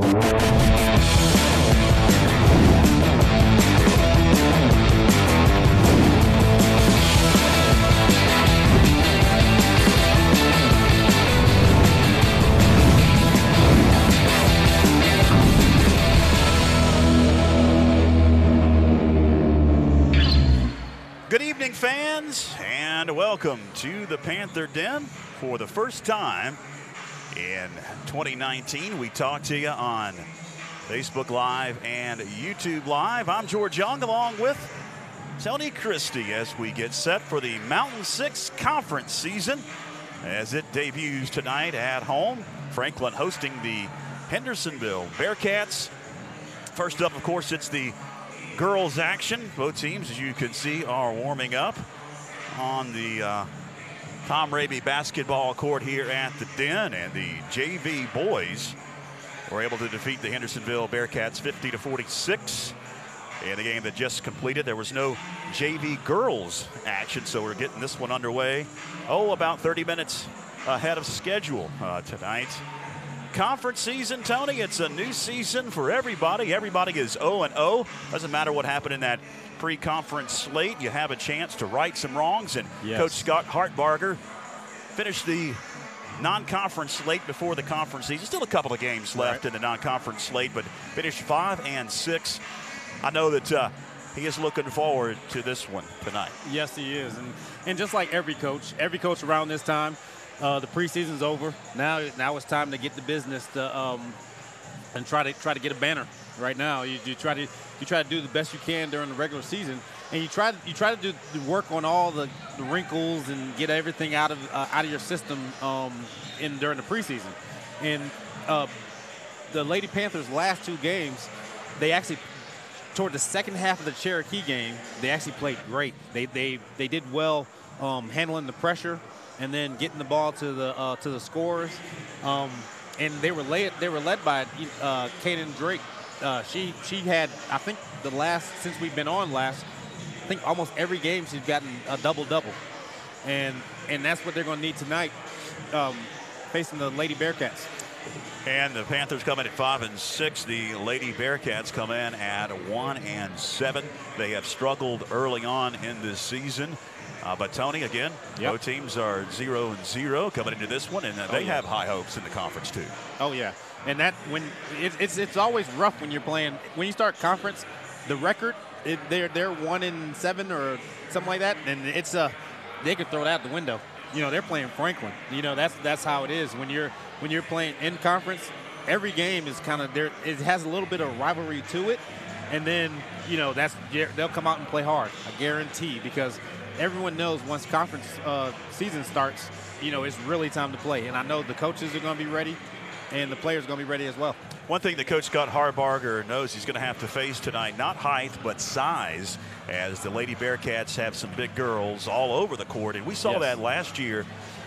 Good evening, fans, and welcome to the Panther Den. For the first time in 2019, we talk to you on Facebook Live and YouTube Live. I'm George Young, along with Tony Christie, as we get set for the Mountain 6 Conference season as it debuts tonight at home. Franklin hosting the Hendersonville Bearcats. First up, of course, it's the girls action. Both teams, as you can see, are warming up on the Tom Raby basketball court here at the Den, and the JV boys were able to defeat the Hendersonville Bearcats 50-46 in the game that just completed. There was no JV girls action, so we're getting this one underway. About 30 minutes ahead of schedule tonight. Conference season, Tony, it's a new season for everybody. Everybody is 0-0. Doesn't matter what happened in that pre-conference slate. You have a chance to right some wrongs. And yes, Coach Scott Hartbarger finished the non-conference slate before the conference season. Still a couple of games left in the non-conference slate, but finished 5-6. I know that he is looking forward to this one tonight. Yes, he is. And just like every coach around this time, the preseason's over. Now it's time to get the business to and try to get a banner. Right now, you try to do the best you can during the regular season, and you try to do the work on all the wrinkles and get everything out of your system during the preseason. And the Lady Panthers' last two games, they actually, toward the second half of the Cherokee game, they actually played great. They did well handling the pressure and then getting the ball to the scorers, and they were led by Kaden Drake. She had, I think, since we've been on last, I think almost every game she's gotten a double-double, and that's what they're going to need tonight, facing the Lady Bearcats. And the Panthers come in at 5-6. The Lady Bearcats come in at 1-7. They have struggled early on in this season. But Tony, again, both teams are 0-0 coming into this one, and they have high hopes in the conference too. Oh yeah, and that when it's always rough when you're playing. When you start conference, the record they're 1-7 or something like that, and it's they could throw that out the window. You know, they're playing Franklin. You know, that's how it is when you're playing in conference. Every game is kind of there. It has a little bit of rivalry to it, and then they'll come out and play hard. I guarantee, because everyone knows once conference season starts, it's really time to play. And I know the coaches are going to be ready, and the players are going to be ready as well. One thing that Coach Scott Hartbarger knows he's going to have to face tonight, not height, but size, as the Lady Bearcats have some big girls all over the court. And we saw that last year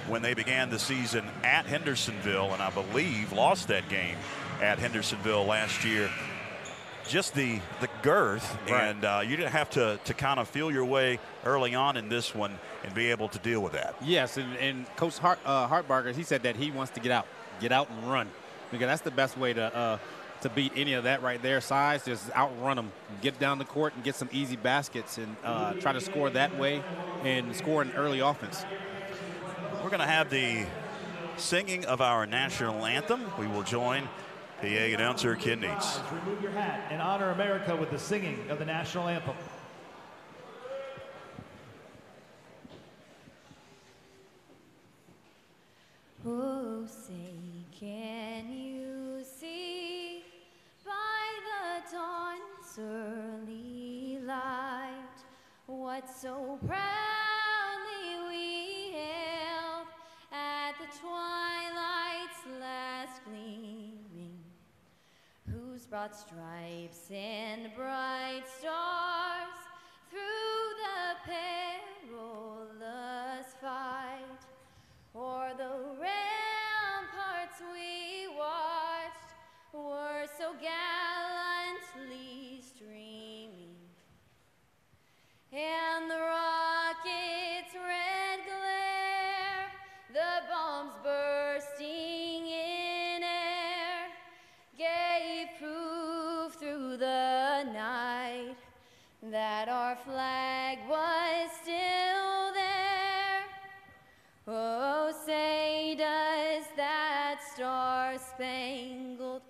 when they began the season at Hendersonville, and I believe lost that game at Hendersonville last year. Just the girth, and you didn't have to kind of feel your way early on in this one and be able to deal with that. Yes, and Coach Hartbarger, he said that he wants to get out and run, because that's the best way to beat any of that right there. Size, just outrun them, get down the court and get some easy baskets, and try to score that way and score an early offense. We're going to have the singing of our national anthem. We will join PA announcer Ken Neitz. Remove your hat and honor America with the singing of the national anthem. Oh, say, can you see by the dawn's early light what so proudly we hailed at the twilight's last gleaming, whose broad stripes and bright stars through the perilous fight o'er the ramparts we watched were so gallantly streaming, and the rocket's red glare, the bombs bursting in air, gave that our flag was still there. Oh, say does that star-spangled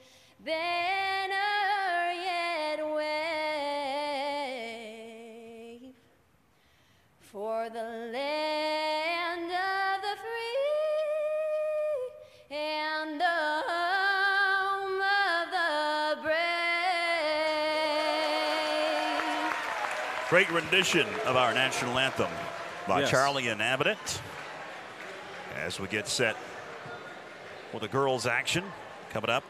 banner yet wave for the land of the free and the home of the brave. Great rendition of our national anthem by Charlie and Abbott. As we get set for the girls' action coming up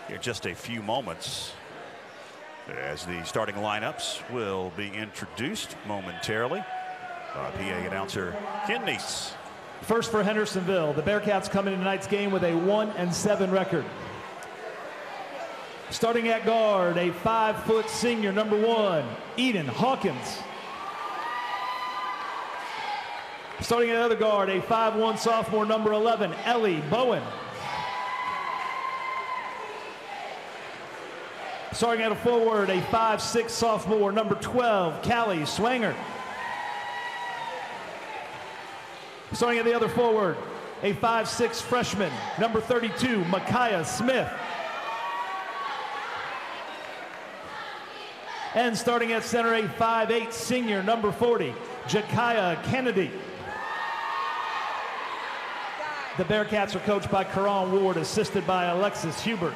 here in just a few moments, as the starting lineups will be introduced momentarily by PA announcer Ken Neese. First for Hendersonville, the Bearcats come into tonight's game with a 1-7 record. Starting at guard, a 5-foot senior, number 1, Eden Hawkins. Starting at other guard, a 5'1" sophomore, number 11, Ellie Bowen. Starting at a forward, a 5'6" sophomore, number 12, Callie Swanger. Starting at the other forward, a 5'6" freshman, number 32, Micaiah Smith. And starting at center, a 5'8" senior, number 40, Jakiah Kennedy. The Bearcats are coached by Karan Ward, assisted by Alexis Hubert.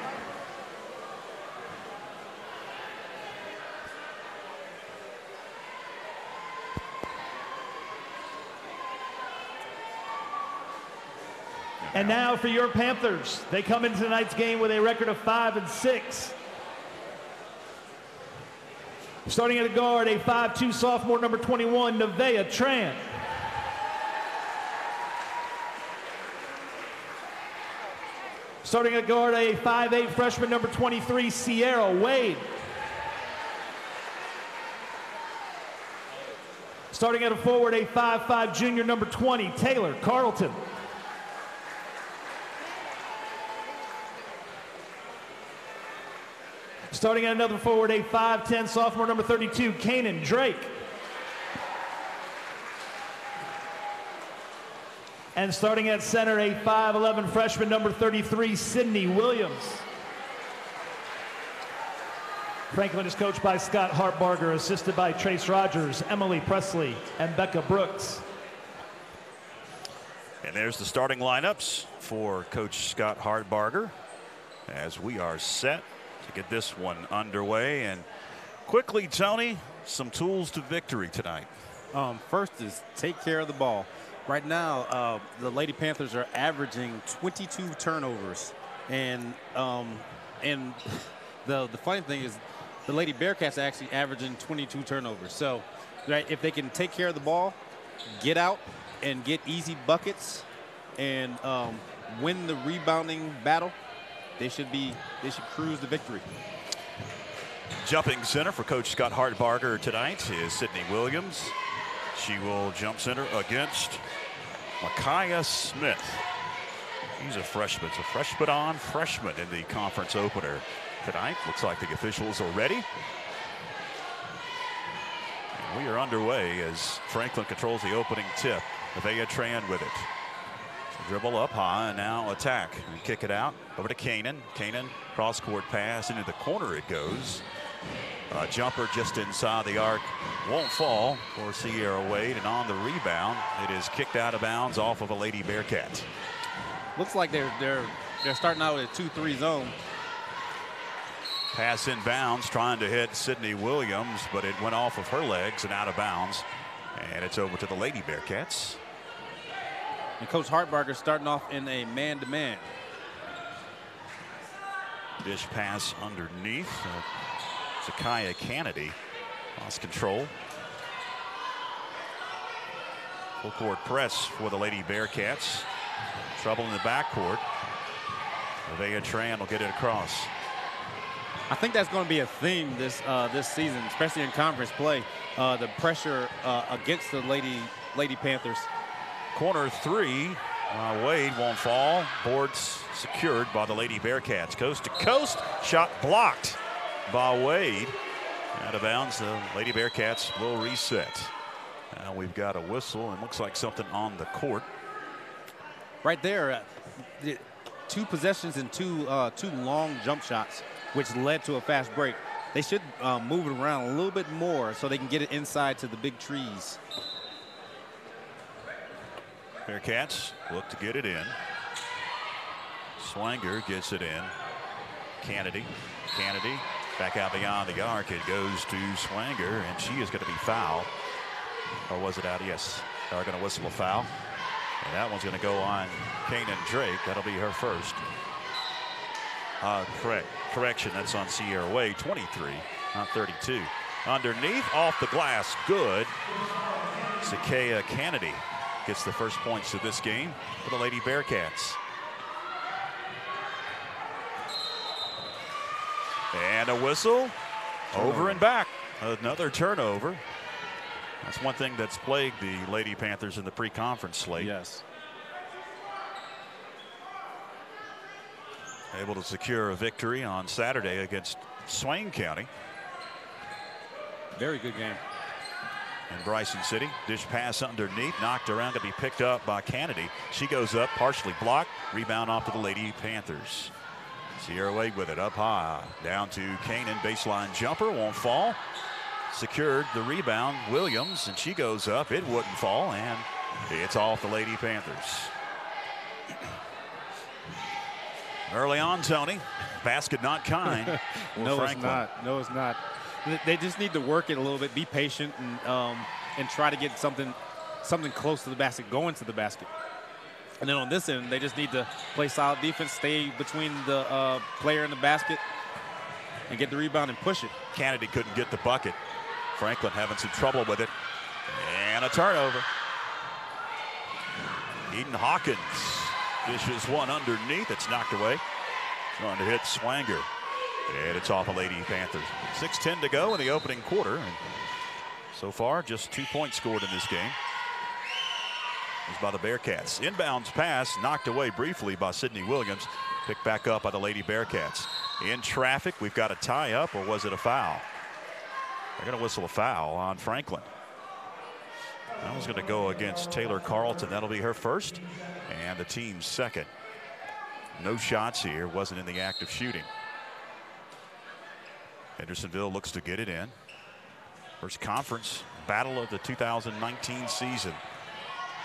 And now for your Panthers. They come into tonight's game with a record of 5-6. Starting at the guard, a 5'2" sophomore, number 21, Nevaeh Tran. Starting at guard, a 5'8" freshman, number 23, Sierra Wade. Starting at a forward, a 5'5" junior, number 20, Taylor Carlton. Starting at another forward, a 5'10" sophomore, number 32, Kanan Drake. And starting at center, a 5'11" freshman, number 33, Sydney Williams. Franklin is coached by Scott Hartbarger, assisted by Trace Rogers, Emily Presley, and Becca Brooks. And there's the starting lineups for Coach Scott Hartbarger as we are set to get this one underway. And quickly, Tony, some tools to victory tonight. First is take care of the ball. Right now, the Lady Panthers are averaging 22 turnovers, and the funny thing is, the Lady Bearcats are actually averaging 22 turnovers. So, right, if they can take care of the ball, get out and get easy buckets, and win the rebounding battle, they should cruise to victory. Jumping center for Coach Scott Hartbarger tonight is Sydney Williams. She will jump center against Micaiah Smith. He's a freshman. It's a freshman in the conference opener tonight. Looks like the officials are ready. And we are underway as Franklin controls the opening tip. Nevaeh Tran with it. So dribble up high and now attack. And kick it out over to Kanan. Kanan cross-court pass into the corner it goes. Jumper just inside the arc won't fall for Sierra Wade, and on the rebound it is kicked out of bounds off of a Lady Bearcat. Looks like they're starting out with a 2-3 zone. Pass in bounds, trying to hit Sydney Williams, but it went off of her legs and out of bounds, and it's over to the Lady Bearcats. And Coach Hartbarger starting off in a man-to-man. Dish pass underneath. Jakiah Kennedy lost control. Full court press for the Lady Bearcats. Trouble in the backcourt. Nevaeh Tran will get it across. I think that's going to be a theme this season, especially in conference play. The pressure against the Lady Panthers. Corner three. Wade won't fall. Boards secured by the Lady Bearcats. Coast to coast. Shot blocked by Wade. Out of bounds, the Lady Bearcats will reset. Now we've got a whistle and looks like something on the court. Right there, 2 possessions and two long jump shots, which led to a fast break. They should move it around a little bit more so they can get it inside to the big trees. Bearcats look to get it in. Swanger gets it in. Kennedy back out beyond the arc. It goes to Swanger, and she is going to be fouled. Or was it out? Yes. They're going to whistle a foul. And that one's going to go on Kanan Drake. That'll be her first. Correction, that's on Sierra Wade. 23, not 32. Underneath, off the glass, good. Sakea Kennedy gets the first points of this game for the Lady Bearcats. And a whistle. Over and back. Another turnover. That's one thing that's plagued the Lady Panthers in the pre-conference slate. Yes. Able to secure a victory on Saturday against Swain County. Very good game. In Bryson City. Dish pass underneath, knocked around, to be picked up by Kennedy. She goes up, partially blocked. Rebound off to the Lady Panthers. Sierra Wade with it up high. Down to Kanan, baseline jumper, won't fall. Secured the rebound, Williams, and she goes up. It wouldn't fall, and it's off the Lady Panthers. Early on, Tony. Basket not kind. No, it's not. No, it's not. They just need to work it a little bit, be patient, and try to get something close to the basket, going to the basket. And then on this end, they just need to play solid defense, stay between the player and the basket, and get the rebound and push it. Kennedy couldn't get the bucket. Franklin having some trouble with it. And a turnover. Eden Hawkins dishes one underneath. It's knocked away. Trying to hit Swanger. And it's off a Lady Panthers. 6:10 to go in the opening quarter. And so far, just 2 points scored in this game. It's by the Bearcats. Inbounds pass knocked away briefly by Sydney Williams. Picked back up by the Lady Bearcats. In traffic, we've got a tie up, or was it a foul? They're going to whistle a foul on Franklin. That was going to go against Taylor Carlton. That'll be her first and the team's second. No shots here. Wasn't in the act of shooting. Hendersonville looks to get it in. First conference battle of the 2019 season.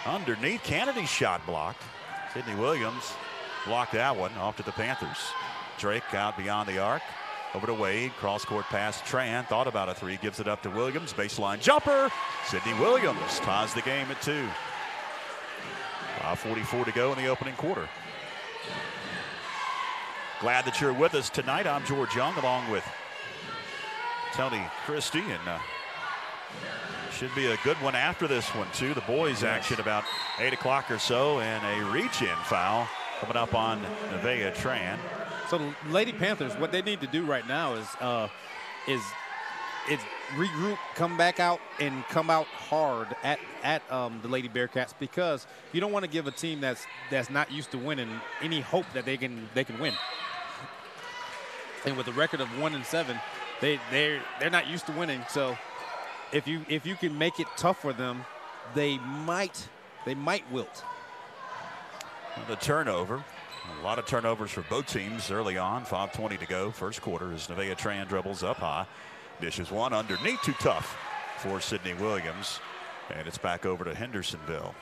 Underneath, Kennedy's shot blocked. Sydney Williams blocked that one off to the Panthers. Drake out beyond the arc. Over to Wade. Cross-court pass. Tran thought about a three. Gives it up to Williams. Baseline jumper. Sydney Williams ties the game at 2. 5:44 to go in the opening quarter. Glad that you're with us tonight. I'm George Young along with Tony Christie. And should be a good one after this one, too. The boys' action about 8 o'clock or so. And a reach-in foul coming up on Nevaeh Tran. So the Lady Panthers, what they need to do right now is regroup, come back out, and come out hard at the Lady Bearcats, because you don't want to give a team that's not used to winning any hope that they can win. And with a record of 1-7, they're not used to winning. So if you can make it tough for them, they might wilt. The turnover. A lot of turnovers for both teams early on. 5:20 to go. First quarter as Nevaeh Tran dribbles up high. Dishes one underneath, too tough for Sydney Williams. And it's back over to Hendersonville.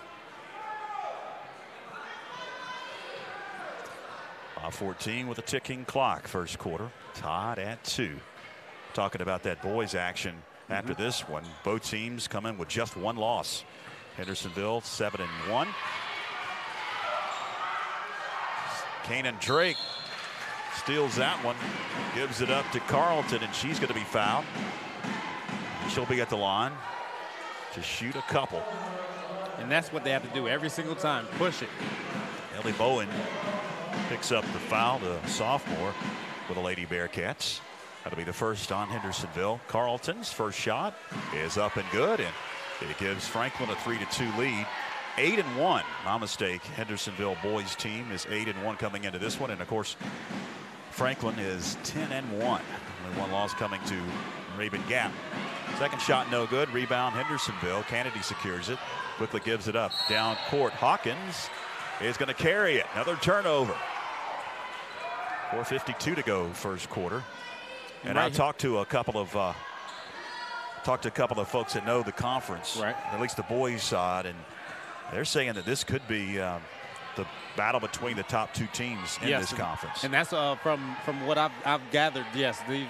5:14 with a ticking clock. First quarter. Tied at 2. Talking about that boys action after this one. Both teams come in with just one loss. Hendersonville 7-1. Kanan Drake steals that one, gives it up to Carlton, and she's going to be fouled. She'll be at the line to shoot a couple. And that's what they have to do every single time, push it. Ellie Bowen picks up the foul, the sophomore for the Lady Bearcats. That'll be the first on Hendersonville. Carlton's first shot is up and good, and it gives Franklin a 3-2 lead. 8-1. My mistake. Hendersonville boys team is 8-1 coming into this one, and of course Franklin is 10-1. Only one loss coming to Raven Gap. Second shot no good. Rebound Hendersonville. Kennedy secures it. Quickly gives it up. Down court. Hawkins is going to carry it. Another turnover. 4:52 to go first quarter. And I talked to a couple of folks that know the conference, right, at least the boys side, and they're saying that this could be the battle between the top two teams in this conference. And that's from what I've gathered. Yes, the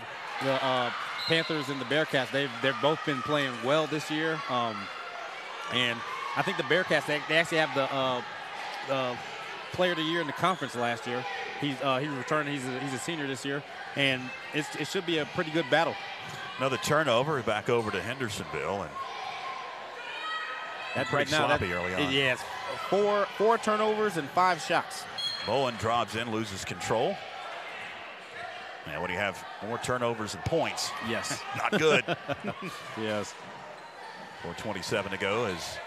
Panthers and the Bearcats, they've both been playing well this year. And I think the Bearcats, they actually have the player of the year in the conference last year. He returned. He's a senior this year, and it should be a pretty good battle. Another turnover back over to Hendersonville, and that's pretty sloppy early on. Yes, four turnovers and 5 shots. Bowen drives in, loses control. And when you have more turnovers and points, yes, not good. Yes. 4:27 to go as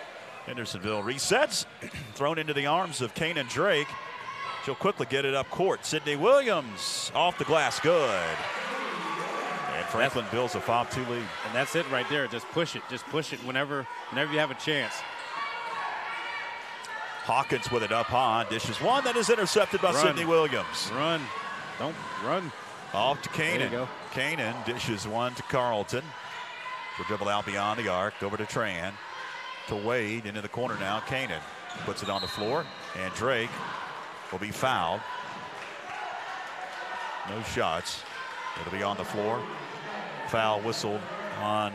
Hendersonville resets. Thrown into the arms of Kanan Drake. She'll quickly get it up court. Sydney Williams off the glass, good. And Franklin builds a 5-2 lead. And that's it right there. Just push it. Just push it whenever you have a chance. Hawkins with it up high. Dishes one that is intercepted by Sydney Williams. Run. Don't run. Off to Kanan. There you go. Kanan dishes one to Carlton. She'll dribble out beyond the arc. Over to Tran. To Wade. Into the corner now. Kanan puts it on the floor. And Drake will be fouled. No shots. It'll be on the floor. Foul whistled on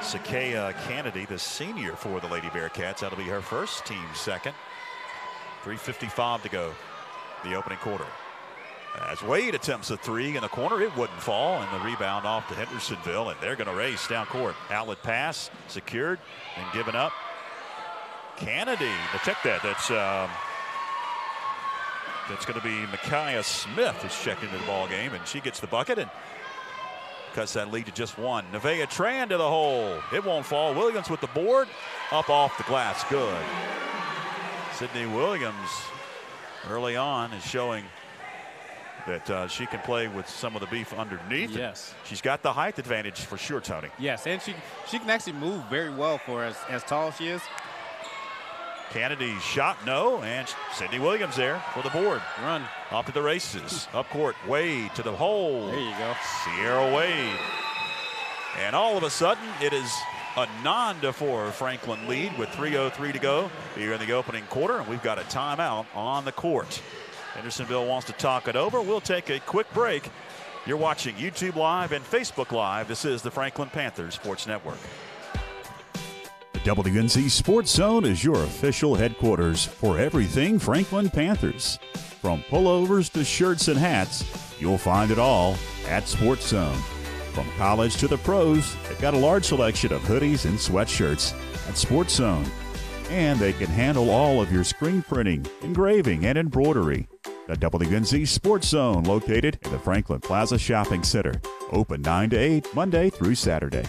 Sakea Kennedy, the senior for the Lady Bearcats. That'll be her first, team second. 3:55 to go, the opening quarter. As Wade attempts a three in the corner, it wouldn't fall, and the rebound off to Hendersonville, and they're going to race down court. Outlet pass secured and given up. Kennedy, but check that. That's going to be Micaiah Smith who's checked into the ball game, and she gets the bucket and cuts that lead to just one. Nevaeh Tran to the hole. It won't fall. Williams with the board. Up off the glass. Good. Sydney Williams early on is showing that she can play with some of the beef underneath. Yes. She's got the height advantage for sure, Tony. Yes, and she can actually move very well for as tall as she is. Kennedy's shot, no, and Sydney Williams there for the board. Run. Off to the races. Up court, Wade to the hole. There you go. Sierra Wade. And all of a sudden, it is a 9-4 Franklin lead with 3:03 to go here in the opening quarter, and we've got a timeout on the court. Hendersonville wants to talk it over. We'll take a quick break. You're watching YouTube Live and Facebook Live. This is the Franklin Panther Sports Network. The WNC Sports Zone is your official headquarters for everything Franklin Panthers. From pullovers to shirts and hats, you'll find it all at Sports Zone. From college to the pros, they've got a large selection of hoodies and sweatshirts at Sports Zone. And they can handle all of your screen printing, engraving, and embroidery. The WNC Sports Zone, located in the Franklin Plaza Shopping Center. Open 9 to 8, Monday through Saturday.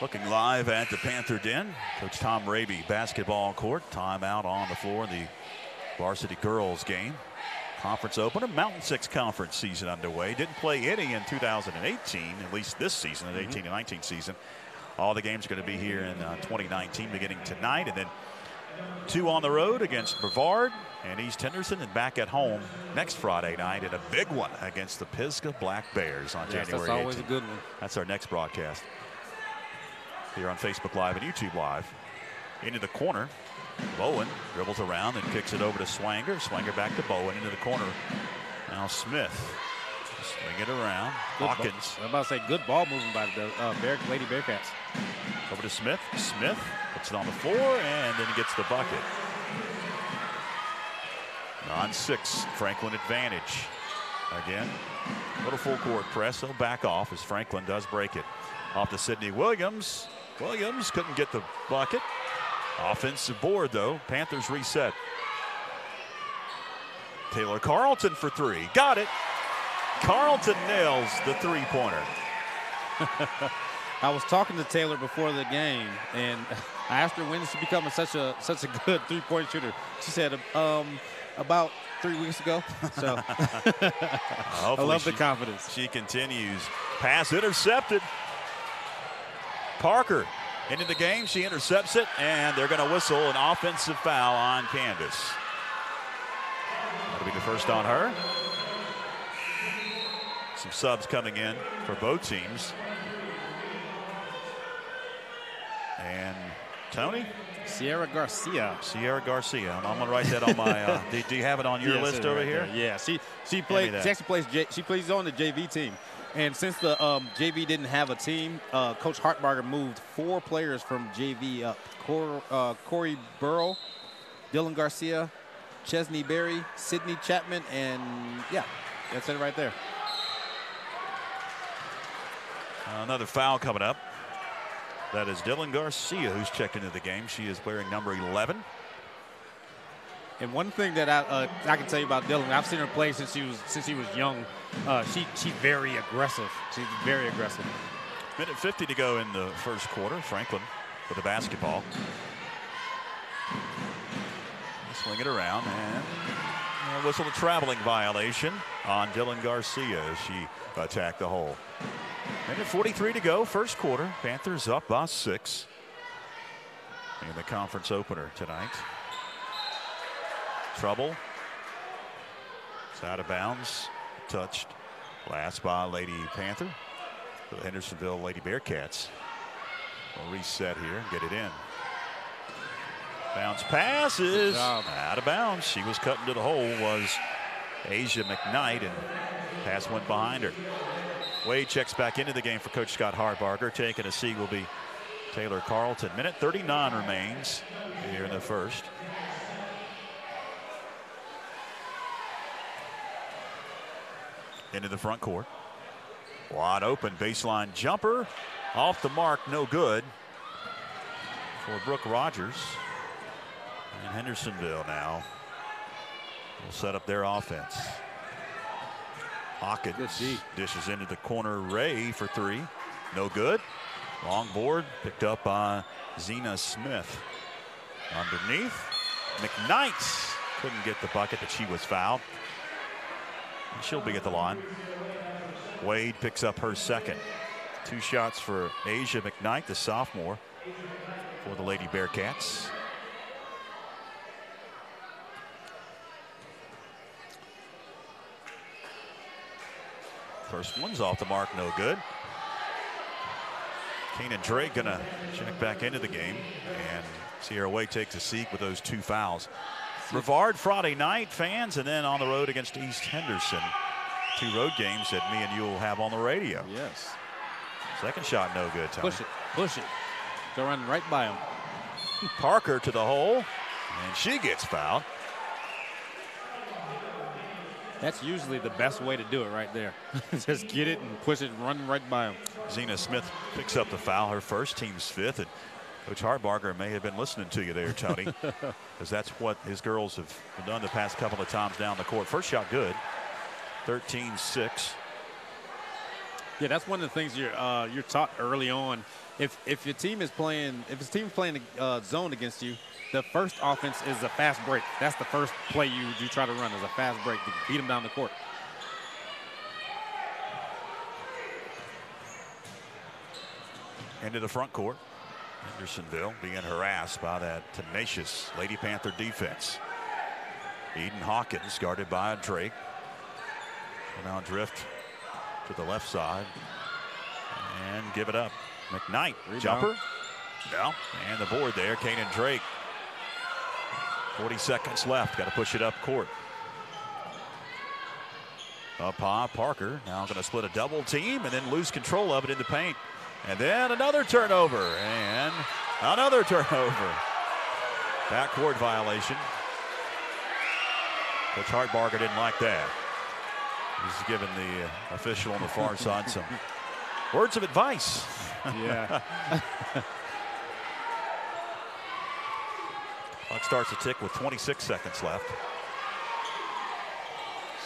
Looking live at the Panther Den. Coach Tom Raby, basketball court. Timeout on the floor in the varsity girls game. Conference opener, Mountain 6 conference season underway. Didn't play any in 2018, at least this season, the 18 and 19 season. All the games are going to be here in 2019 beginning tonight, and then 2 on the road against Brevard and East Henderson, and back at home next Friday night in a big one against the Pisgah Black Bears on January 18th. That's always a good one. That's our next broadcast here on Facebook Live and YouTube Live. Into the corner. Bowen dribbles around and kicks it over to Swanger. Swanger back to Bowen into the corner. Now Smith. Swing it around. Good Hawkins. I'm about to say good ball moving by the Lady Bearcats. Over to Smith. Smith puts it on the floor and then he gets the bucket. 9-6 Franklin advantage. Again, little full court press. He'll back off as Franklin does break it. Off to Sydney Williams. Williams couldn't get the bucket. Offensive board, though. Panthers reset. Taylor Carlton for 3. Got it. Carlton nails the three-pointer. I was talking to Taylor before the game, and I asked her when is she becoming such a good three-point shooter. She said about 3 weeks ago. So I love the confidence. She continues. Pass intercepted. Parker into the game. She intercepts it, and they're going to whistle an offensive foul on Candace. That'll be the first on her. Some subs coming in for both teams. And Tony? Sierra Garcia. I'm going to write that on my. Do you have it on your list over here? Yeah. She actually plays on the JV team. And since the JV didn't have a team, Coach Hartbarger moved 4 players from JV up. Corey Burrow, Dylan Garcia, Chesney Berry, Sydney Chapman, and yeah, that's it right there. Another foul coming up. That is Dylan Garcia who's checked into the game. She is wearing number 11. And one thing that I can tell you about Dylan, I've seen her play since she was young. She's very aggressive. She's very aggressive. Minute 50 to go in the first quarter. Franklin with the basketball. Swing it around and whistle a traveling violation on Dylan Garcia as she attacked the hole. Minute 43 to go, first quarter. Panthers up by 6 in the conference opener tonight. Trouble. It's out of bounds. Touched last by Lady Panther. The Hendersonville Lady Bearcats will reset here and get it in. Bounce pass is out of bounds. She was cut into the hole, was Asia McKnight, and pass went behind her. Wade checks back into the game for Coach Scott Hartbarger. Taking a seat will be Taylor Carlton. Minute 39 remains here in the first. Into the front court. Wide open baseline jumper. Off the mark, no good for Brooke Rogers. And Hendersonville now will set up their offense. Hawkins dishes into the corner. Ray for 3. No good. Long board picked up by Zena Smith. Underneath. McKnight couldn't get the bucket, but she was fouled. And she'll be at the line. Wade picks up her second. 2 shots for Asia McKnight, the sophomore, for the Lady Bearcats. First one's off the mark, no good. Kanan Drake gonna check back into the game, and Sierra Wade takes a seat with those 2 fouls. Brevard Friday night, fans, and then on the road against East Henderson. 2 road games that me and you will have on the radio. Yes. Second shot, no good, Tony. Push it. Go running right by him. Parker to the hole, and she gets fouled. That's usually the best way to do it right there. Just get it and push it and run right by him. Zena Smith picks up the foul, her first, team's 5th. And Coach Hartbarger may have been listening to you there, Tony, because that's what his girls have done the past couple of times down the court. First shot good, 13-6. Yeah, that's one of the things you're taught early on. If your team is playing, if his team's playing zone against you, the first offense is a fast break. That's the first play you try to run, is a fast break to beat them down the court. Into the front court. Hendersonville being harassed by that tenacious Lady Panther defense. Eden Hawkins guarded by Drake. Will now drift to the left side and give it up. McKnight, jumper. No, and the board there. Kanan Drake. 40 seconds left. Got to push it up court. Up high, Parker now going to split a double team and then lose control of it in the paint. And then another turnover and another turnover. Backcourt violation. Coach Hartbarger didn't like that. He's giving the official on the far side some words of advice. Yeah. Clock starts to tick with 26 seconds left.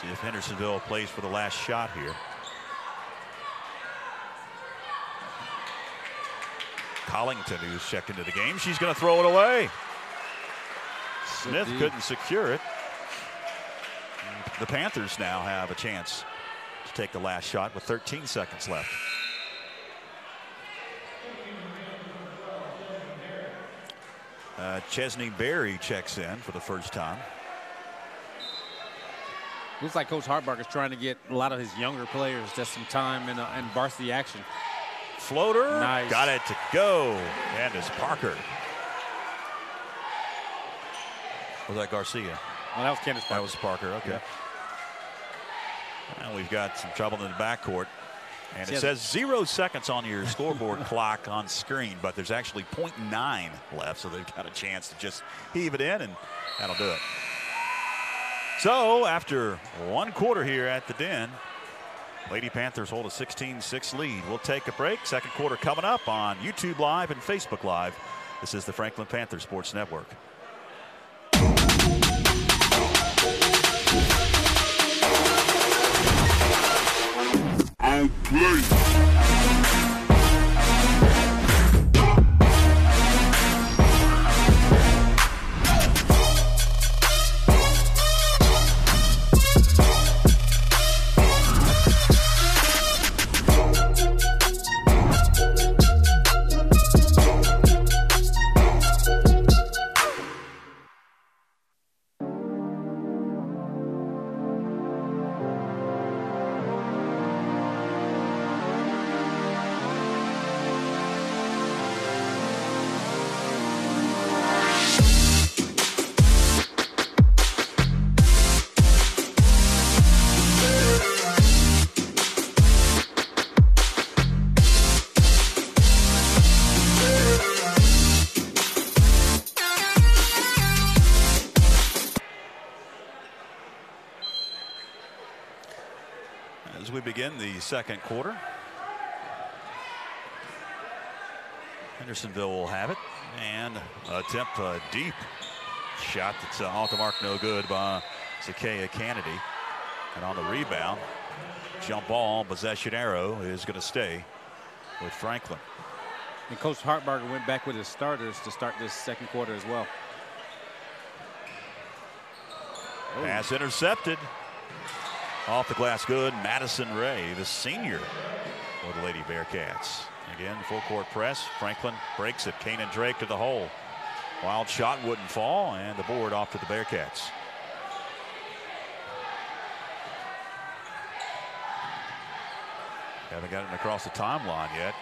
See if Hendersonville plays for the last shot here. Collington, who's checked into the game. She's going to throw it away. Smith couldn't secure it. The Panthers now have a chance to take the last shot with 13 seconds left. Chesney Berry checks in for the first time. Looks like Coach Hartbarger is trying to get a lot of his younger players just some time in varsity action. Floater, nice. Got it to go. Candace Parker. Was that Garcia? Oh, that was Candace Parker. That was Parker, okay. Yeah. And we've got some trouble in the backcourt. And it says 0 seconds on your scoreboard clock on screen, but there's actually 0.9 left, so they've got a chance to just heave it in, and that'll do it. So after 1 quarter here at the Den, Lady Panthers hold a 16-6 lead. We'll take a break. Second quarter coming up on YouTube Live and Facebook Live. This is the Franklin Panther Sports Network. As we begin the second quarter, Hendersonville will have it, and attempt a deep shot that's off the mark, no good by Zakea Kennedy. And on the rebound, jump ball, possession arrow is going to stay with Franklin. And Coach Hartbarger went back with his starters to start this second quarter as well. Pass intercepted. Off the glass good. Madison Ray, the senior for the Lady Bearcats. Again, full court press. Franklin breaks it. Kanan Drake to the hole. Wild shot wouldn't fall, and the board off to the Bearcats. Haven't gotten across the timeline yet.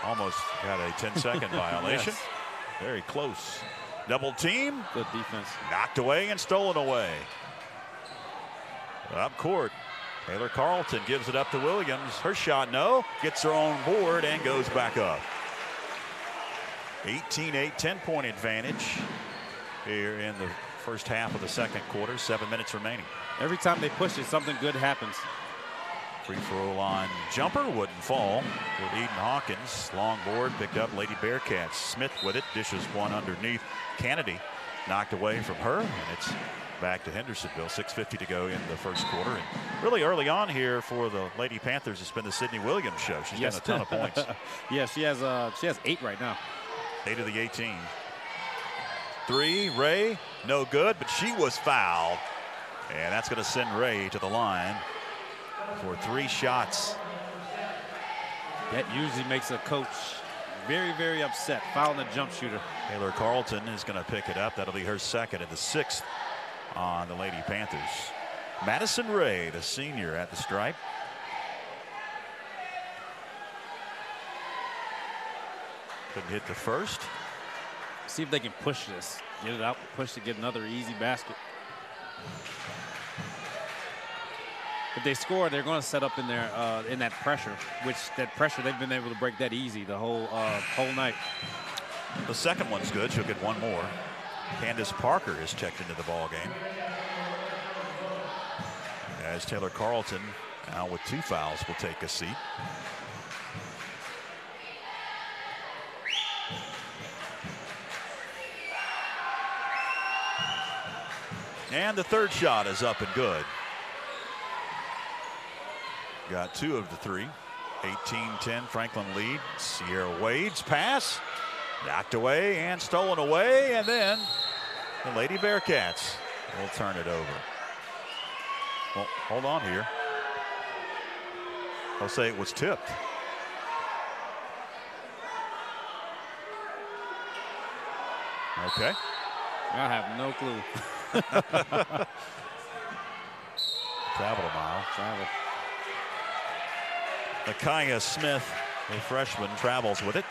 Almost got a 10-second violation. Yes. Very close. Double team. Good defense. Knocked away and stolen away. Up court. Taylor Carlton gives it up to Williams. Her shot, no. Gets her own board and goes back up. 18-8, 10-point advantage here in the first half of the second quarter. 7 minutes remaining. Every time they push it, something good happens. Free throw line jumper wouldn't fall with Eden Hawkins. Long board picked up Lady Bearcats. Smith with it. Dishes one underneath. Kennedy knocked away from her, and it's back to Hendersonville. 6:50 to go in the first quarter. And really early on here for the Lady Panthers, it's been the Sydney Williams show. She's got a ton of points. Yeah, she has 8 right now. 8 of the 18. 3, Ray, no good, but she was fouled. And that's going to send Ray to the line for 3 shots. That usually makes a coach very, very upset, fouling a jump shooter. Taylor Carlton is going to pick it up. That'll be her second and the 6th on the Lady Panthers. Madison Ray, the senior, at the stripe. Couldn't hit the first. See if they can push this. Get it out, push to get another easy basket. If they score, they're going to set up in there in that pressure, which that pressure they've been able to break that easy the whole night. The second one's good. She'll get one more. Candace Parker is checked into the ball game. As Taylor Carlton, now with 2 fouls, will take a seat. And the third shot is up and good. Got 2 of the 3. 18-10 Franklin lead. Sierra Wade's pass knocked away and stolen away, and then the Lady Bearcats will turn it over. Well, hold on here. I'll say it was tipped. Okay. I have no clue. Travel a mile. Travel. Micaiah Smith, a freshman, travels with it.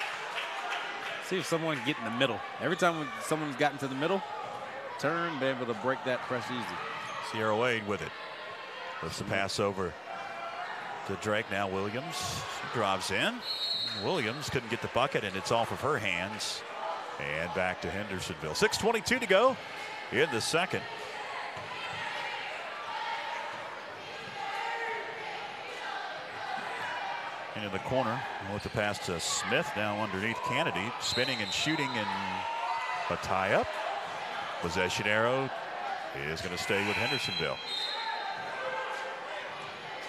See if someone can get in the middle. Every time someone's gotten to the middle, turn, be able to break that press easy. Sierra Wade with it. Lifts the pass over to Drake. Now Williams. She drives in. Williams couldn't get the bucket, and it's off of her hands. And back to Hendersonville. 6:22 to go in the second. Into the corner with the pass to Smith. Now underneath Kennedy, spinning and shooting, and a tie-up. Possession arrow is going to stay with Hendersonville.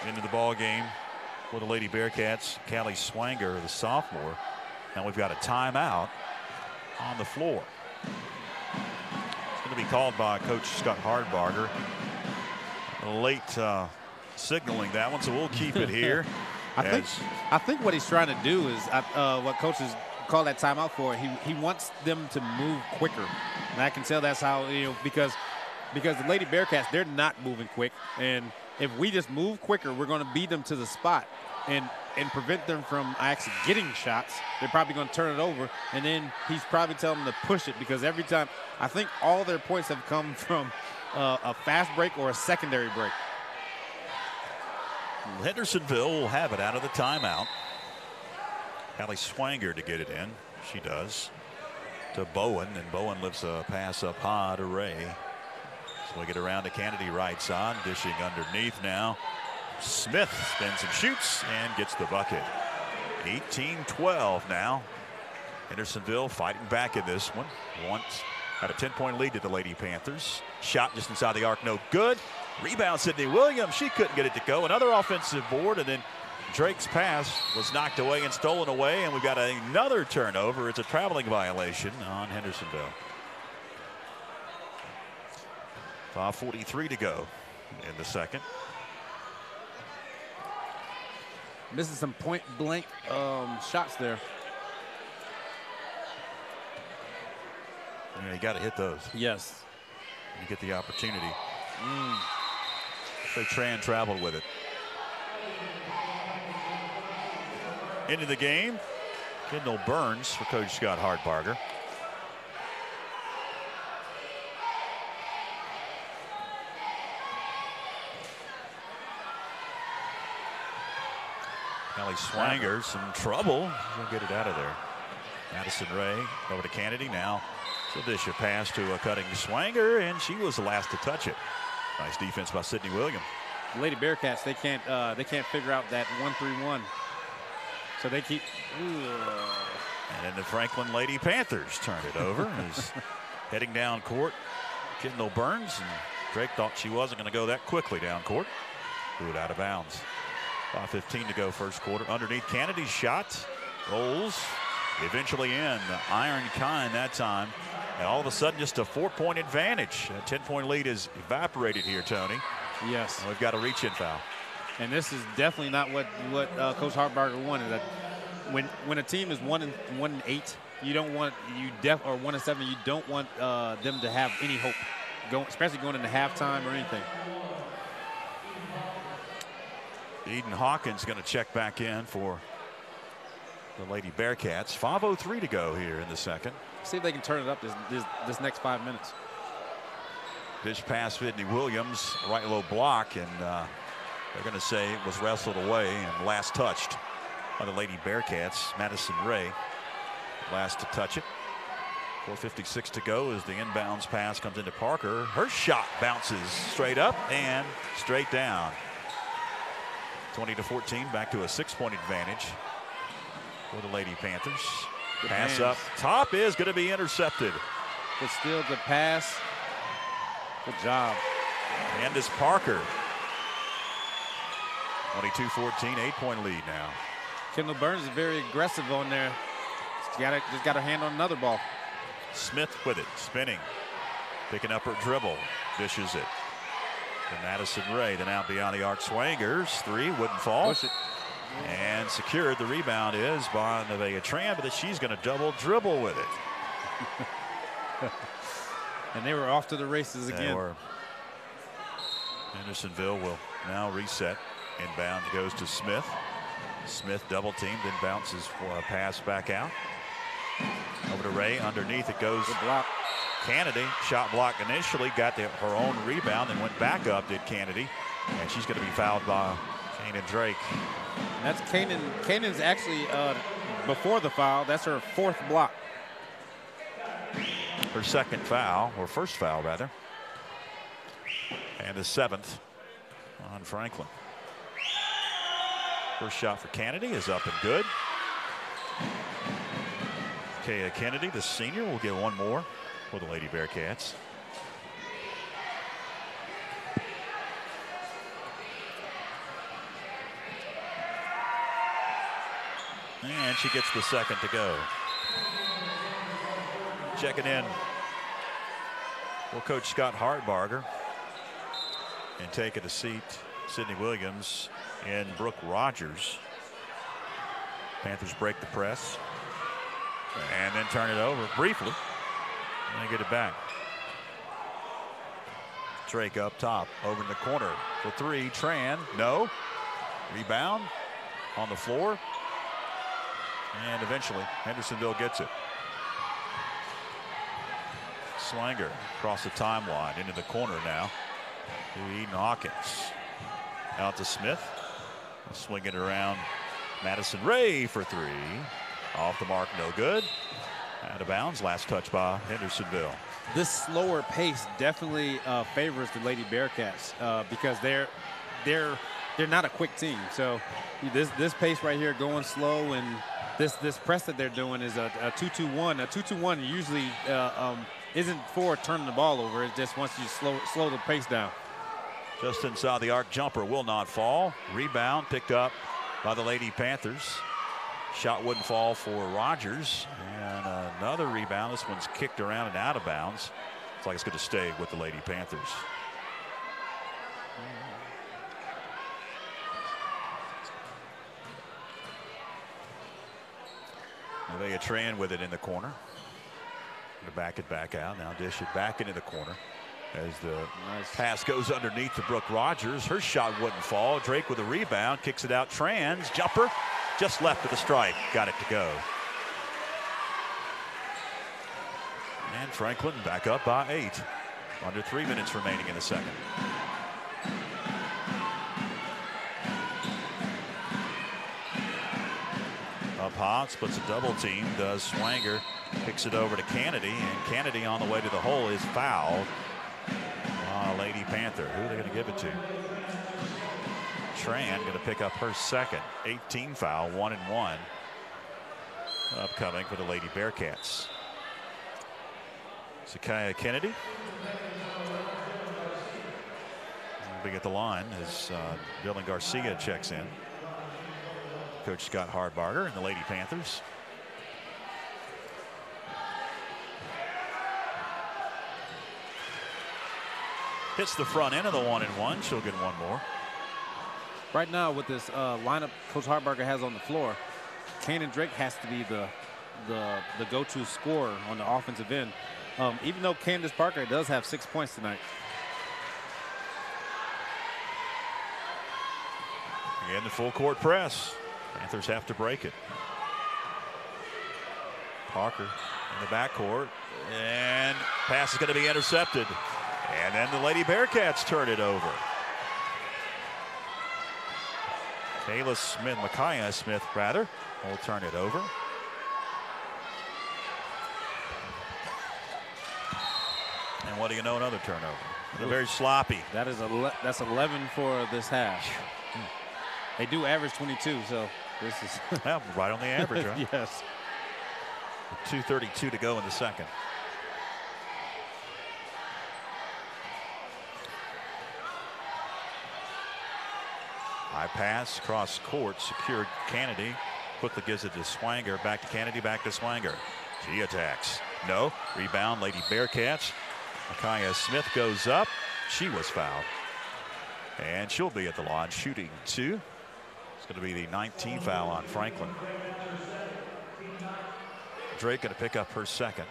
Into the ball game for the Lady Bearcats, Callie Swanger, the sophomore. Now we've got a timeout on the floor. It's going to be called by Coach Scott Hardbarger. Late signaling that one, so we'll keep it here. I think what he's trying to do is what coaches call that timeout for. He wants them to move quicker, and I can tell that's how, because the Lady Bearcats, they're not moving quick, and if we just move quicker, we're going to beat them to the spot and prevent them from actually getting shots. They're probably going to turn it over, and then he's probably telling them to push it, because every time I think all their points have come from a fast break or a secondary break. Hendersonville will have it out of the timeout. Callie Swanger to get it in. She does. To Bowen, and Bowen lifts a pass up high to Ray. So we get around to Kennedy right side, dishing underneath now. Smith spins and shoots and gets the bucket. 18-12 now. Hendersonville fighting back in this one. Once had a 10-point lead to the Lady Panthers. Shot just inside the arc, no good. Rebound, Sydney Williams. She couldn't get it to go. Another offensive board, and then Drake's pass was knocked away and stolen away, and we've got another turnover. It's a traveling violation on Hendersonville. 5:43 to go in the second. Missing some point-blank shots there. Yeah, you got to hit those. Yes. You get the opportunity. So Tran traveled with it. Into the game, Kendall Burns for Coach Scott Hardbarger. Callie Swanger, some trouble. She'll get it out of there. Madison Ray over to Kennedy now. She'll dish a pass to a cutting Swanger, and she was the last to touch it. Nice defense by Sydney Williams. The Lady Bearcats, they can't figure out that 1-3-1. So they keep. And then the Franklin Lady Panthers turn it over. Is heading down court. Kendall Burns, and Drake thought she wasn't going to go that quickly down court. Threw it out of bounds. 5:15 to go first quarter. Underneath Kennedy's shot. Rolls. Eventually in. The iron kind that time. And all of a sudden just a 4-point advantage. A 10-point lead is evaporated here, Tony. Yes. And we've got a reach-in foul. And this is definitely not what Coach Hardbarger wanted. That when a team is 1-8, you don't want or 1-7, you don't want them to have any hope, especially going into halftime or anything. Eden Hawkins going to check back in for the Lady Bearcats. 5:03 to go here in the second. See if they can turn it up this next 5 minutes. Dish pass, Sydney Williams, right low block, and they're going to say it was wrestled away and last touched by the Lady Bearcats. Madison Ray last to touch it. 4:56 to go as the inbounds pass comes into Parker. Her shot bounces straight up and straight down. 20-14, back to a 6-point advantage for the Lady Panthers. Good pass hands. up top is going to be intercepted. Good steal, good pass. Good job. Candace Parker. 22-14, 8-point lead now. Kendall Burns is very aggressive on there. Just got her hand on another ball. Smith with it, spinning, picking up her dribble, dishes it to Madison Ray. Then out beyond the arc, Swangers, three, wouldn't fall. Push it. And secured. The rebound is by Nevaeh Tran, but she's going to double dribble with it. And they were off to the races again. They were. Hendersonville will now reset. Inbound goes to Smith. Smith double teamed, then bounces for a pass back out. Over to Ray. Underneath it goes. Good block. Kennedy. Shot block initially. Got her own rebound and went back up, did Kennedy. And she's going to be fouled by Kanan Drake. And that's Kanan. Kanan's actually, before the foul, that's her 4th block. Her 2nd foul, or 1st foul rather. And the 7th on Franklin. First shot for Kennedy is up and good. Kaya Kennedy, the senior, will get one more for the Lady Bearcats. And she gets the 2nd to go. Checking in. Well, Coach Scott Hartbarger, and taking a seat, Sydney Williams and Brooke Rogers. Panthers break the press and then turn it over briefly and get it back. Drake up top, over in the corner for three. Tran, no. Rebound on the floor. And eventually Hendersonville gets it. Slanger across the timeline into the corner now to Eden Hawkins. Out to Smith. Swing it around. Madison Ray for three. Off the mark, no good. Out of bounds. Last touch by Hendersonville. This slower pace definitely favors the Lady Bearcats because they're not a quick team. So this pace right here, going slow, and this press that they're doing is a 2-2-1. A 2-2-1 usually isn't for turning the ball over. It just wants you to slow the pace down. Just inside the arc, jumper will not fall. Rebound picked up by the Lady Panthers. Shot wouldn't fall for Rogers. And another rebound. This one's kicked around and out of bounds. It's like it's going to stay with the Lady Panthers. Nevaeh Tran with it in the corner. Back it back out. Now dish it back into the corner as the pass goes underneath to Brooke Rogers. Her shot wouldn't fall. Drake with a rebound, kicks it out. Trans jumper just left of the strike. Got it to go. And Franklin back up by 8. Under 3 minutes remaining in the second. Up hot, splits a double team, does Swanger, kicks it over to Kennedy, and Kennedy on the way to the hole is fouled. Lady Panther, who are they going to give it to? Tran going to pick up her second, 18 foul, 1-1. Upcoming for the Lady Bearcats. Zakaya Kennedy. Big at the line as Dylan Garcia checks in. Coach Scott Hartbarger and the Lady Panthers. Hits the front end of the 1-1. She'll get one more. Right now with this lineup Coach Hartbarger has on the floor, Kanan Drake has to be the go-to scorer on the offensive end. Even though Candace Parker does have 6 points tonight. Again, the full court press. Panthers have to break it. Parker in the backcourt, and pass is going to be intercepted. And then the Lady Bearcats turn it over. Kayla Smith, Micaiah Smith rather, will turn it over. And what do you know, another turnover. They're very sloppy. That's 11 for this half. They do average 22, so this is well, right on the average, right? Yes. 2:32 to go in the second. High pass, cross court, secured Kennedy. Quickly gives it to Swanger. Back to Kennedy. Back to Swanger. She attacks. No. Rebound. Lady Bearcats. Micaiah Smith goes up. She was fouled. And she'll be at the line shooting 2. It's going to be the 19th foul on Franklin. Drake going to pick up her second.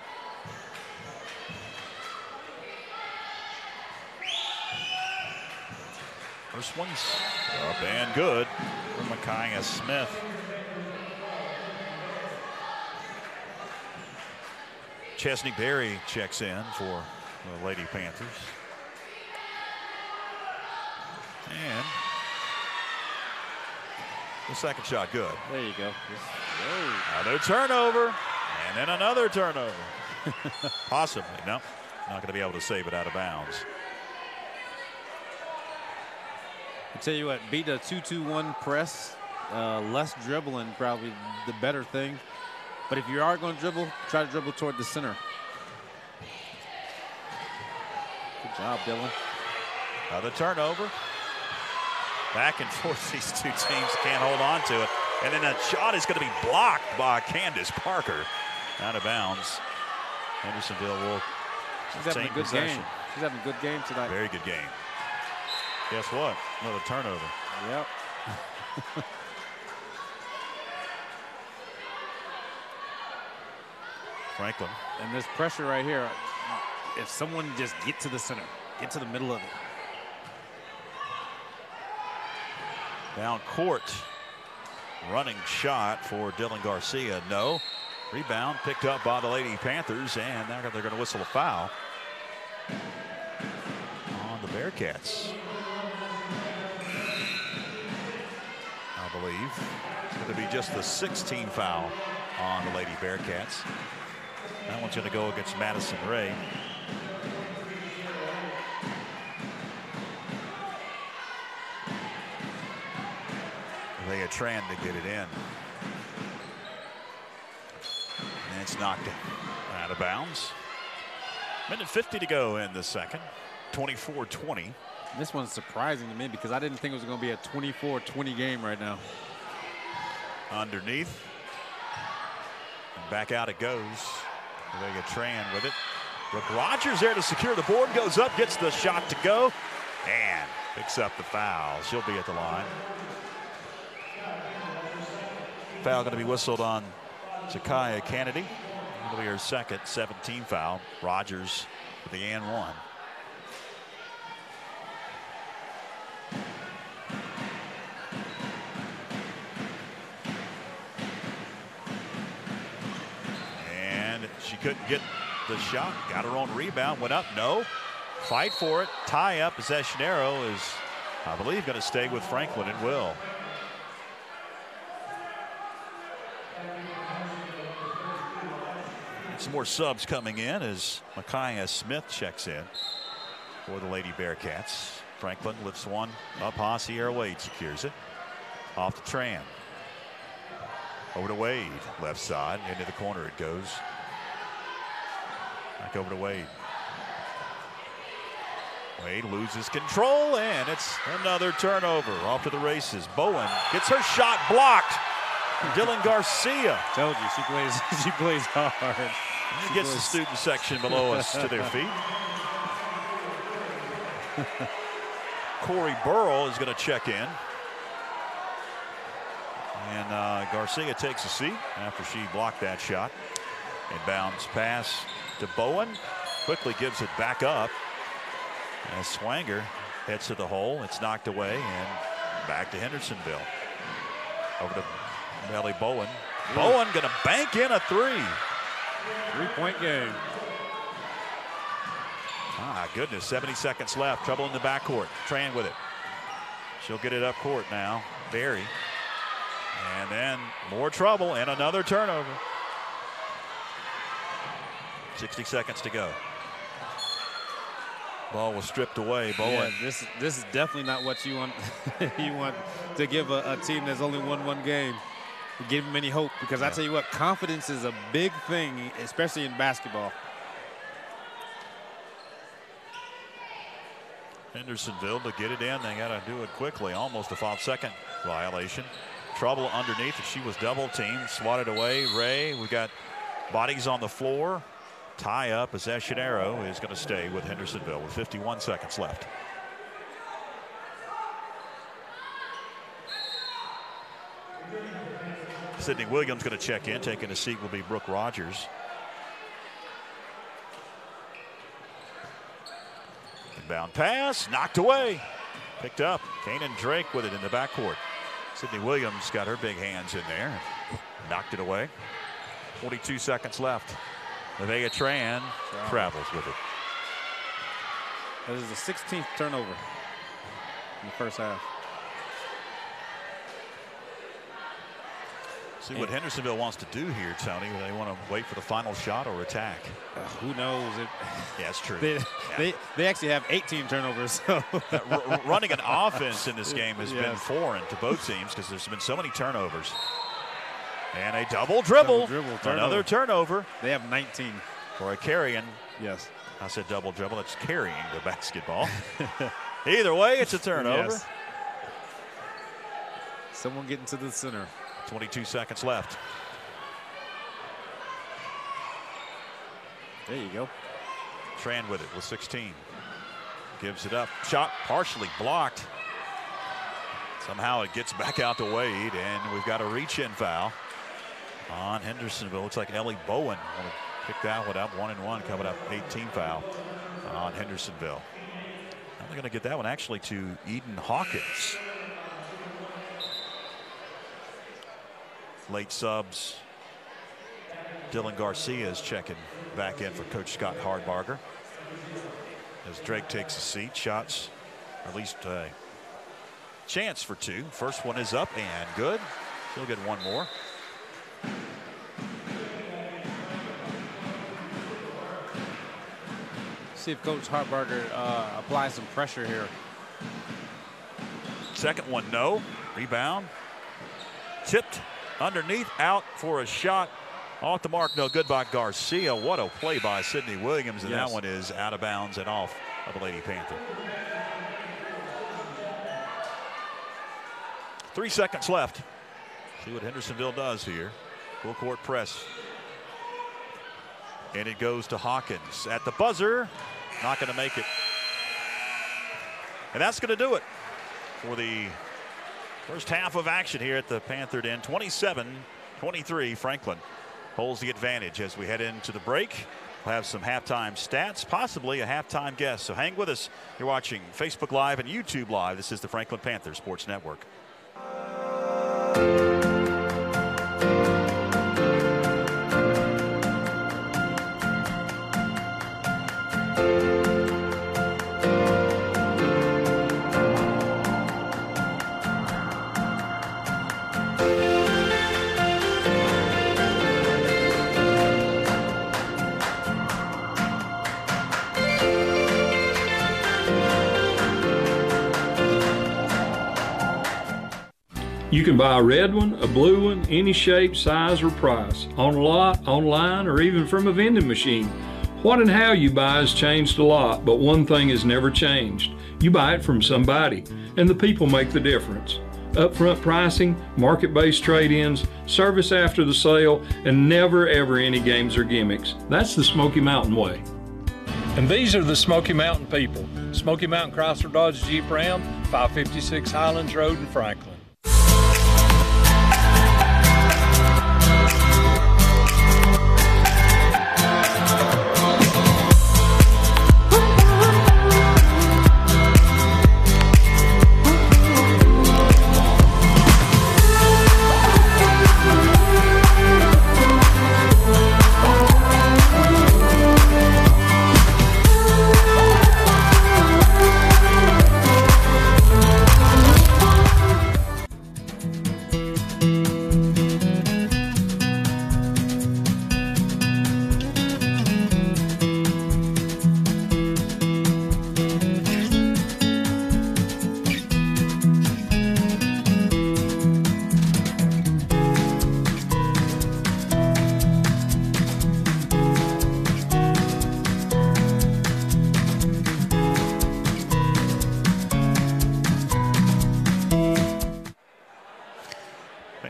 First one's up and good for Micaiah Smith. Chesney Berry checks in for the Lady Panthers. And the second shot good. There you go. Another turnover. And then another turnover. Possibly. No, not going to be able to save it out of bounds. I tell you what, beat a 2-2-1 press. Less dribbling, probably the better thing. But if you are going to dribble, try to dribble toward the center. Good job, Dylan. Another turnover. Back and forth, these two teams can't hold on to it. And then that shot is going to be blocked by Candace Parker. Out of bounds. Hendersonville will having a good game. She's having a good game tonight. Very good game. Guess what? Another turnover. Yep. Franklin. And this pressure right here, if someone just get to the center, get to the middle of it. Down court. Running shot for Dylan Garcia. No. Rebound picked up by the Lady Panthers, and now they're going to whistle a foul on the Bearcats. I believe it's going to be just the 16th foul on the Lady Bearcats. That one's going to go against Madison Ray. They are trying to get it in. And it's knocked out of bounds. Minute 50 to go in the second. 24-20. This one's surprising to me because I didn't think it was going to be a 24-20 game right now. Underneath. And back out it goes. Vega Tran with it. Brooke Rogers there to secure the board. Goes up, gets the shot to go. And picks up the foul. She'll be at the line. Foul going to be whistled on Zakiah Kennedy. It'll be her second, 17th foul. Rogers with the and one. And she couldn't get the shot. Got her own rebound. Went up. No. Fight for it. Tie up. Possession arrow is, I believe, going to stay with Franklin and will. Some more subs coming in as Micaiah Smith checks in for the Lady Bearcats. Franklin lifts one up. Sierra Wade secures it. Off to Tran. Over to Wade. Left side. Into the corner it goes. Back over to Wade. Wade loses control, and it's another turnover. Off to the races. Bowen gets her shot blocked. Dylan Garcia. Told you, she plays hard. She gets the student section below us to their feet. Corey Burrell is going to check in. And Garcia takes a seat after she blocked that shot. Inbounds pass to Bowen. Quickly gives it back up. As Swanger heads to the hole. It's knocked away and back to Hendersonville. Over to Melly Bowen. Bowen going to bank in a three. 3-point game. Ah, goodness. 70 seconds left. Trouble in the backcourt. Tran with it. She'll get it up court now. Berry. And then more trouble and another turnover. 60 seconds to go. Ball was stripped away. Bowen. Yeah, this is definitely not what you want. You want to give a team that's only won one game. Give them any hope, because I tell you what, confidence is a big thing, especially in basketball. Hendersonville to get it in, they got to do it quickly. Almost a 5-second violation. trouble underneath. She was double teamed, swatted away. Ray, we got bodies on the floor. Tie up as Eschanero is going to stay with Hendersonville with 51 seconds left. Sydney Williams going to check in. Taking a seat will be Brooke Rogers. Inbound pass, knocked away. Picked up. Kanan Drake with it in the backcourt. Sydney Williams got her big hands in there. Knocked it away. 42 seconds left. Nevaeh Tran travels with it. That is the 16th turnover in the first half. See what Hendersonville wants to do here, Tony. They want to wait for the final shot or attack. Who knows? Yeah, it's true. They actually have 18 turnovers. So. Running an offense in this game has been foreign to both teams because there's been so many turnovers. And a double dribble. Another turnover. They have 19. For a carrying. Yes. I said double dribble. It's carrying the basketball. Either way, it's a turnover. Yes. Someone getting to the center. 22 seconds left. There you go. Tran with it with 16. Gives it up. Shot partially blocked. Somehow it gets back out to Wade, and we've got a reach-in foul on Hendersonville. Looks like Ellie Bowen will pick that one up. 1-1, coming up. 18 foul on Hendersonville. Now they're going to get that one actually to Eden Hawkins. Late subs. Dylan Garcia is checking back in for Coach Scott Hardbarger. As Drake takes a seat, shots, or at least a chance for two. First one is up and good. She'll get one more. See if Coach Hardbarger applies some pressure here. Second one, no. Rebound. Tipped underneath, out for a shot. Off the mark, no good by Garcia. What a play by Sydney Williams, and that one is out of bounds and off of the Lady Panther. 3 seconds left. See what Hendersonville does here. Full court press. And it goes to Hawkins at the buzzer. Not going to make it. And that's going to do it for the first half of action here at the Panther Den. 27-23, Franklin holds the advantage as we head into the break. We'll have some halftime stats, possibly a halftime guest. So hang with us. You're watching Facebook Live and YouTube Live. This is the Franklin Panther Sports Network. You can buy a red one, a blue one, any shape, size, or price, on a lot, online, or even from a vending machine. What and how you buy has changed a lot, but one thing has never changed. You buy it from somebody, and the people make the difference. Upfront pricing, market-based trade-ins, service after the sale, and never ever any games or gimmicks. That's the Smoky Mountain way. And these are the Smoky Mountain people. Smoky Mountain Chrysler Dodge Jeep Ram, 556 Highlands Road in Franklin.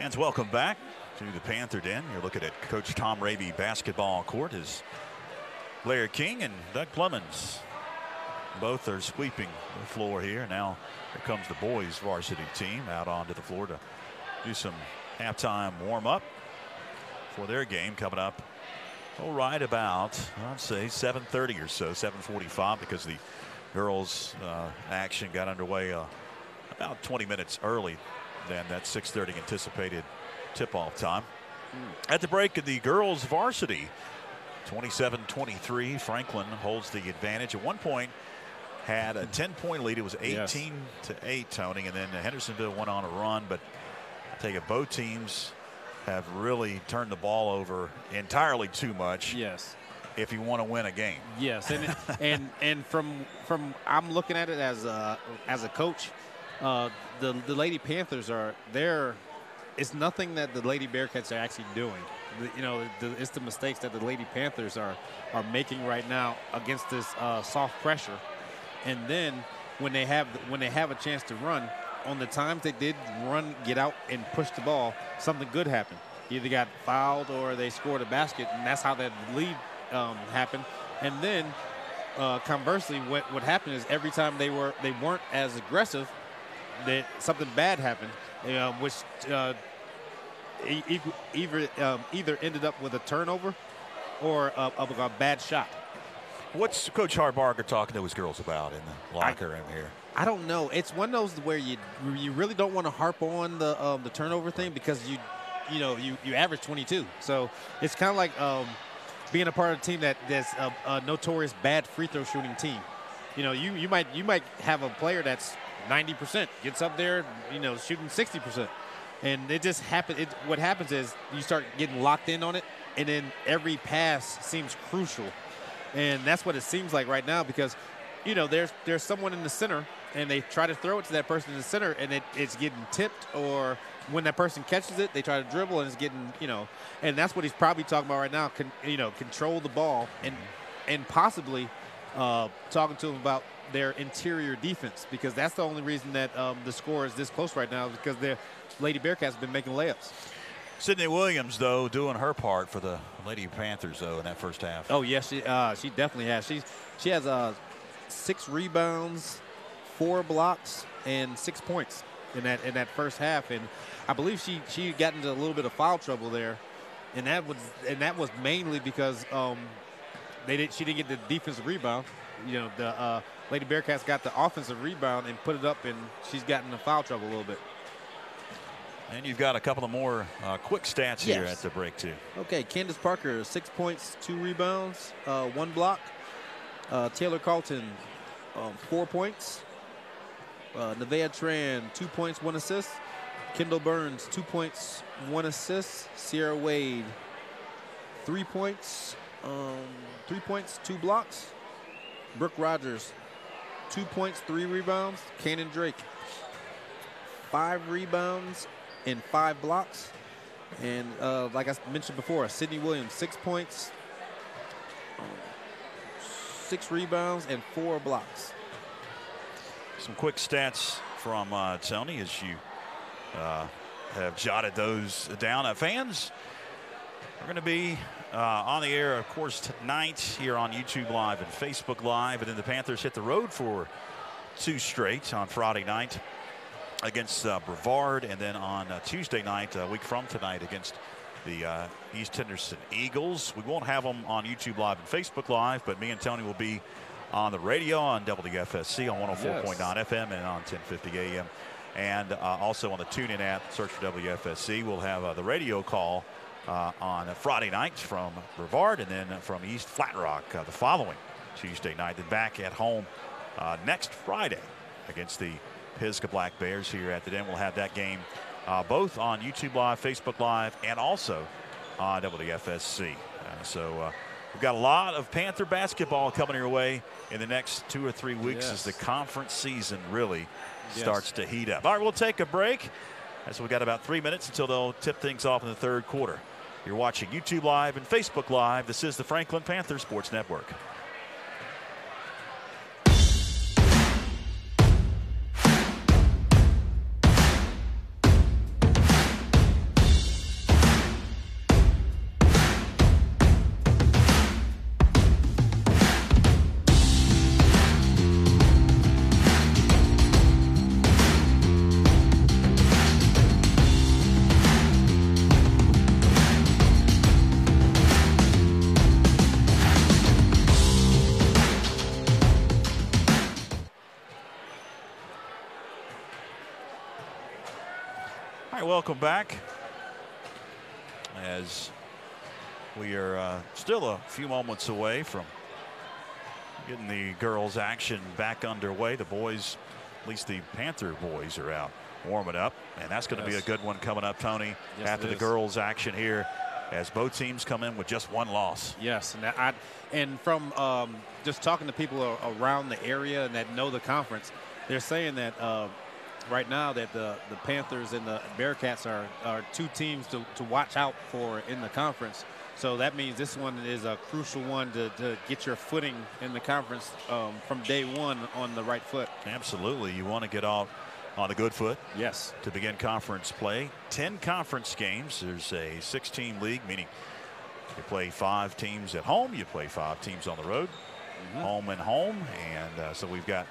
Fans, welcome back to the Panther Den. You're looking at Coach Tom Raby basketball court as Blair King and Doug Clemens both are sweeping the floor here. Now here comes the boys varsity team out onto the floor to do some halftime warm up for their game coming up. All right, about I'd say 7:30 or so, 7:45, because the girls action got underway about 20 minutes early than that 6:30 anticipated tip-off time. At the break, the girls varsity 27-23. Franklin holds the advantage. At one point had a 10-point lead. It was 18-8, Tony, and then Hendersonville went on a run. But I tell you, both teams have really turned the ball over entirely too much. Yes. If you want to win a game. Yes, and from I'm looking at it as a coach. The Lady Panthers it's nothing that the Lady Bearcats are actually doing. It's the mistakes that the Lady Panthers are making right now against this soft pressure. And then when they have a chance to run, on the times they did run, get out and push the ball, something good happened. Either got fouled or they scored a basket, and that's how that lead happened. And then conversely, what happened is every time they weren't as aggressive, that something bad happened, which either ended up with a turnover or a bad shot. What's Coach Harbarger talking to his girls about in the locker room here? I don't know. It's one of those where you really don't want to harp on the turnover thing, because you average 22. So it's kind of like being a part of a team that's a notorious bad free throw shooting team. You might have a player that's 90%, gets up there, shooting 60%. And it just happens. What happens is you start getting locked in on it, and then every pass seems crucial. And that's what it seems like right now, because, there's someone in the center, and they try to throw it to that person in the center, and it's getting tipped, or when that person catches it, they try to dribble, and it's getting, and that's what he's probably talking about right now. Control the ball, and possibly talking to him about their interior defense, because that's the only reason that the score is this close right now, because the Lady Bearcats have been making layups. Sydney Williams, though, doing her part for the Lady Panthers, though, in that first half. Oh, yes, she definitely has. She has 6 rebounds, 4 blocks, and 6 points in that first half. And I believe she got into a little bit of foul trouble there, and that was mainly because she didn't get the defensive rebound. The Lady Bearcats got the offensive rebound and put it up, and she's gotten in foul trouble a little bit. And you've got a couple of more quick stats here at the break, too. Okay, Candace Parker, 6 points, 2 rebounds, 1 block. Taylor Carlton, 4 points. Nevaeh Tran, 2 points, 1 assist. Kendall Burns, 2 points, 1 assist. Sierra Wade, 3 points, 2 blocks. Brooke Rogers, 2 points, 3 rebounds. Cannon Drake, 5 rebounds and 5 blocks. And like I mentioned before, Sydney Williams, 6 points, 6 rebounds, and 4 blocks. Some quick stats from Tony as you have jotted those down. Fans are going to be on the air, of course, tonight here on YouTube Live and Facebook Live. And then the Panthers hit the road for 2 straight on Friday night against Brevard, and then on Tuesday night, a week from tonight, against the East Henderson Eagles. We won't have them on YouTube Live and Facebook Live, but me and Tony will be on the radio on WFSC on 104.9 FM and on 1050 AM. And also on the TuneIn app, search for WFSC. We'll have the radio call on Friday night from Brevard, and then from East Flat Rock the following Tuesday night. Then back at home next Friday against the Pisgah Black Bears here at the Den. We'll have that game both on YouTube Live, Facebook Live, and also on WFSC. So we've got a lot of Panther basketball coming your way in the next 2 or 3 weeks as the conference season really starts to heat up. All right, we'll take a break, as we've got about 3 minutes until they'll tip things off in the third quarter. You're watching YouTube Live and Facebook Live. This is the Franklin Panther Sports Network. welcome back as we are still a few moments away from getting the girls action back underway. The boys, at least the Panther boys, are out warming up, and that's going to be a good one coming up, Tony, after the girls action here, as both teams come in with just one loss. Yes, and from just talking to people around the area and that know the conference, they're saying that right now that the Panthers and the Bearcats are two teams to watch out for in the conference. So that means this one is a crucial one to get your footing in the conference from day one on the right foot. Absolutely. You want to get off on a good foot. Yes. To begin conference play. 10 conference games. There's a 6-team league, meaning you play 5 teams at home. You play 5 teams on the road. Home and home. And so we've got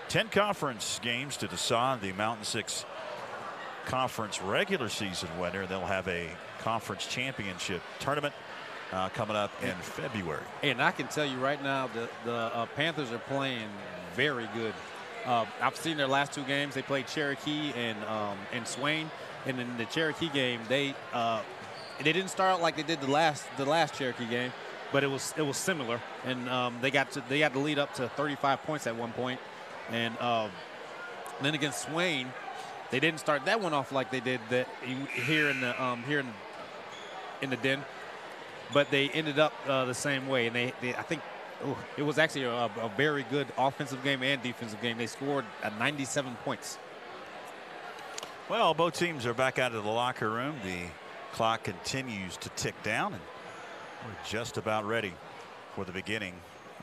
10 conference games to decide the Mountain 6 conference regular season winner. They'll have a conference championship tournament coming up in February. And I can tell you right now, the Panthers are playing very good. I've seen their last 2 games. They played Cherokee and Swain, and in the Cherokee game, they didn't start out like they did the last Cherokee game, but it was similar, and they got the lead up to 35 points at one point, and then against Swain, they didn't start that one off like they did here in the Den, but they ended up the same way, and I think. It was actually a very good offensive game and defensive game. They scored 97 points. Well, both teams are back out of the locker room. The clock continues to tick down, and we're just about ready for the beginning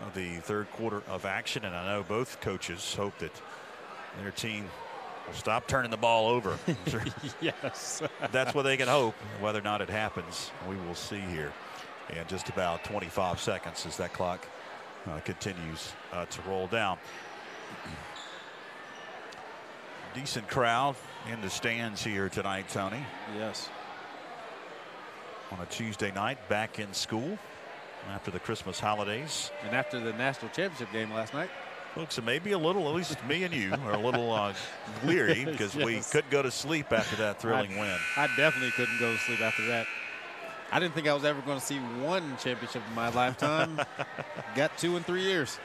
of the third quarter of action. And I know both coaches hope that their team will stop turning the ball over. Yes. That's what they can hope. Whether or not it happens, we will see here in just about 25 seconds as that clock continues to roll down. Decent crowd in the stands here tonight, Tony. Yes. On a Tuesday night, back in school after the Christmas holidays. And after the national championship game last night. Folks, it may be a little, at least me and you, are a little leery because we couldn't go to sleep after that thrilling win. I definitely couldn't go to sleep after that. I didn't think I was ever going to see one championship in my lifetime. Got 2 in 3 years.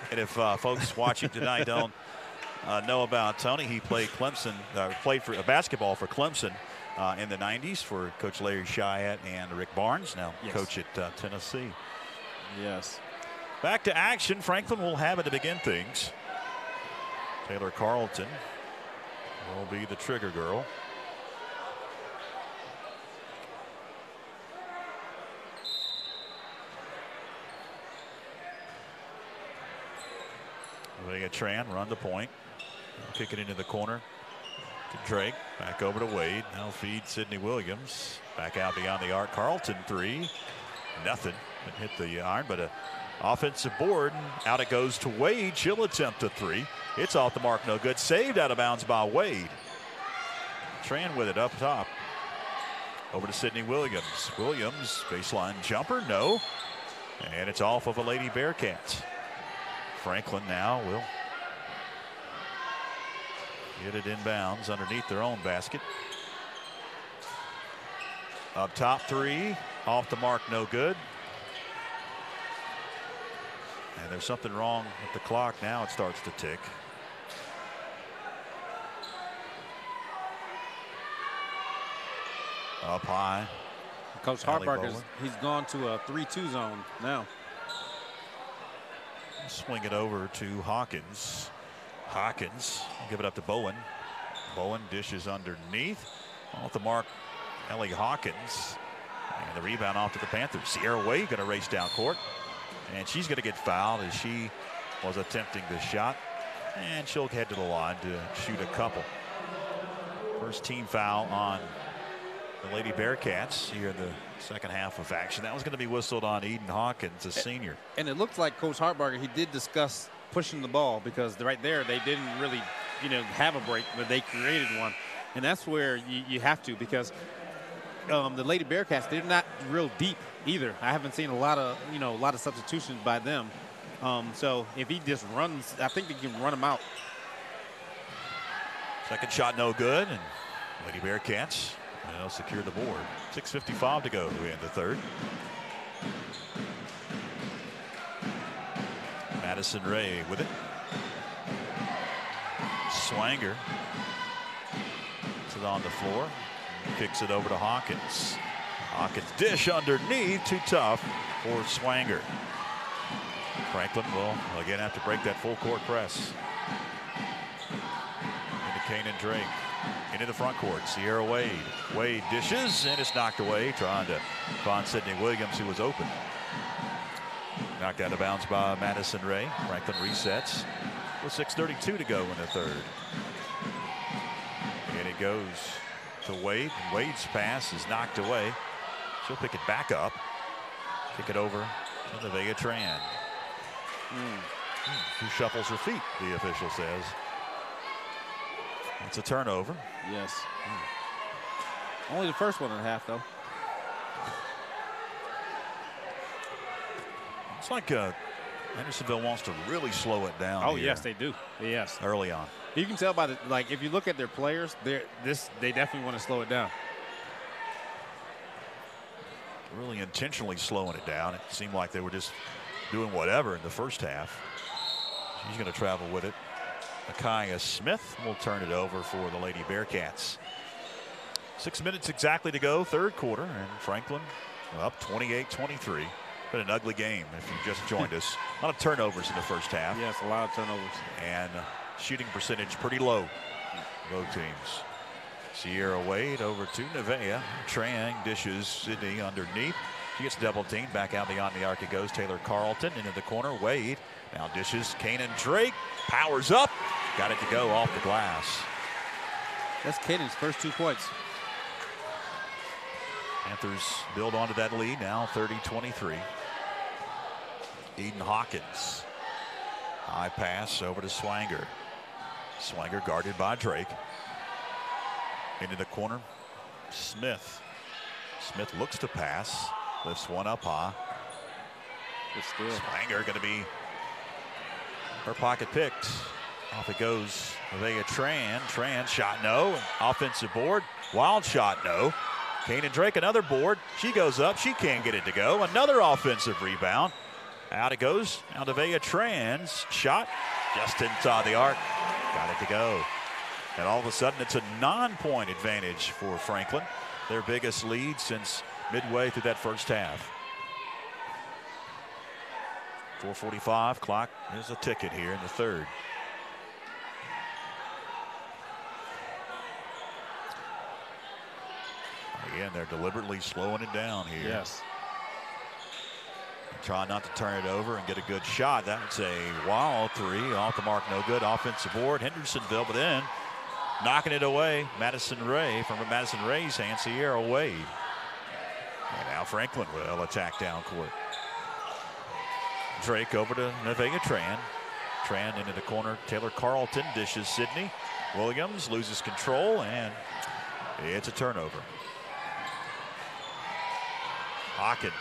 And if folks watching tonight don't know about Tony, he played played for basketball for Clemson in the 90s for Coach Larry Chiat and Rick Barnes. Now coach at Tennessee. Yes. Back to action. Franklin will have it to begin things. Taylor Carlton will be the trigger girl. Vega Tran run the point. Kick it into the corner to Drake. Back over to Wade. Now feed Sidney Williams. Back out beyond the arc. Carlton 3. Nothing. It hit the iron, but an offensive board. Out it goes to Wade. She'll attempt a 3. It's off the mark. No good. Saved out of bounds by Wade. Tran with it up top. Over to Sidney Williams. Williams baseline jumper. No. And it's off of a Lady Bearcats. Franklin now will get it inbounds underneath their own basket. Up top 3, off the mark, no good. And there's something wrong with the clock. Now it starts to tick. Up high. Coach Hartbarker, he's gone to a 3-2 zone now. Swing it over to Hawkins. Hawkins give it up to Bowen. Bowen dishes underneath. Off the mark, Ellie Hawkins. And the rebound off to the Panthers. Sierra Wade going to race down court. And she's going to get fouled as she was attempting the shot. And she'll head to the line to shoot a couple. First team foul on the Lady Bearcats here in the second half of action. That was going to be whistled on Eden Hawkins, a senior. And it looks like Coach Hartbarger, he did discuss pushing the ball because right there they didn't really, have a break, but they created one. And that's where you have to, because the Lady Bearcats, they're not real deep either. I haven't seen a lot of substitutions by them. So if he just runs, I think they can run him out. Second shot no good, and Lady Bearcats will secure the board. 6:55 to go in the third. Madison Ray with it. Swanger puts it on the floor. Kicks it over to Hawkins. Hawkins dish underneath. Too tough for Swanger. Franklin will again have to break that full court press. Into Kanan Drake. Into the front court. Sierra Wade. Wade dishes and it's knocked away. Trying to find Sydney Williams, who was open. Knocked out of bounds by Madison Ray. Franklin resets with 6:32 to go in the third. And it goes to Wade. Wade's pass is knocked away. She'll pick it back up. Kick it over to Nevaeh Tran. Who shuffles her feet, the official says. It's a turnover. Yes. Only the first one and a half, though. It's like Hendersonville wants to really slow it down. Oh, yes, they do. Yes. Early on. You can tell by the, like, if you look at their players, they definitely want to slow it down. Really intentionally slowing it down. It seemed like they were just doing whatever in the first half. She's going to travel with it. Akaya Smith will turn it over for the Lady Bearcats. 6 minutes exactly to go, third quarter, and Franklin up 28-23. Been an ugly game if you just joined us. A lot of turnovers in the first half. Yes, a lot of turnovers. And shooting percentage pretty low. Both teams. Sierra Wade over to Nevaeh. Tran dishes Sydney underneath. She gets double teamed. Back out beyond the arc it goes. Taylor Carlton into the corner. Wade now dishes. Kanan Drake powers up. Got it to go off the glass. That's Kanan's first 2 points. Panthers build onto that lead now, 30-23. Eden Hawkins. High pass over to Swanger. Swanger guarded by Drake. Into the corner. Smith. Smith looks to pass. Lifts one up high. Swanger going to be her pocket picked. Off it goes. Nevaeh Tran. Tran shot no. Offensive board. Wild shot no. Kanan Drake another board. She goes up. She can't get it to go. Another offensive rebound. Out it goes. Now Nevaeh Tran's shot just inside the arc. Got it to go. And all of a sudden it's a 9-point advantage for Franklin. Their biggest lead since midway through that first half. 4:45 clock. There's a ticket here in the third. Again, they're deliberately slowing it down here. Yes. Trying not to turn it over and get a good shot. That's a wild three. Off the mark, no good. Offensive board, Hendersonville, but then knocking it away. Madison Ray from Madison Ray's hand, Sierra Wade. And now Franklin will attack down court. Drake over to Nevaeh Tran. Tran into the corner. Taylor Carlton dishes Sydney. Williams loses control, and it's a turnover. Hawkins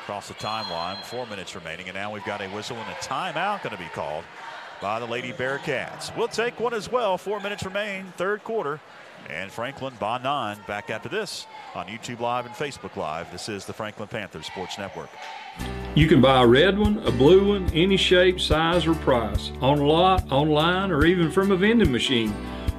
across the timeline. 4 minutes remaining, and now we've got a whistle and a timeout going to be called by the Lady Bearcats. We'll take one as well. 4 minutes remain, third quarter. And Franklin by 9. Back after this on YouTube Live and Facebook Live. This is the Franklin Panthers Sports Network. You can buy a red one, a blue one, any shape, size, or price. On a lot, online, or even from a vending machine.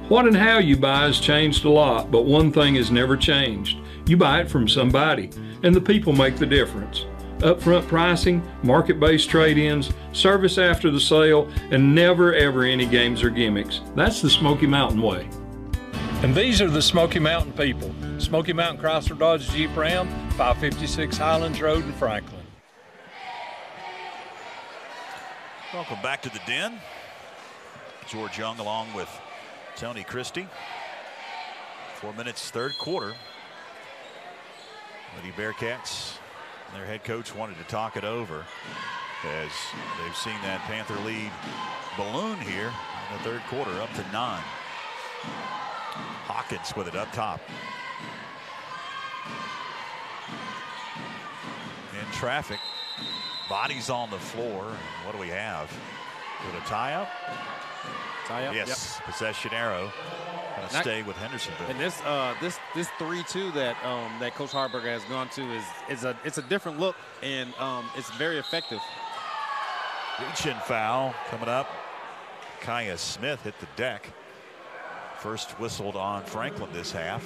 What and how you buy has changed a lot, but one thing has never changed. You buy it from somebody, and the people make the difference. Upfront pricing, market-based trade-ins, service after the sale, and never ever any games or gimmicks. That's the Smoky Mountain way. And these are the Smoky Mountain people. Smoky Mountain Chrysler Dodge Jeep Ram, 556 Highlands Road in Franklin. Welcome back to the Den. George Young along with Tony Christie. 4 minutes, third quarter. Lady Bearcats, their head coach wanted to talk it over as they've seen that Panther lead balloon here in the third quarter, up to 9. Hawkins with it up top. In traffic. Bodies on the floor. And what do we have? With a tie up? Tie up? Yes. Yep. Possession arrow. Stay with Hendersonville. And this 3-2 that that Coach Harburger has gone to it's a different look, and it's very effective. Reach-in foul coming up. Kaya Smith hit the deck. First whistled on Franklin this half.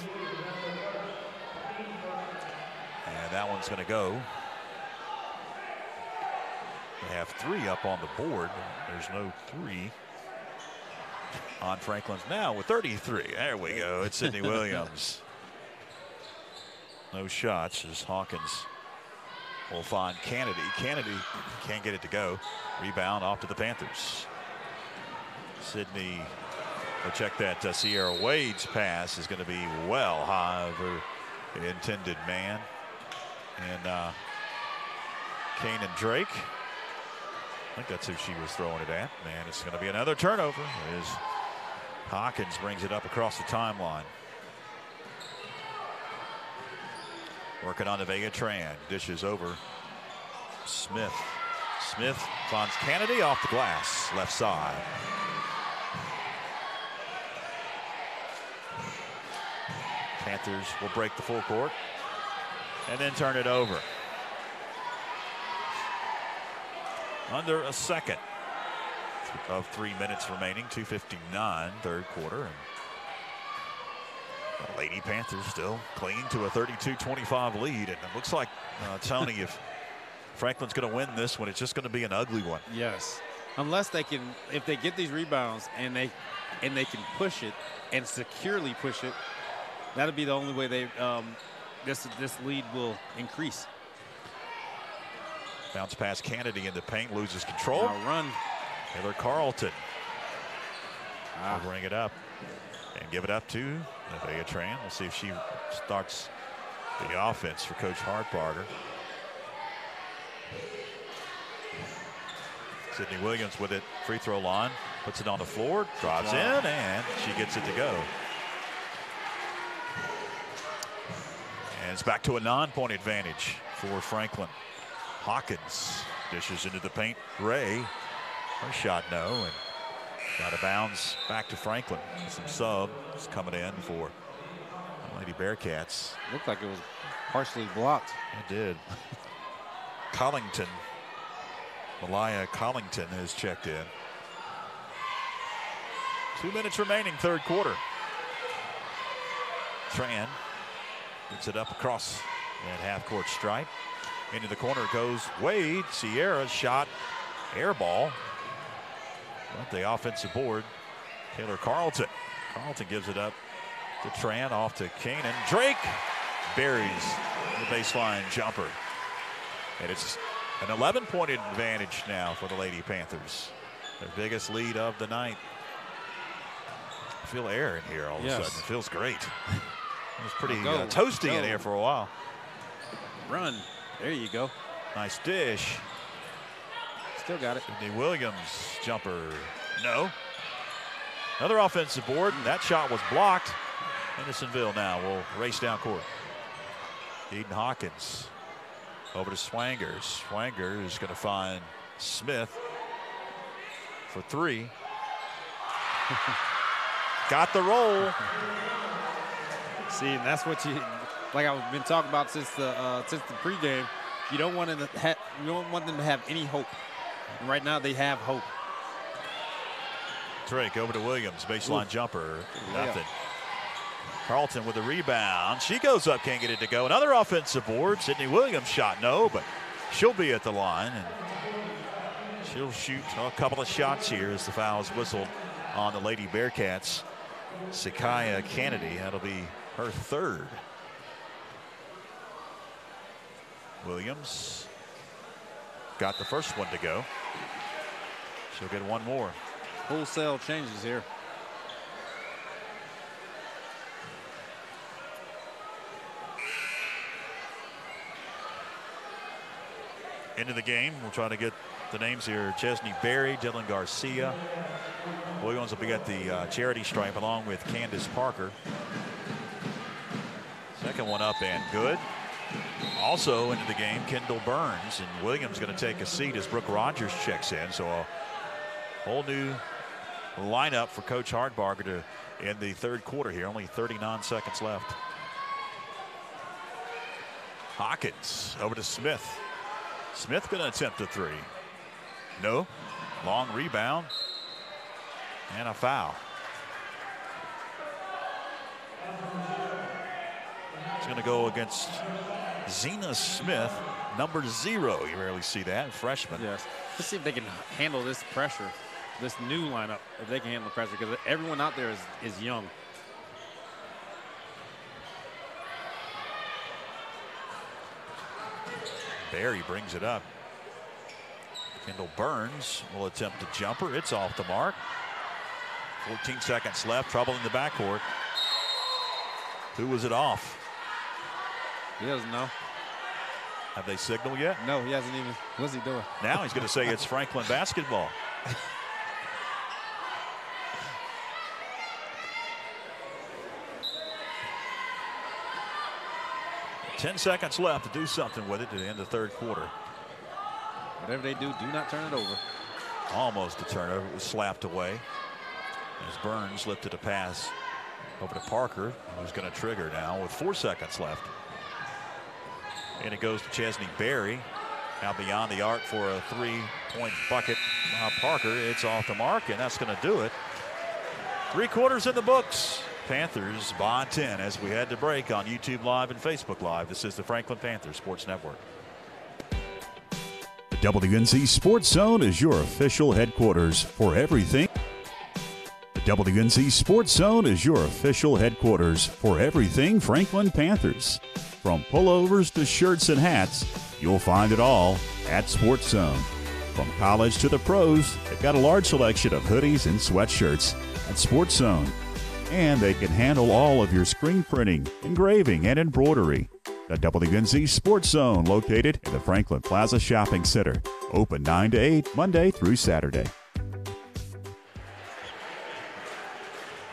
And that one's going to go. They have 3 up on the board. There's no 3 on Franklin's now with 33. There we go. It's Sydney Williams. No shots as Hawkins will find Kennedy. Kennedy can't get it to go. Rebound off to the Panthers. Sydney will check that Sierra Wade's pass is going to be well high over the intended man. And Kanan Drake. I think that's who she was throwing it at. Man, it's going to be another turnover as Hawkins brings it up across the timeline. Working on the Vega Tran. Dishes over Smith. Smith finds Kennedy off the glass, left side. Panthers will break the full court and then turn it over. Under a second of 3 minutes remaining, 2:59, third quarter. And the Lady Panthers still clinging to a 32-25 lead. And it looks like, Tony, if Franklin's going to win this one, it's just going to be an ugly one. Yes. Unless they can, if they get these rebounds and they can push it and securely push it, that'll be the only way they this lead will increase. Bounce past Kennedy in the paint, loses control. Now run. Taylor Carlton will bring it up and give it up to Nevaeh Tran. We'll see if she starts the offense for Coach Hartbarger. Sydney Williams with it, free throw line, puts it on the floor, drives in, and she gets it to go. And it's back to a 9-point advantage for Franklin. Hawkins dishes into the paint. Ray, her shot no, and out of bounds back to Franklin. Some subs coming in for Lady Bearcats. Looked like it was partially blocked. It did. Collington, Malaya Collington has checked in. 2 minutes remaining, third quarter. Tran gets it up across that half-court stripe. Into the corner goes Wade. Sierra's shot, air ball. But the offensive board, Taylor Carlton. Carlton gives it up to Tran, off to Kanan. Drake buries the baseline jumper. And it's an 11-point advantage now for the Lady Panthers. Their biggest lead of the night. I feel air in here all of a sudden. It feels great. It was pretty toasty in here for a while. Run. There you go. Nice dish. Still got it. Sydney Williams jumper. No. Another offensive board, and that shot was blocked. Hendersonville now will race down court. Eden Hawkins over to Swanger. Swanger is going to find Smith for 3. Got the roll. See, and that's what you, like I've been talking about since the pregame. You don't want them to have any hope. And right now they have hope. Drake over to Williams, baseline jumper, nothing. Carlton with a rebound. She goes up, can't get it to go. Another offensive board. Sydney Williams shot no, but she'll be at the line and she'll shoot a couple of shots here as the foul is whistled on the Lady Bearcats. Sakaya Kennedy, that'll be her 3rd. Williams got the first one to go. She'll get one more. Wholesale changes here. Into the game, we'll try to get the names here. Chesney Berry, Dylan Garcia. Williams will be at the charity stripe along with Candace Parker. Second one up and good. Also into the game, Kendall Burns, and Williams going to take a seat as Brooke Rogers checks in. So a whole new lineup for Coach Hartbarger to in the third quarter here. Only 39 seconds left. Hawkins over to Smith. Smith going to attempt a three. No. Long rebound. And a foul. It's going to go against Zena Smith, number 0. You rarely see that, freshman. Yes. Let's see if they can handle this pressure, this new lineup, if they can handle the pressure, because everyone out there is young. Barry brings it up. Kendall Burns will attempt a jumper. It's off the mark. 14 seconds left. Trouble in the backcourt. Who was it off? He doesn't know. Have they signaled yet? No, he hasn't even. What's he doing? Now he's going to say it's Franklin basketball. Ten seconds left to do something with it to the end of the third quarter. Whatever they do not turn it over. Almost a turnover. It was slapped away as Burns lifted a pass over to Parker, who's going to trigger now with 4 seconds left. And it goes to Chesney Berry. Now beyond the arc for a 3-point bucket. Parker, it's off the mark, and that's going to do it. 3 quarters in the books. Panthers by 10 as we head to break on YouTube Live and Facebook Live. This is the Franklin Panthers Sports Network. The WNC Sports Zone is your official headquarters for everything. The WNC Sports Zone is your official headquarters for everything Franklin Panthers. From pullovers to shirts and hats, you'll find it all at Sports Zone. From college to the pros, they've got a large selection of hoodies and sweatshirts at Sports Zone. And they can handle all of your screen printing, engraving, and embroidery. The WNC Sports Zone, located in the Franklin Plaza Shopping Center. Open 9 to 8, Monday through Saturday.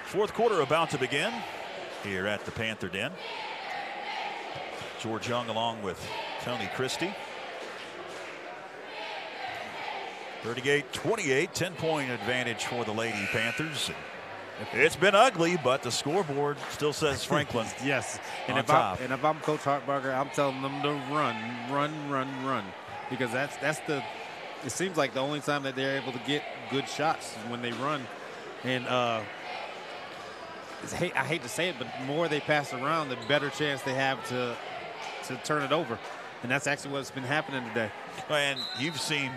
Fourth quarter about to begin here at the Panther Den. George Young along with Tony Christie. 38-28, 10-point advantage for the Lady Panthers. It's been ugly, but the scoreboard still says Franklin. Yes. And on top. if I'm Coach Hartbarger, I'm telling them to run. Because that's the, it seems like the only time that they're able to get good shots is when they run. And I hate to say it, but the more they pass around, the better chance they have to turn it over. And that's actually what's been happening today. And you've seen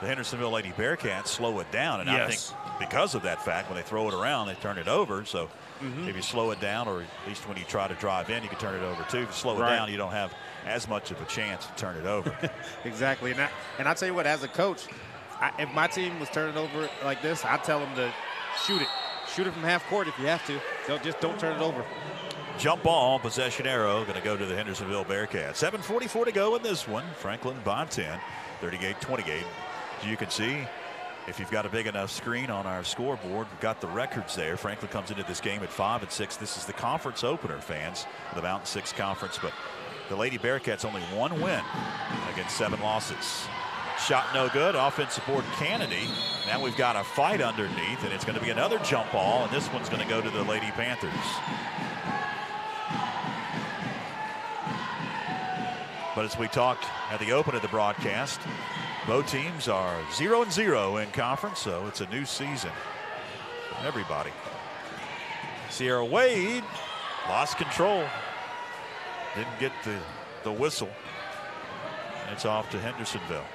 the Hendersonville Lady Bearcats slow it down. And I think because of that fact, when they throw it around, they turn it over. So if you slow it down, or at least when you try to drive in, you can turn it over too. If you slow it down, you don't have as much of a chance to turn it over. Exactly. And I tell you what, as a coach, if my team was turning over like this, I'd tell them to shoot it. Shoot it from half court if you have to. Just don't turn it over. Jump ball, possession arrow, going to go to the Hendersonville Bearcats. 7:44 to go in this one. Franklin by 10, 38-28. You can see, if you've got a big enough screen on our scoreboard, we've got the records there. Franklin comes into this game at 5-6. This is the conference opener, fans, the Mountain 6 Conference. But the Lady Bearcats only 1 win against 7 losses. Shot no good. Offensive board Kennedy. Now we've got a fight underneath, and it's going to be another jump ball, and this one's going to go to the Lady Panthers. But as we talked at the open of the broadcast, both teams are 0-0 in conference, so it's a new season for everybody. Sierra Wade lost control. Didn't get the whistle. It's off to Hendersonville.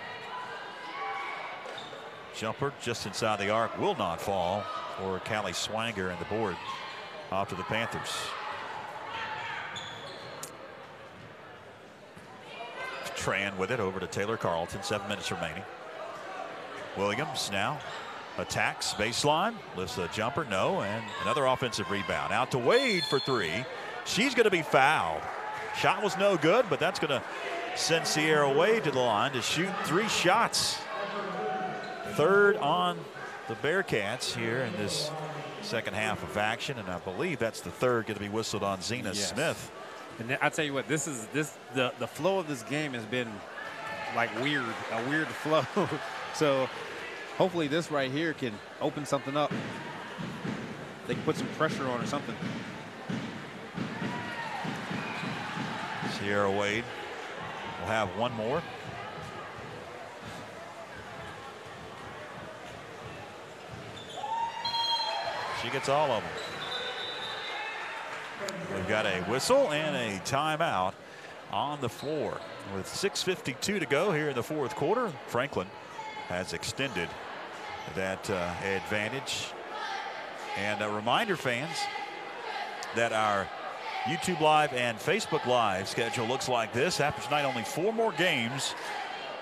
Jumper just inside the arc will not fall for Callie Swanger, and the board off to the Panthers. Tran with it over to Taylor Carlton. 7 minutes remaining. Williams now attacks baseline, lifts a jumper, no, and another offensive rebound. Out to Wade for 3. She's going to be fouled. Shot was no good, but that's going to send Sierra Wade to the line to shoot 3 shots. Third on the Bearcats here in this second half of action, and I believe that's the third going to be whistled on Zena Smith. And I tell you what, the flow of this game has been like a weird flow. So hopefully this right here can open something up. they can put some pressure on or something. Sierra Wade will have one more. She gets all of them. We've got a whistle and a timeout on the floor. With 6:52 to go here in the fourth quarter, Franklin has extended that advantage. And a reminder, fans, that our YouTube Live and Facebook Live schedule looks like this. After tonight, only 4 more games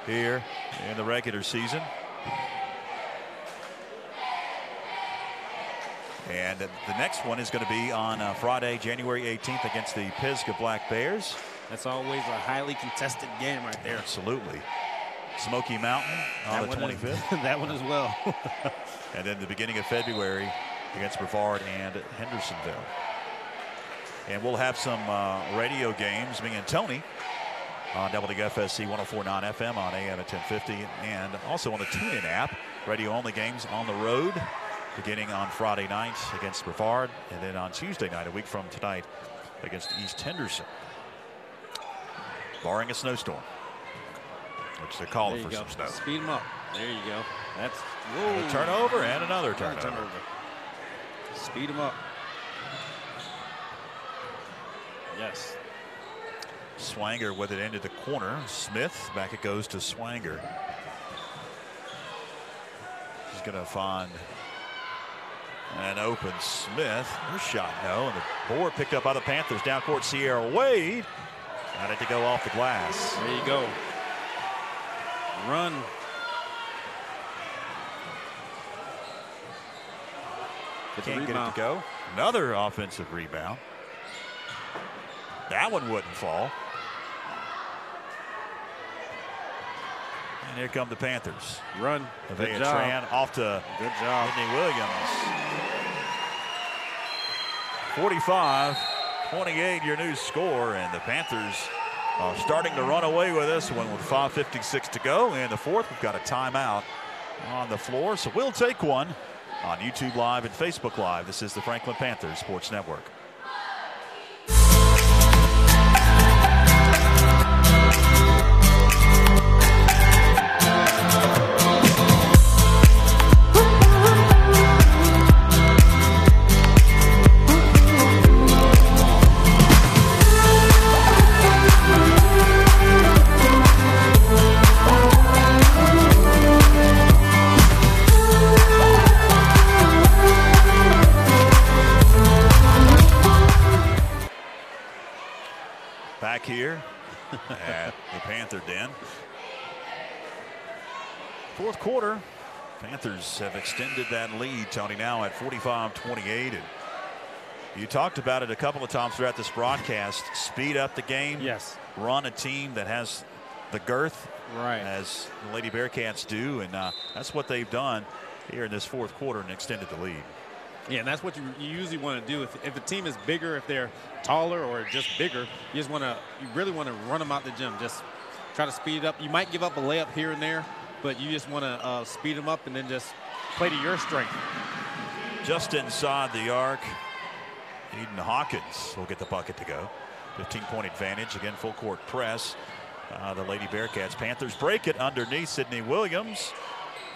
here in the regular season. And the next one is going to be on Friday, January 18th against the Pisgah Black Bears. That's always a highly contested game right there. Absolutely. Smoky Mountain on the 25th. That one as well. And then the beginning of February against Brevard and Hendersonville. And we'll have some radio games, me and Tony, on WFSC 104.9 FM on AM at 1050, and also on the TuneIn app. Radio-only games on the road, beginning on Friday night against Brevard, and then on Tuesday night, a week from tonight, against East Henderson. Barring a snowstorm, which they're calling for some snow. Speed them up. There you go. That's a turnover and another turnover. Speed them up. Yes. Swanger with it into the corner. Smith, back it goes to Swanger. She's going to find an open Smith. Her shot, no. And the board picked up by the Panthers. Down court, Sierra Wade. Got it to go off the glass. There you go. Run. Can't get it to go. Another offensive rebound. That one wouldn't fall. And here come the Panthers. Run. Avea Tran off to good job. Whitney Williams. 45-28 your new score, and the Panthers are starting to run away with this one with 5:56 to go. In the fourth, we've got a timeout on the floor, so we'll take one on YouTube Live and Facebook Live. This is the Franklin Panthers Sports Network. Here at the Panther Den. Fourth quarter, Panthers have extended that lead, Tony, now at 45-28. And you talked about it a couple of times throughout this broadcast. Speed up the game. Yes. Run a team that has the girth, right, as the Lady Bearcats do, and that's what they've done here in this fourth quarter and extended the lead. Yeah, and that's what you usually want to do. If a team is bigger, if they're taller or just bigger, you really want to run them out the gym. Just try to speed it up. You might give up a layup here and there, but you just want to speed them up and then just play to your strength. Just inside the arc, Eden Hawkins will get the bucket to go. 15-point advantage. Again, full court press. The Lady Bearcats. Panthers break it underneath. Sydney Williams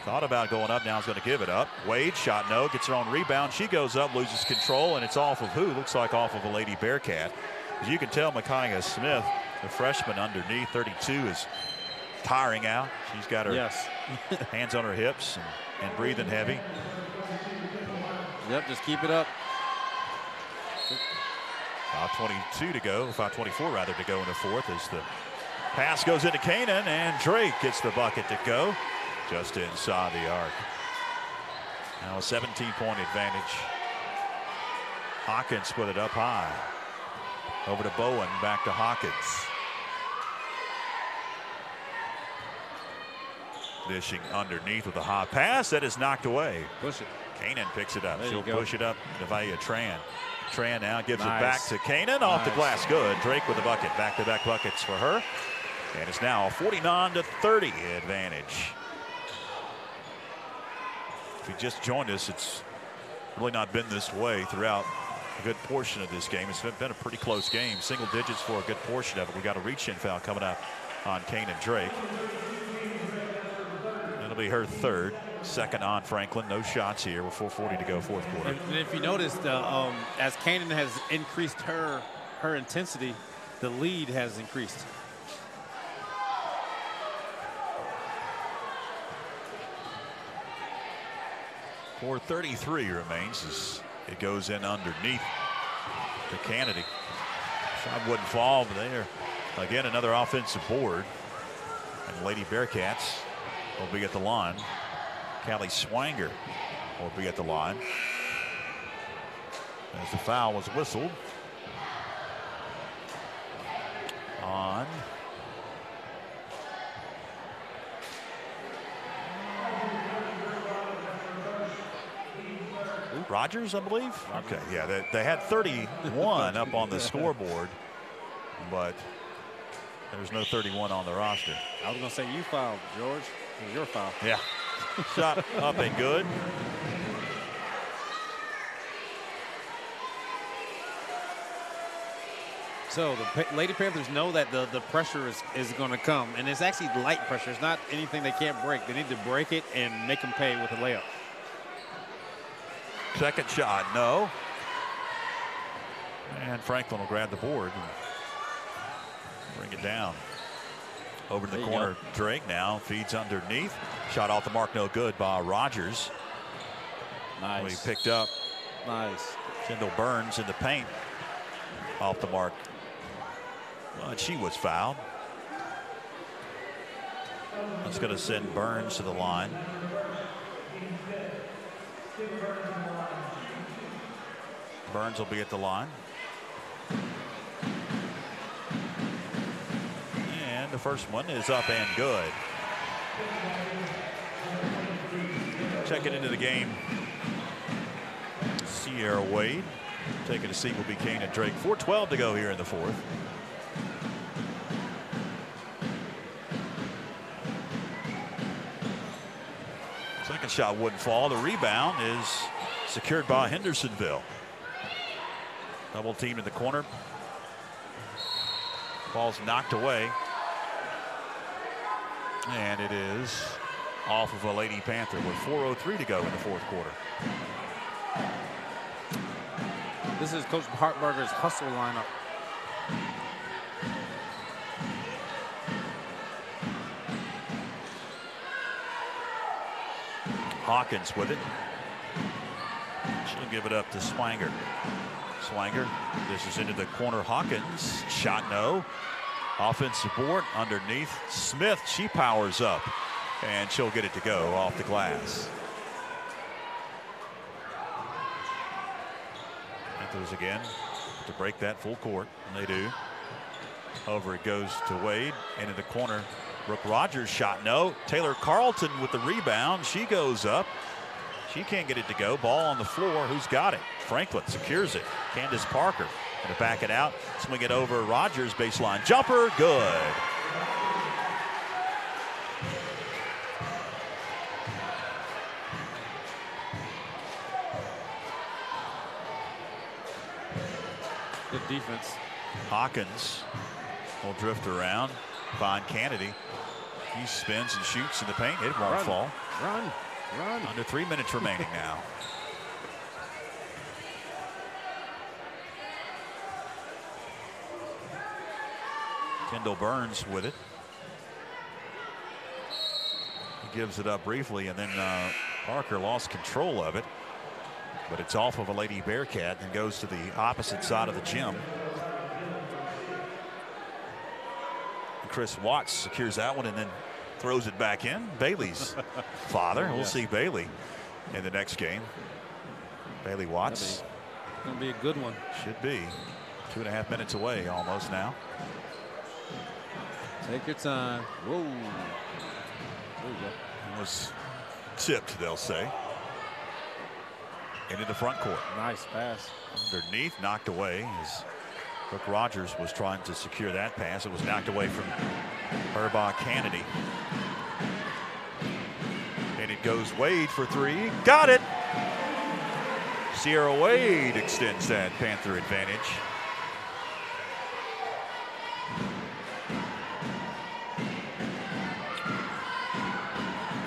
thought about going up, now is going to give it up. Wade, shot no, gets her own rebound. She goes up, loses control, and it's off of who? Looks like off of a Lady Bearcat. As you can tell, Micaiah Smith, the freshman underneath, 32, is tiring out. She's got her hands on her hips and breathing heavy. Yep, just keep it up. 5:22 to go, 5:24 rather to go in the fourth, as the pass goes into Canaan, and Drake gets the bucket to go. Just inside the arc. Now a 17-point advantage. Hawkins put it up high. Over to Bowen, back to Hawkins. Dishing underneath with a high pass. That is knocked away. Push it. Canaan picks it up. There She'll push it up to Vaea Tran. Tran now gives it Nice. back to Canaan. Off the glass. Good. Drake with a bucket. Back-to-back buckets for her. And it's now a 49-30 advantage. If you just joined us, it's really not been this way throughout a good portion of this game. It's been a pretty close game. Single digits for a good portion of it. We got a reach-in foul coming up on Kanan Drake. That'll be her third. Second on Franklin. No shots here with 4:40 to go, fourth quarter. And if you notice, as Kanan has increased her intensity, the lead has increased. .433 remains as it goes in underneath to Kennedy. Shot wouldn't fall, but there again another offensive board, and Lady Bearcats will be at the line. Callie Swanger will be at the line as the foul was whistled on Rogers, I believe. Okay, yeah, they had 31 up on the scoreboard, but there's no 31 on the roster. I was going to say you fouled, George. It was your foul. Yeah. Shot up and good. So the Lady Panthers know that the pressure is going to come, and it's actually light pressure. It's not anything they can't break. They need to break it and make them pay with a layup. Second shot, no. And Franklin will grab the board and bring it down. Over to the corner, Drake now feeds underneath. Shot off the mark, no good by Rogers. Nice. He picked up. Nice. Kendall Burns in the paint. Off the mark. But she was fouled. That's going to send Burns to the line. Burns will be at the line. And the first one is up and good. Checking into the game, Sierra Wade. Taking a seat will be Kanan Drake. 4:12 to go here in the fourth. Second shot wouldn't fall. The rebound is secured by Hendersonville. Double team in the corner. Ball's knocked away. And it is off of a Lady Panther with 4:03 to go in the fourth quarter. This is Coach Hartberger's hustle lineup. Hawkins with it. She'll give it up to Swanger. Swanger, this is into the corner. Hawkins, shot no. Offensive board underneath. Smith, she powers up, and she'll get it to go off the glass. Panthers again to break that full court, and they do. Over it goes to Wade, into the corner. Brooke Rogers, shot no. Taylor Carlton with the rebound. She goes up. She can't get it to go. Ball on the floor. Who's got it? Franklin secures it. Candace Parker going to back it out. Swing it over Rogers. Baseline jumper. Good. Good defense. Hawkins will drift around. Find Kennedy. He spins and shoots in the paint. It won't fall. Run. Under 3 minutes remaining now. Kendall Burns with it. He gives it up briefly, and then Parker lost control of it. But it's off of a Lady Bearcat and goes to the opposite side of the gym. Chris Watts secures that one and then throws it back in. Bailey's father. We'll see Bailey in the next game. Bailey Watts. Gonna be a good one. Should be. 2.5 minutes away almost now. Take your time. Whoa. There you go. It was tipped, they'll say. Into the front court. Nice pass. Underneath, knocked away as Brooke Rogers was trying to secure that pass. It was knocked away from her by Kennedy. And it goes Wade for three. Got it. Sierra Wade extends that Panther advantage.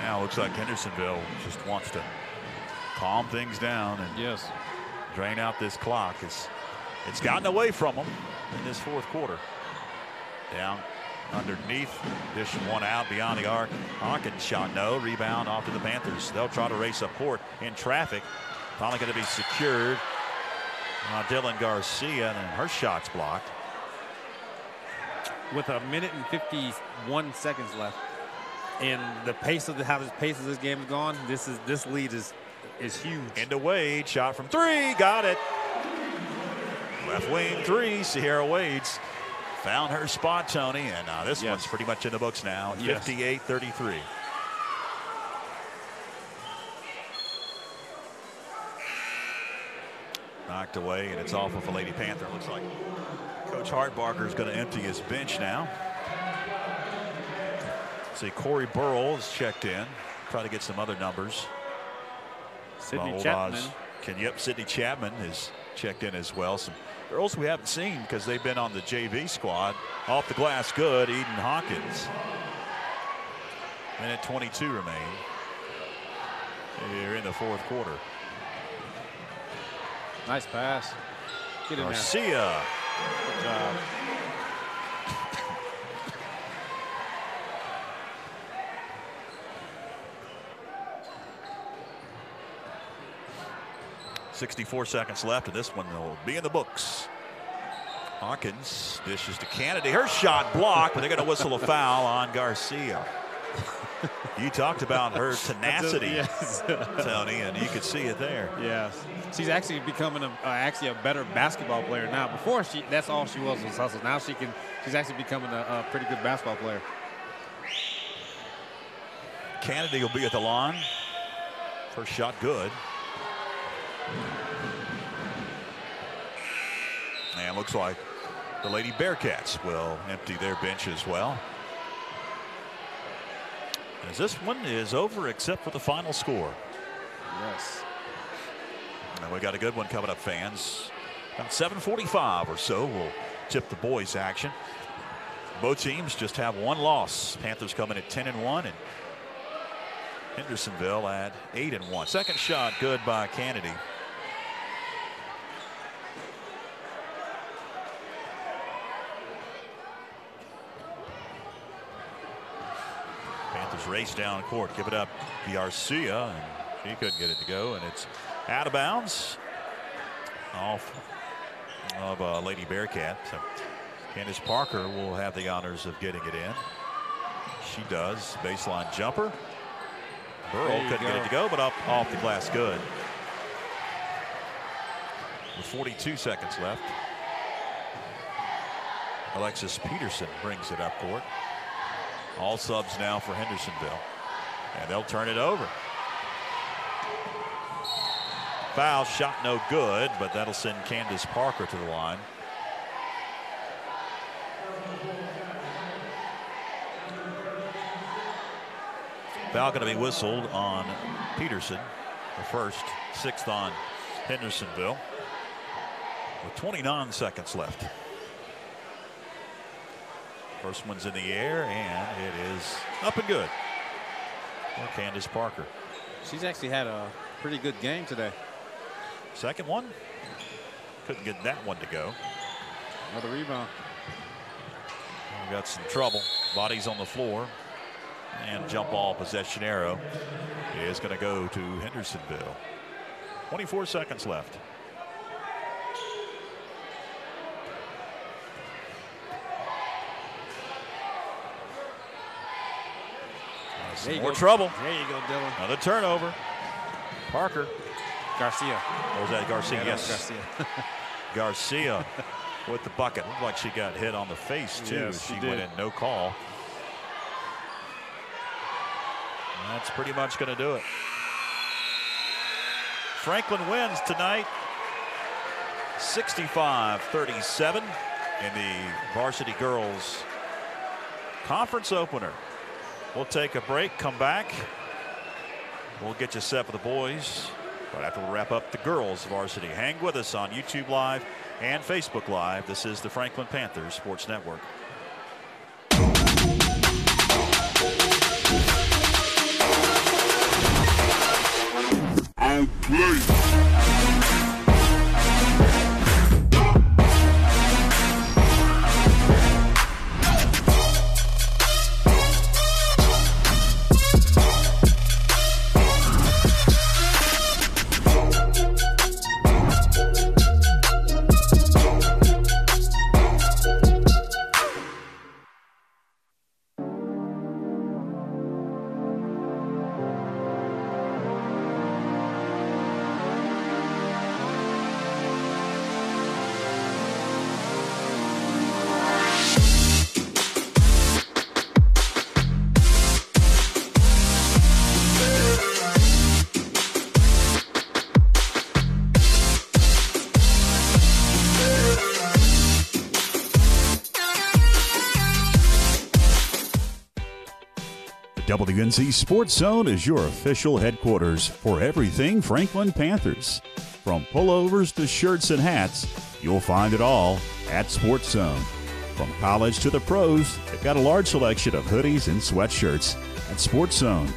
Now looks like Hendersonville just wants to calm things down and drain out this clock. It's gotten away from them in this fourth quarter. Down underneath, dish one out beyond the arc. Hawkins shot no, rebound off to the Panthers. They'll try to race up court in traffic. Finally going to be secured. Dylan Garcia, and her shot's blocked. With a minute and 51 seconds left, and the pace of how the pace of this game has gone, this lead is huge. Into Wade, shot from three, got it. Left wing three, Sierra Wade's found her spot, Tony, and this one's pretty much in the books now. 58-33. Knocked away, and it's off of a Lady Panther. Looks like Coach Hartbarger is going to empty his bench now. See, Corey Burrell's checked in. Try to get some other numbers. Sydney Chapman. Sydney Chapman is checked in as well. Some girls we haven't seen because they've been on the JV squad. Off the glass, good. Eden Hawkins. Minute 22 remain here in the fourth quarter. Nice pass. Get in Garcia. there. Good job. .64 seconds left, and this one will be in the books. Hawkins dishes to Kennedy. Her shot blocked, but they're going to whistle a foul on Garcia. You talked about her tenacity, Tony, and you could see it there. Yes, she's actually becoming a better basketball player now. Before that's all she was hustle. Now she's actually becoming a pretty good basketball player. Kennedy will be at the line. First shot good. And looks like the Lady Bearcats will empty their bench as well. As this one is over except for the final score. Yes. And we got a good one coming up, fans. About 7:45 or so we'll tip the boys action. Both teams just have one loss. Panthers coming at 10-1 and Hendersonville at 8-1. Second shot good by Kennedy. Panthers race down court, give it up to Garcia, and she couldn't get it to go, and it's out of bounds off of Lady Bearcat. So Candace Parker will have the honors of getting it in. She does. Baseline jumper. Burrow couldn't get it to go, but up off the glass good. With 42 seconds left, Alexis Peterson brings it up court. All subs now for Hendersonville, and they'll turn it over. Foul shot no good, but that'll send Candace Parker to the line. Foul going to be whistled on Peterson, the first, sixth on Hendersonville, with 29 seconds left. First one's in the air, and it is up and good for Candace Parker. She's actually had a pretty good game today. Second one, couldn't get that one to go. Another rebound. We got some trouble. Bodies on the floor. And jump ball possession arrow is going to go to Hendersonville. 24 seconds left. Some more trouble. There you go, Dylan. Another turnover. Parker. Garcia. Or was that Garcia? Yeah, yes. Garcia. Garcia with the bucket. Looked like she got hit on the face, too. Yes, she did. went in, no call. That's pretty much going to do it. Franklin wins tonight 65-37 in the varsity girls conference opener. We'll take a break, come back. We'll get you set for the boys right after we wrap up the girls varsity. Hang with us on YouTube Live and Facebook Live. This is the Franklin Panthers Sports Network. WNC Sports Zone is your official headquarters for everything Franklin Panthers. From pullovers to shirts and hats, you'll find it all at Sports Zone. From college to the pros, they've got a large selection of hoodies and sweatshirts at Sports Zone.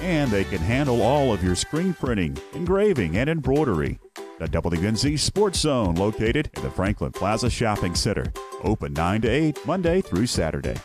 And they can handle all of your screen printing, engraving, and embroidery. The WNC Sports Zone, located in the Franklin Plaza Shopping Center. Open 9 to 8, Monday through Saturday.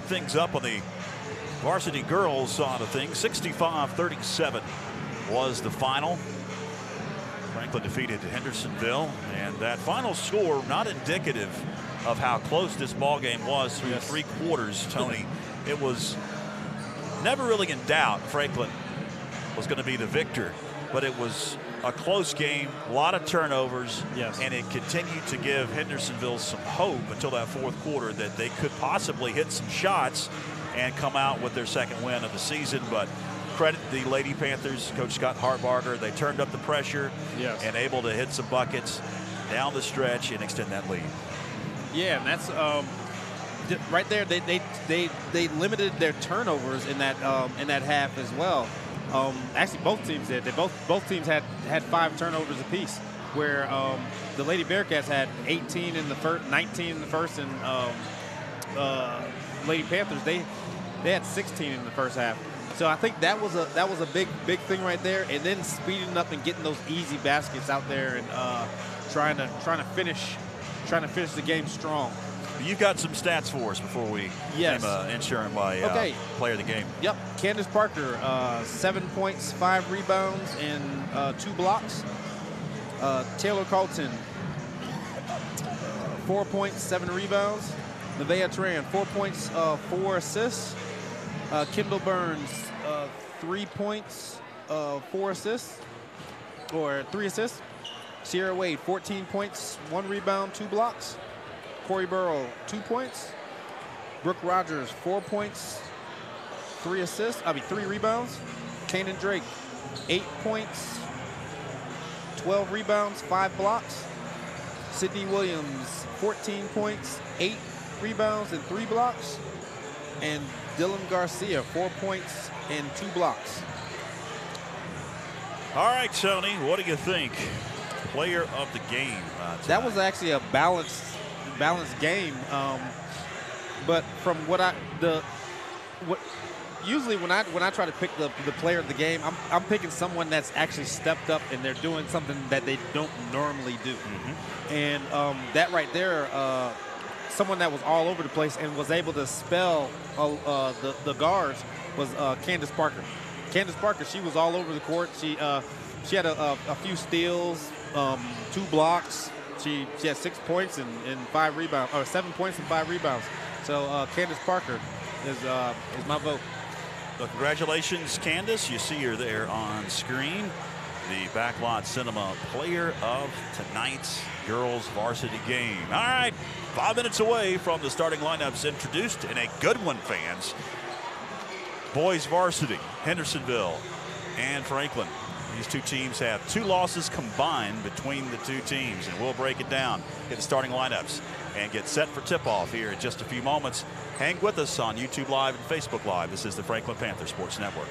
Things up on the varsity girls side of things. 65-37 was the final. Franklin defeated Hendersonville, and that final score not indicative of how close this ball game was through 3 quarters, Tony. It was never really in doubt Franklin was going to be the victor, but it was a close game, a lot of turnovers, and it continued to give Hendersonville some hope until that 4th quarter that they could possibly hit some shots and come out with their 2nd win of the season. But credit the Lady Panthers, Coach Scott Hartbarger. They turned up the pressure and able to hit some buckets down the stretch and extend that lead. Yeah, and that's right there. They limited their turnovers in that half as well. Actually, both teams did. Both teams had 5 turnovers apiece, where the Lady Bearcats had 18 in the first, 19 in the first, and Lady Panthers they had 16 in the first half. So I think that was a big thing right there. And then speeding up and getting those easy baskets out there and trying to finish the game strong. You've got some stats for us before we name insurance by player of the game. Yep. Candace Parker, 7 points, 5 rebounds, and 2 blocks. Taylor Colton, 4 points, 7 rebounds. Nevaeh Tran, 4 points, 4 assists. Kendall Burns, 3 points, 4 assists, or 3 assists. Sierra Wade, 14 points, 1 rebound, 2 blocks. Corey Burrow, 2 points. Brooke Rogers, 4 points, 3 rebounds. Kanan Drake, 8 points, 12 rebounds, 5 blocks. Sydney Williams, 14 points, 8 rebounds, and 3 blocks. And Dylan Garcia, 4 points and 2 blocks. All right, Tony, what do you think? Player of the game. That was actually a balanced game, but from usually when I try to pick the player of the game, I'm picking someone that's actually stepped up and they're doing something that they don't normally do. And that right there, someone that was all over the place and was able to spell the guards was Candace Parker. Candace Parker, she was all over the court. She had a few steals, 2 blocks. She had 6 points and 5 rebounds, or 7 points and 5 rebounds. So Candace Parker, is my vote. So congratulations, Candace. You see her there on screen. The Backlot Cinema player of tonight's girls varsity game. All right, 5 minutes away from the starting lineups introduced, and a good one, fans. Boys varsity, Hendersonville and Franklin. These two teams have 2 losses combined between the two teams, and we'll break it down, get the starting lineups, and get set for tip-off here in just a few moments. Hang with us on YouTube Live and Facebook Live. This is the Franklin Panther Sports Network.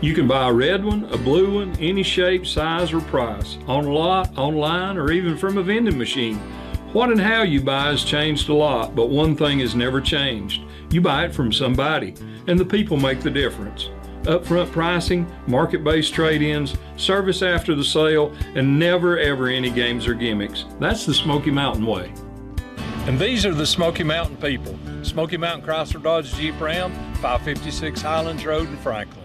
You can buy a red one, a blue one, any shape, size, or price, on lot, online, or even from a vending machine. What and how you buy has changed a lot, but one thing has never changed. You buy it from somebody, and the people make the difference. Upfront pricing, market-based trade-ins, service after the sale, and never ever any games or gimmicks. That's the Smoky Mountain way. And these are the Smoky Mountain people. Smoky Mountain Chrysler Dodge Jeep Ram, 556 Highlands Road in Franklin.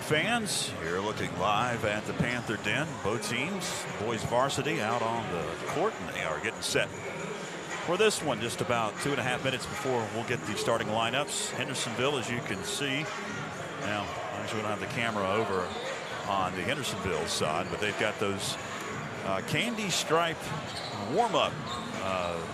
Fans, you're looking live at the Panther Den. Both teams, boys varsity, out on the court, and they are getting set for this one. Just about 2.5 minutes before we'll get the starting lineups. Hendersonville, as you can see, now actually we don't have the camera over on the Hendersonville side, but they've got those candy striped warm-up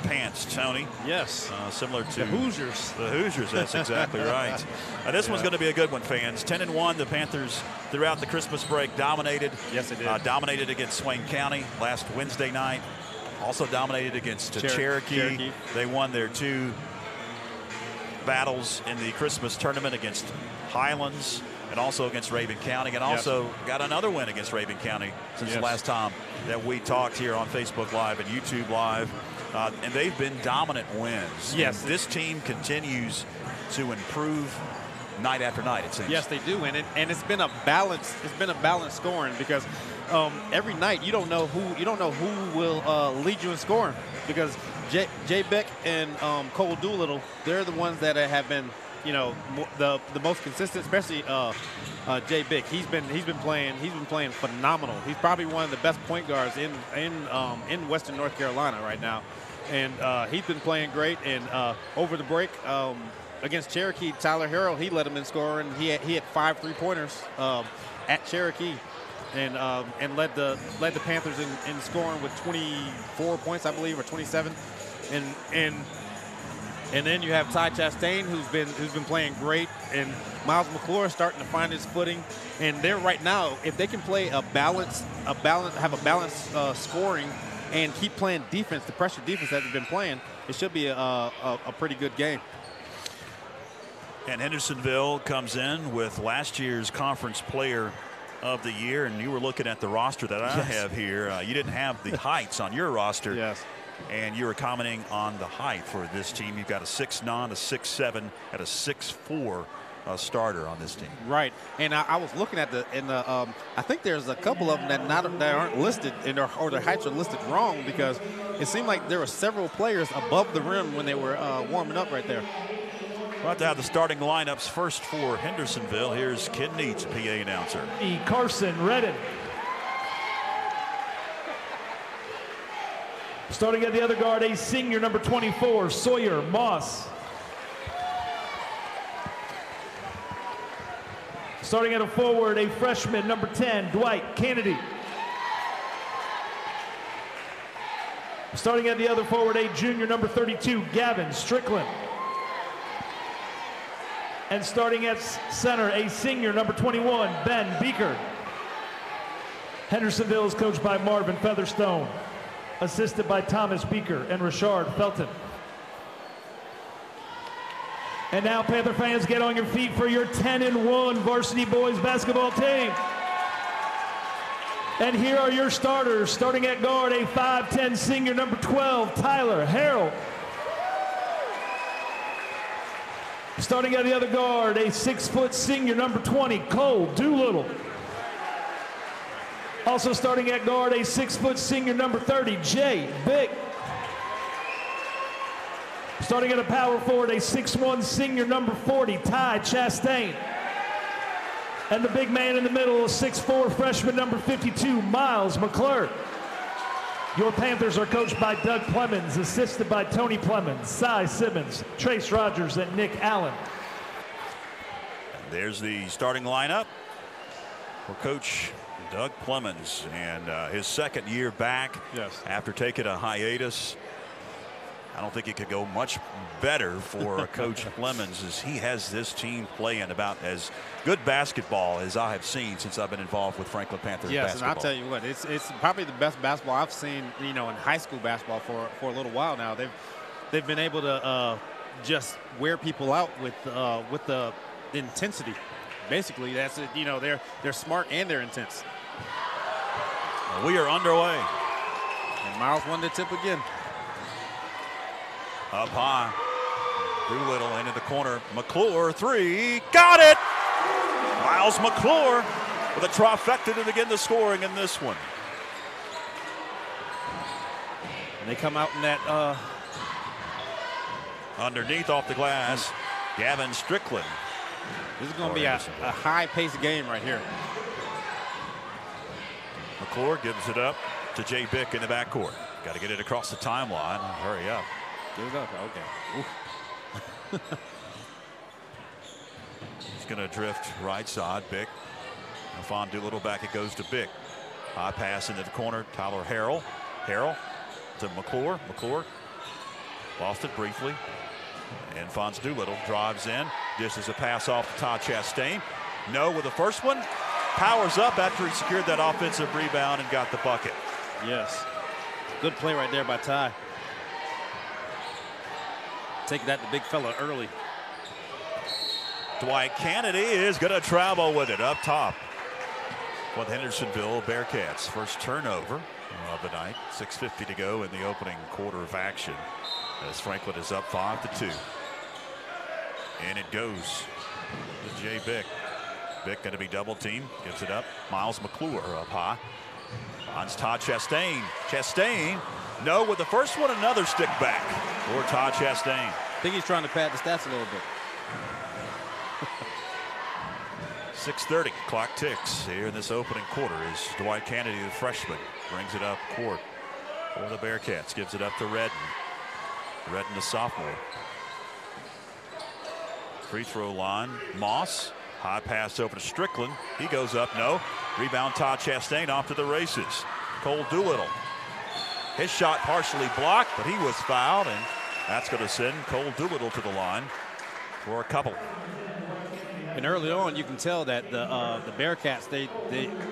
pants, Tony. Yes. Similar to the Hoosiers. The Hoosiers, that's exactly right. This one's going to be a good one, fans. 10-1, the Panthers throughout the Christmas break dominated. Yes, they did. Dominated against Swain County last Wednesday night. Also dominated against Cherokee. They won their 2 battles in the Christmas tournament against Highlands and also against Raven County, and also got another win against Raven County since the last time that we talked here on Facebook Live and YouTube Live. And they've been dominant wins. Yes. And this team continues to improve night after night, it seems. Yes, they do, and it's been a balance. It's been a balanced scoring because every night you don't know who will lead you in scoring, because Jay Beck and Cole Doolittle, they're the ones that have been, you know, the most consistent, especially Jay Beck. He's been playing phenomenal. He's probably one of the best point guards in Western North Carolina right now, and he's been playing great. And over the break against Cherokee, Tyler Harrell, he led him in scoring. He had 5 3-pointers at Cherokee, and led the Panthers in scoring with 24 points, I believe, or 27. And then you have Ty Chastain, who's been playing great, and Miles McClure starting to find his footing. And they're right now, if they can play have a balanced scoring and keep playing defense, the pressure defense that they've been playing, it should be a pretty good game. And Hendersonville comes in with last year's conference player of the year, and you were looking at the roster that I have here. You didn't have the heights on your roster. Yes. And you were commenting on the height for this team. You've got a 6'9", a 6'7", and a 6'4", a starter on this team. Right, and I was looking at I think there's a couple of them that aren't listed or their heights are listed wrong, because it seemed like there were several players above the rim when they were warming up right there. About to have the starting lineups first for Hendersonville. Here's Ken Neitz, PA announcer. Carson Redden. Starting at the other guard, a senior, number 24, Sawyer Moss. Starting at a forward, a freshman, number 10, Dwight Kennedy. Starting at the other forward, a junior, number 32, Gavin Strickland. And starting at center, a senior, number 21, Ben Beeker. Hendersonville is coached by Marvin Featherstone, assisted by Thomas Beeker and Richard Felton. And now, Panther fans, get on your feet for your 10-1 varsity boys basketball team. And here are your starters. Starting at guard, a 5'10" senior, number 12, Tyler Harrell. Starting at the other guard, a 6' senior, number 20, Cole Doolittle. Also starting at guard, a 6' senior, number 30, Jay Bick. Starting at a power forward, a 6'1" senior, number 40, Ty Chastain. And the big man in the middle, a 6'4" freshman, number 52, Miles McClure. Your Panthers are coached by Doug Plemons, assisted by Tony Plemons, Cy Simmons, Trace Rogers, and Nick Allen. And there's the starting lineup for Coach Doug Plemons, and his second year back after taking a hiatus. I don't think it could go much better for Coach Plemons, as he has this team playing about as good basketball as I have seen since I've been involved with Franklin Panthers basketball. Yes, and I'll tell you what, it's probably the best basketball I've seen, in high school basketball for a little while now. They've been able to just wear people out with the intensity. Basically, that's it. They're smart and they're intense. We are underway. And Miles won the tip again. Up high, Doolittle into the corner. McClure, three, got it! Miles McClure with a trifecta to begin the scoring in this one. And they come out in that underneath off the glass, Gavin Strickland. This is going to be a high-paced game right here. McClure gives it up to Jay Bick in the backcourt. Got to get it across the timeline. Hurry up. Give it up. Okay. He's going to drift right side. Bick. Fon Doolittle back. It goes to Bick. High pass into the corner. Tyler Harrell. Harrell to McClure. McClure lost it briefly. And Fons Doolittle drives in. Dishes a pass off to Todd Chastain. No with the first one. Powers up after he secured that offensive rebound and got the bucket. Yes. Good play right there by Ty. Take that, the big fella, early. Dwight Kennedy is going to travel with it up top for the Hendersonville Bearcats. First turnover of the night. 6:50 to go in the opening quarter of action, as Franklin is up 5-2. And it goes to Jay Bick. Bick going to be double teamed. Gives it up. Miles McClure up high. Finds Todd Chastain. Chastain, no with the first one. Another stick back for Todd Chastain. I think he's trying to pad the stats a little bit. 6:30. Clock ticks here in this opening quarter as Dwight Kennedy, the freshman, brings it up court for the Bearcats. Gives it up to Redden. Redden, the sophomore. Free throw line. Moss. High pass over to Strickland. He goes up. No. Rebound Todd Chastain off to the races. Cole Doolittle. His shot partially blocked, but he was fouled, and that's going to send Cole Doolittle to the line for a couple. And early on, you can tell that the Bearcats, they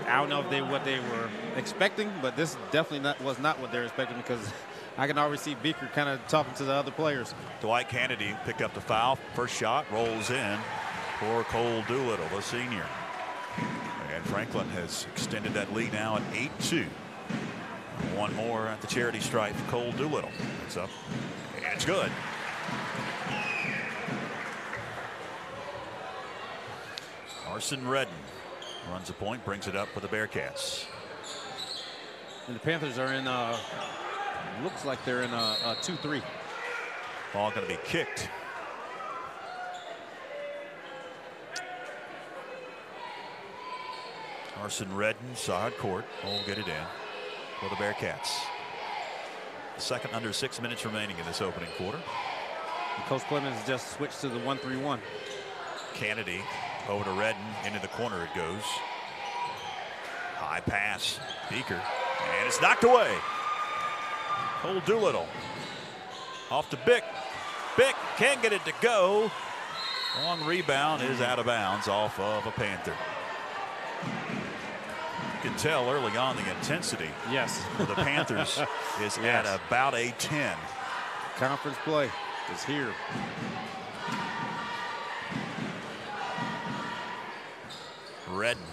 I don't know if what they were expecting, but this definitely was not what they were expecting, because I can already see Beeker kind of talking to the other players. Dwight Kennedy picked up the foul. First shot rolls in for Cole Doolittle, the senior. And Franklin has extended that lead now at 8-2. One more at the charity stripe for Cole Doolittle. It's up. It's good. Carson Redden runs a point, brings it up for the Bearcats. And the Panthers are in, looks like they're in a 2-3. Ball going to be kicked. Carson Redden, side court. Will get it in for the Bearcats. Second under 6 minutes remaining in this opening quarter. And Coach Clemens just switched to the 1-3-1. Kennedy over to Redden, into the corner it goes. High pass, Beaker, and it's knocked away. Cole Doolittle off to Bick. Bick can't get it to go. Long rebound is out of bounds off of a Panther. You can tell early on the intensity. Yes. For the Panthers is yes. at about a 10. Conference play is here. Redden.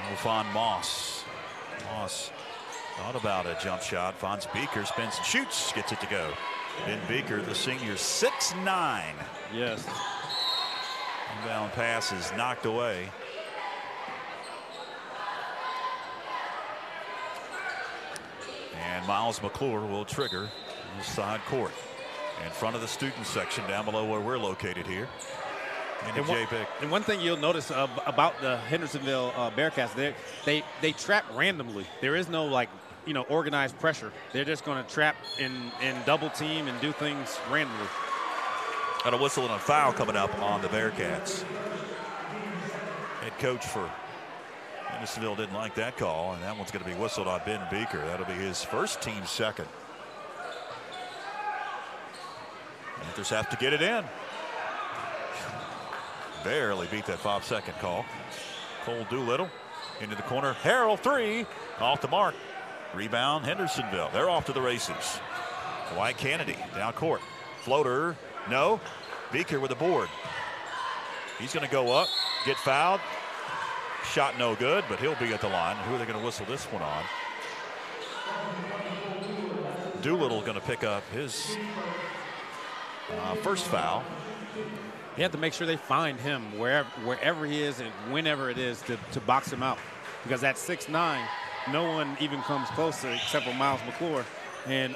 We'll find Moss. Moss thought about a jump shot. Finds Beaker, spins and shoots. Gets it to go. Ben Beaker, the senior, 6'9". Yes. Inbound pass is knocked away. And Miles McClure will trigger the side court in front of the student section down below where we're located here. And one thing you'll notice about the Hendersonville Bearcats, they trap randomly. There is no, like, you know, organized pressure. They're just going to trap in double team and do things randomly. Got a whistle and a foul coming up on the Bearcats. Head coach for Hendersonville didn't like that call, and that one's going to be whistled on Ben Beaker. That'll be his first, team second. Panthers have to get it in. Barely beat that 5-second call. Cole Doolittle into the corner. Harrell, three, off the mark. Rebound, Hendersonville. They're off to the races. Dwight Kennedy down court. Floater, no. Beaker with the board. He's going to go up, get fouled. Shot no good, but he'll be at the line. Who are they going to whistle this one on? Doolittle going to pick up his first foul. You have to make sure they find him wherever he is and whenever it is to box him out. Because at 6'9", no one even comes close to except for Miles McClure. And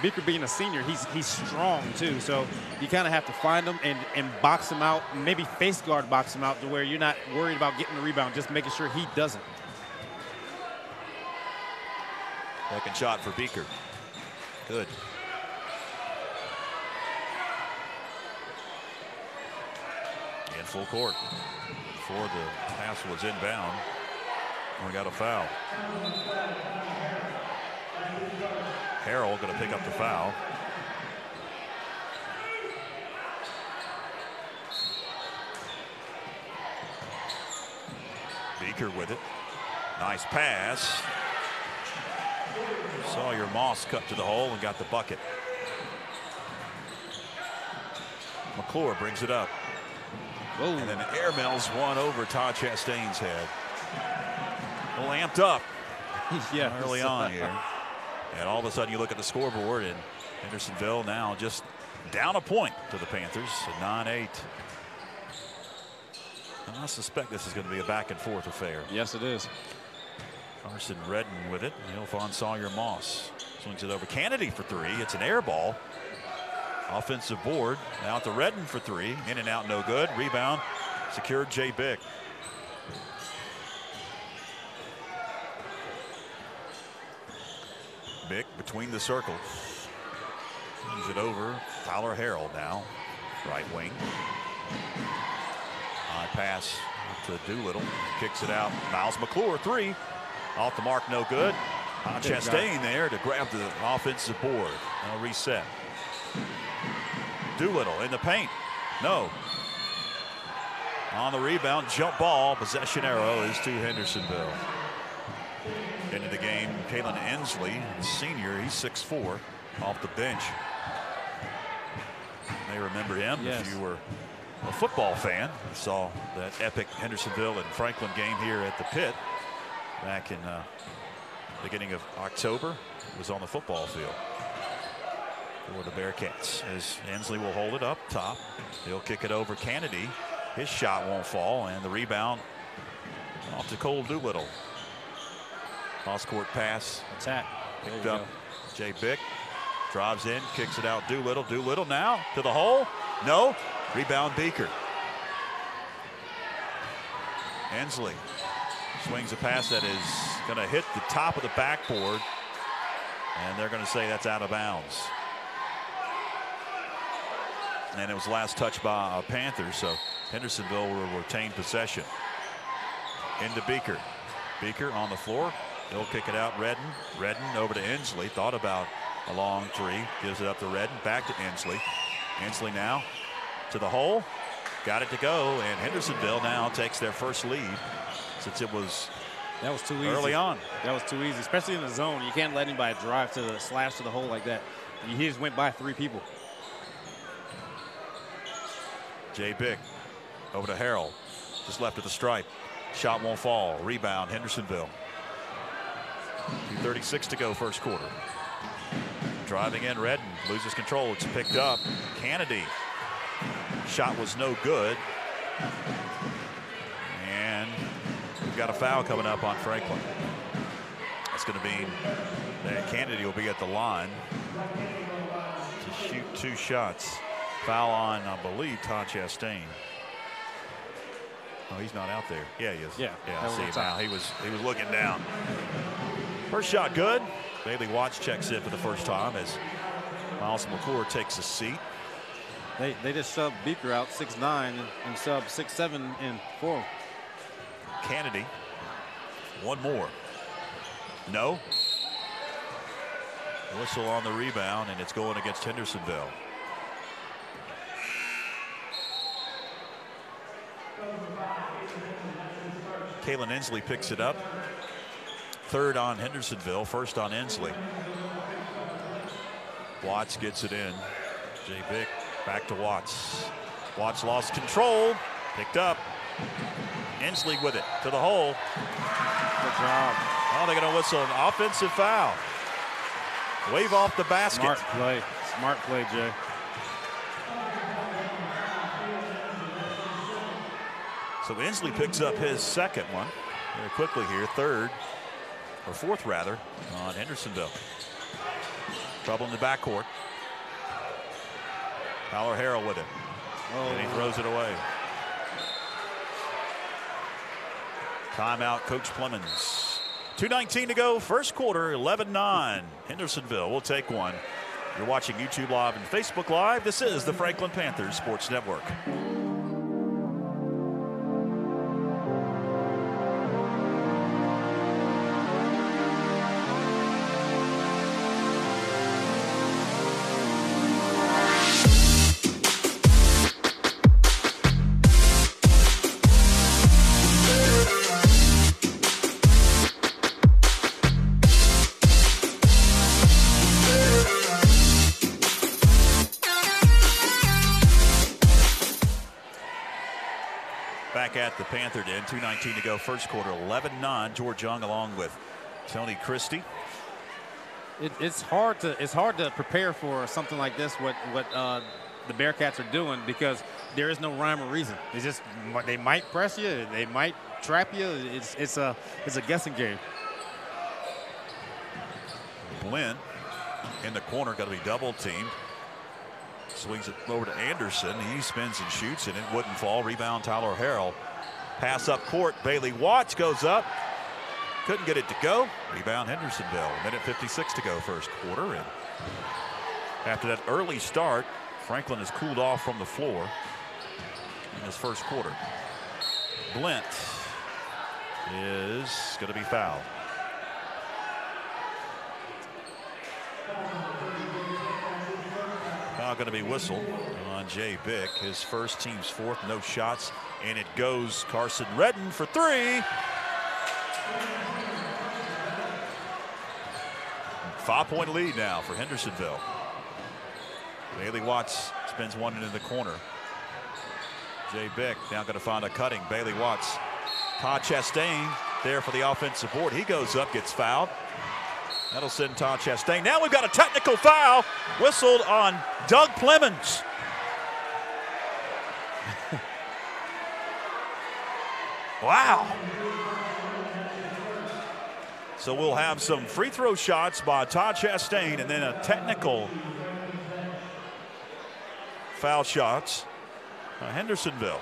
Beaker being a senior, he's strong too. So you kind of have to find him and box him out, maybe face guard box him out to where you're not worried about getting the rebound, just making sure he doesn't. Second shot for Beaker. Good. In full court before the pass was inbound. We got a foul. Harrell going to pick up the foul. Beaker with it. Nice pass. Sawyer Moss cut to the hole and got the bucket. McClure brings it up. Whoa. And then airmails one over Todd Chastain's head. A little amped up yeah, early on here. And all of a sudden you look at the scoreboard and Hendersonville now just down a point to the Panthers at 9-8. And I suspect this is going to be a back and forth affair. Yes, it is. Carson Redden with it. He'll find Sawyer Moss. Swings it over Kennedy for three. It's an air ball. Offensive board. Now to Redden for three. In and out, no good. Rebound secured Jay Bick. Bick between the circles. Swings it over. Tyler Harrell now. Right wing. High pass to Doolittle. Kicks it out. Miles McClure, three. Off the mark, no good. Chastain there to grab the offensive board. Now reset. Doolittle in the paint. No. On the rebound, jump ball. Possession arrow is to Hendersonville. Into the game, Kalen Ensley, senior. He's 6'4", off the bench. You may remember him if you were a football fan. You saw that epic Hendersonville and Franklin game here at the Pit back in beginning of October. It was on the football field for the Bearcats as Ensley will hold it up top. He'll kick it over Kennedy. His shot won't fall, and the rebound off to Cole Doolittle. Cross-court pass. Attack. Picked up Jay Bick. Drives in, kicks it out. Doolittle. Doolittle now to the hole. No. Rebound Beaker. Hensley swings a pass that is going to hit the top of the backboard, and they're going to say that's out of bounds. And it was last touched by a Panther, so Hendersonville will retain possession. Into Beaker. Beaker on the floor. He'll kick it out. Redden. Redden over to Inslee. Thought about a long three. Gives it up to Redden. Back to Inslee. Inslee now to the hole. Got it to go, and Hendersonville now takes their first lead since it was that was too easy early on. That was too easy, especially in the zone. You can't let anybody drive to the slash to the hole like that. He just went by 3 people. Jay Bick over to Harrell. Just left of the stripe. Shot won't fall. Rebound, Hendersonville. 2:36 to go first quarter. Driving in, Redden loses control. It's picked up. Kennedy. Shot was no good. And we've got a foul coming up on Franklin. That's going to mean that Kennedy will be at the line to shoot 2 shots. Foul on, I believe, Todd Chastain. Oh, he's not out there. Yeah, he is. Yeah, I see him now. He was looking down. First shot good. Bailey Watts checks in for the first time as Miles McClure takes a seat. They just subbed Beaker out 6'9" and subbed 6'7" and 4. Kennedy. One more. No. Whistle on the rebound, and it's going against Hendersonville. Kalen Inslee picks it up. Third on Hendersonville, first on Inslee. Watts gets it in. Jay Bick back to Watts. Watts lost control. Picked up. Inslee with it to the hole. Good job. Oh, they're going to whistle an offensive foul. Wave off the basket. Smart play. Smart play, Jay. So Inslee picks up his second one. Very quickly here, third, or fourth rather, on Hendersonville. Trouble in the backcourt. Tyler Harrell with it. Oh. And he throws it away. Timeout, Coach Clemens. 2:19 to go, first quarter, 11-9. Hendersonville will take one. You're watching YouTube Live and Facebook Live. This is the Franklin Panthers Sports Network. Back at the Panther Den, 2:19 to go, first quarter, 11-9. George Young along with Tony Christie. It's hard to prepare for something like this. What the Bearcats are doing, because there is no rhyme or reason. It's just they might press you, they might trap you. It's a guessing game. Blinn in the corner, got to be double teamed. Swings it over to Anderson. He spins and shoots, and it wouldn't fall. Rebound, Tyler Harrell. Pass up court. Bailey Watts goes up. Couldn't get it to go. Rebound, Hendersonville. 1:56 to go, first quarter. And after that early start, Franklin has cooled off from the floor in his first quarter. Blint is going to be fouled. Now going to be whistled on Jay Bick, his first, team's fourth, no shots, and it goes Carson Redden for 3. 5-point lead now for Hendersonville. Bailey Watts spins one into the corner. Jay Bick now going to find a cutting. Bailey Watts. Todd Chastain there for the offensive board. He goes up, gets fouled. That'll send Todd Chastain. Now we've got a technical foul whistled on Doug Clemens. Wow. So we'll have some free throw shots by Todd Chastain and then a technical foul shots by Hendersonville.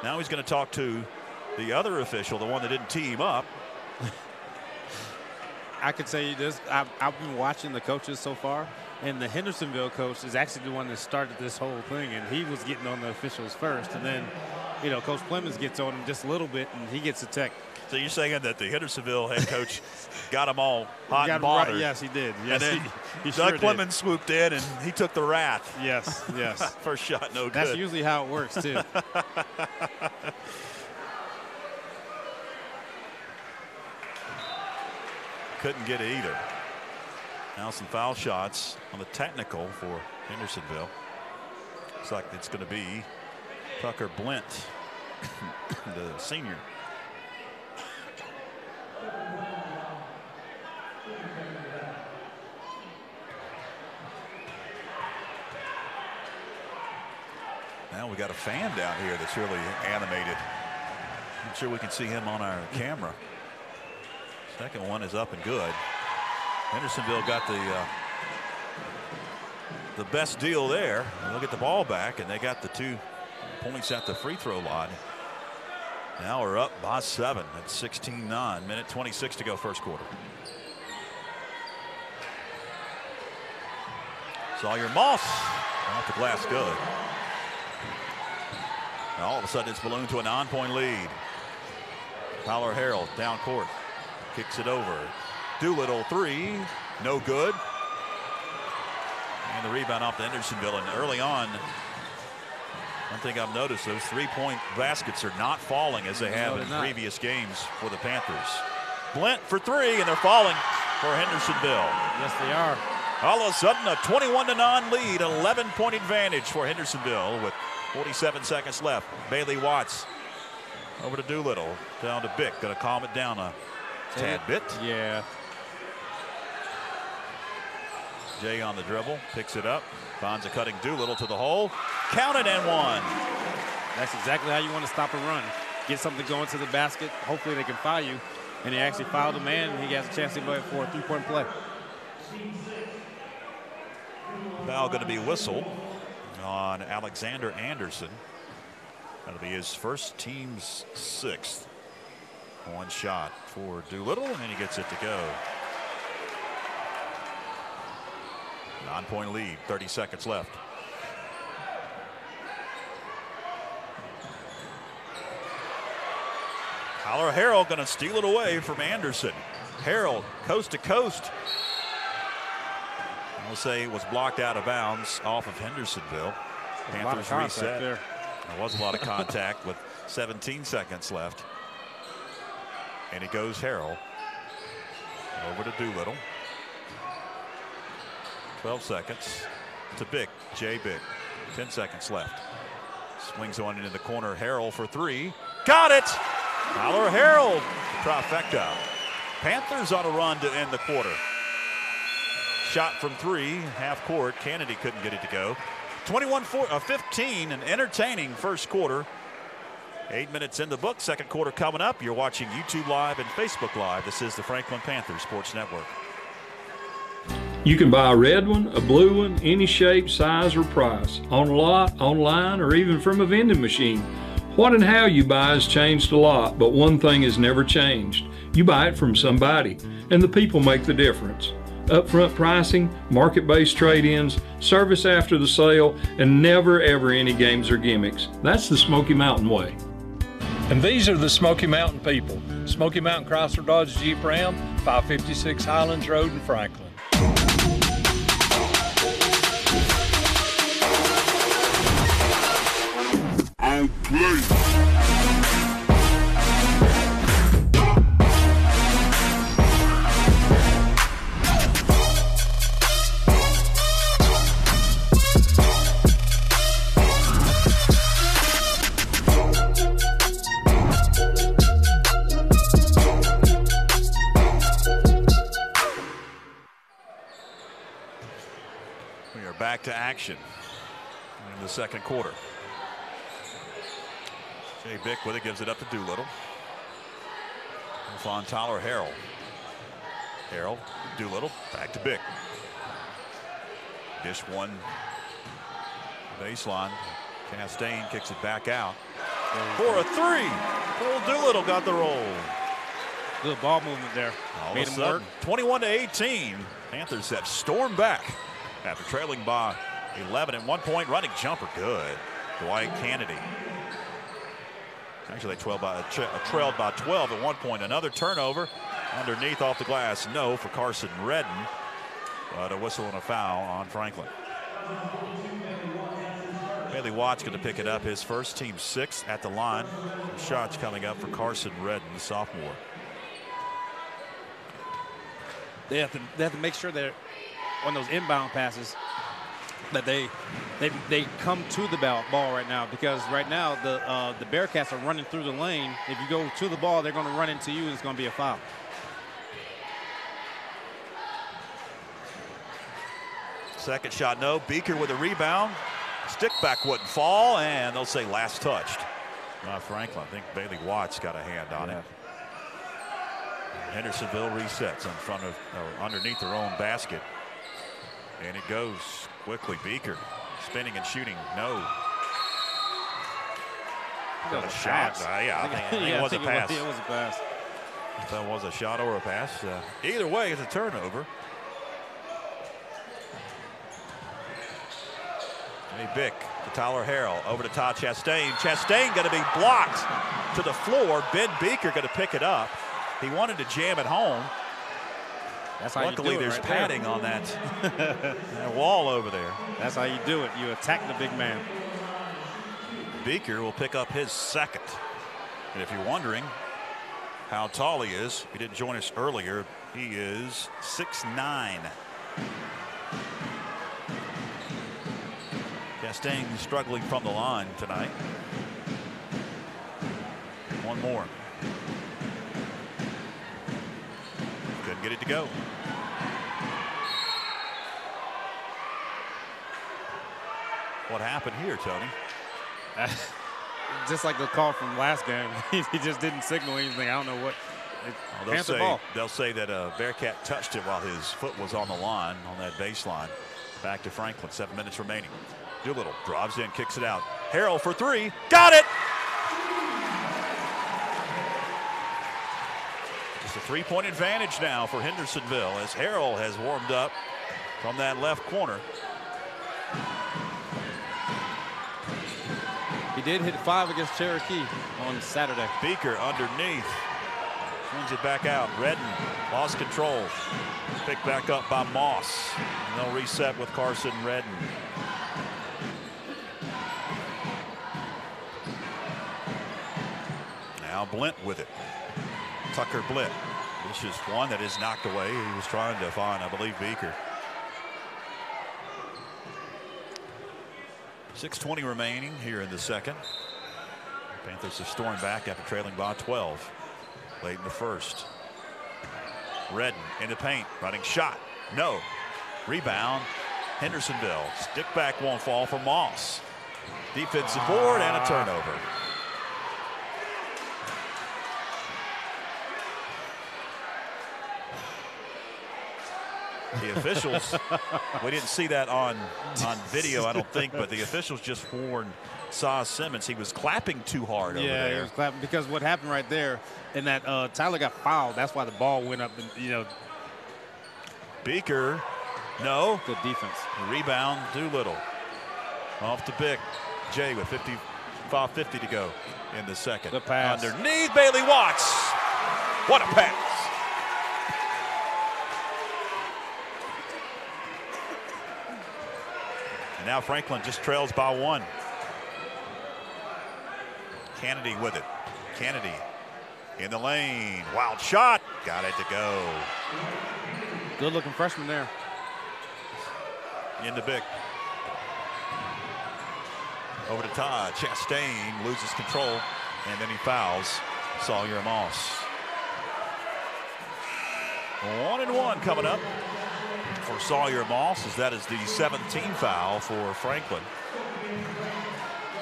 Now he's going to talk to the other official, the one that didn't tee him up. I could say this. I've been watching the coaches so far, and the Hendersonville coach is actually the one that started this whole thing, and he was getting on the officials first, and then, you know, Coach Clemens gets on him just a little bit, and he gets a tech. So you're saying that the Hendersonville head coach got them all hot and bothered? bothered. Yes, he did. Yes, and then he Doug sure Clemens swooped in, and he took the wrath. Yes, yes. First shot, no good. That's usually how it works, too. Couldn't get it either. Now some foul shots on the technical for Hendersonville. Looks like it's going to be Tucker Blint, the senior. Now we got a fan down here that's really animated. I'm sure we can see him on our camera. Second one is up and good. Hendersonville got the best deal there. They'll get the ball back, and they got the 2 points at the free throw line. Now we're up by 7 at 16-9. Minute 26 to go, first quarter. Sawyer Moss off the glass, good. Now all of a sudden it's ballooned to a 9-point lead. Tyler Harrell down court. Kicks it over. Doolittle three. No good. And the rebound off to Hendersonville. And early on, one thing I've noticed, those 3-point baskets are not falling as they have in previous games for the Panthers. Blint for 3, and they're falling for Hendersonville. Yes, they are. All of a sudden, a 21-9 lead, 11-point advantage for Hendersonville with 47 seconds left. Bailey Watts over to Doolittle, down to Bick. Going to calm it down a tad bit. Yeah. Jay on the dribble, picks it up, finds a cutting Doolittle to the hole. Count it and one. That's exactly how you want to stop a run. Get something going to the basket. Hopefully they can foul you. And he actually fouled a man, and he has a chance to go for a 3-point play. Foul going to be whistled on Alexander Anderson. That'll be his first, team's 6th. One shot for Doolittle, and he gets it to go. 9-point lead, 30 seconds left. Tyler Harrell going to steal it away from Anderson. Harrell coast to coast. We'll say it was blocked out of bounds off of Hendersonville. Panthers reset. There was a lot of contact with 17 seconds left. And it goes Harrell over to Doolittle. 12 seconds to Bick. Jay Bick. 10 seconds left. Swings on into the corner. Harrell for 3. Got it! Tyler Harrell. Trifecta. Panthers on a run to end the quarter. Shot from 3, half court. Kennedy couldn't get it to go. 21-15, an entertaining first quarter. 8 minutes in the book. Second quarter coming up. You're watching YouTube Live and Facebook Live. This is the Franklin Panthers Sports Network. You can buy a red one, a blue one, any shape, size, or price. On a lot, online, or even from a vending machine. What and how you buy has changed a lot, but one thing has never changed. You buy it from somebody, and the people make the difference. Upfront pricing, market-based trade-ins, service after the sale, and never ever any games or gimmicks. That's the Smoky Mountain way. And these are the Smoky Mountain people. Smoky Mountain Chrysler Dodge Jeep Ram, 556 Highlands Road in Franklin. Back to action in the second quarter. Jay Bick with it, gives it up to Doolittle. on Tyler Harrell. Harrell, Doolittle, back to Bick. Dish one baseline. Chastain kicks it back out for a three. Cole Doolittle got the roll. Good ball movement there. All of a sudden, 21-18. Panthers have stormed back after trailing by 11 at one point. Running jumper, good. Dwight Kennedy. Actually, they trailed by 12 at one point. Another turnover underneath off the glass. No for Carson Redden. But a whistle and a foul on Franklin. Bailey Watts going to pick it up. His first, team 6 at the line. Shots coming up for Carson Redden, the sophomore. They have to make sure that on those inbound passes that they come to the ball right now, because right now the Bearcats are running through the lane. If you go to the ball, they're going to run into you, and it's going to be a foul. Second shot, no. Beaker with a rebound. Stick back wouldn't fall, and they'll say last touched. Franklin. I think Bailey Watts got a hand on it. Hendersonville resets in front of, underneath their own basket. And it goes quickly. Beaker spinning and shooting. No. Got a shot. I think it was a pass. It was a pass. If that was a shot or a pass. Either way, it's a turnover. Hey, Bick to Tyler Harrell. Over to Todd Chastain. Chastain going to be blocked to the floor. Ben Beaker going to pick it up. He wanted to jam it home. That's how Luckily, you do it there's right padding there on that wall over there. That's how you do it. You attack the big man. Beaker will pick up his second. And if you're wondering how tall he is, he didn't join us earlier. He is 6'9". Chastain struggling from the line tonight. One more. Couldn't get it to go. What happened here, Tony? Just like the call from last game. He just didn't signal anything. I don't know what. They'll say that Bearcat touched it while his foot was on the line on that baseline. Back to Franklin. 7 minutes remaining. Doolittle drives in, kicks it out. Harrell for three. Got it! Just a three-point advantage now for Hendersonville as Harrell has warmed up from that left corner. He did hit 5 against Cherokee on Saturday. Beaker underneath. Swings it back out. Redden lost control. Picked back up by Moss. And they'll reset with Carson Redden. Now Blint with it. Tucker Blint. This is one that is knocked away. He was trying to find, I believe, Beaker. 6:20 remaining here in the second. Panthers are storming back after trailing by 12 late in the first. Redden in the paint, running shot. No. Rebound. Hendersonville. Stick back won't fall for Moss. Defensive board and a turnover. The officials, we didn't see that on video, I don't think, but the officials just warned Saz Simmons he was clapping too hard over there. Yeah, he was clapping because what happened right there, and that Tyler got fouled. That's why the ball went up. And, Beaker, no. Good defense. Rebound, Doolittle. Off to Bick. Jay with 5:50 to go in the second. Good pass. Underneath Bailey Watts. What a pass. Now Franklin just trails by 1. Kennedy with it. Kennedy in the lane. Wild shot. Got it to go. Good looking freshman there. Into Bick. Over to Todd. Chastain loses control. And then he fouls Sawyer Moss. 1-and-1 coming up for Sawyer Moss, as that is the 17th foul for Franklin.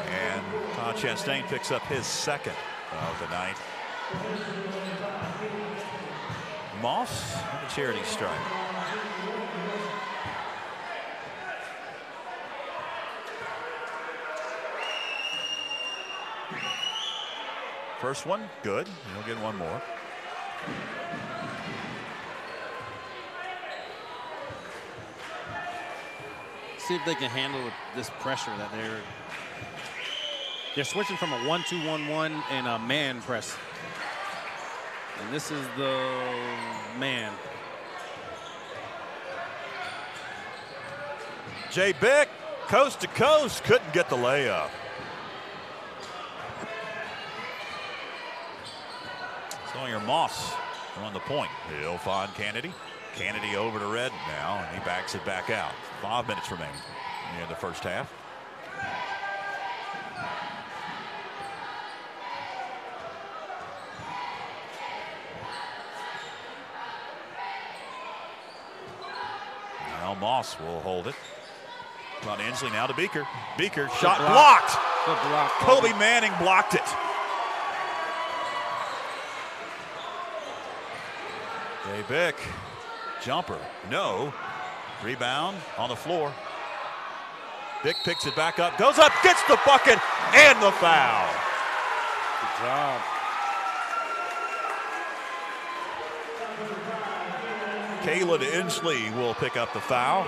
And Todd Chastain picks up his second of the night. Moss with a charity strike. First one, good. He'll get one more. See if they can handle this pressure that they're switching from a 1-2-1-1 and a man press. And this is the man. Jay Bick, coast to coast, couldn't get the layup. Sawyer Moss on the point. He'll find Kennedy. Kennedy over to Red now, and he backs it back out. 5 minutes remaining in the first half. Now Moss will hold it. On Inslee now to Beaker. Beaker shot blocked. Good block. Kobe Manning blocked it. Jay Bick, jumper, no. Rebound on the floor. Bick picks it back up, goes up, gets the bucket, and the foul. Good job. Kalen Inslee will pick up the foul.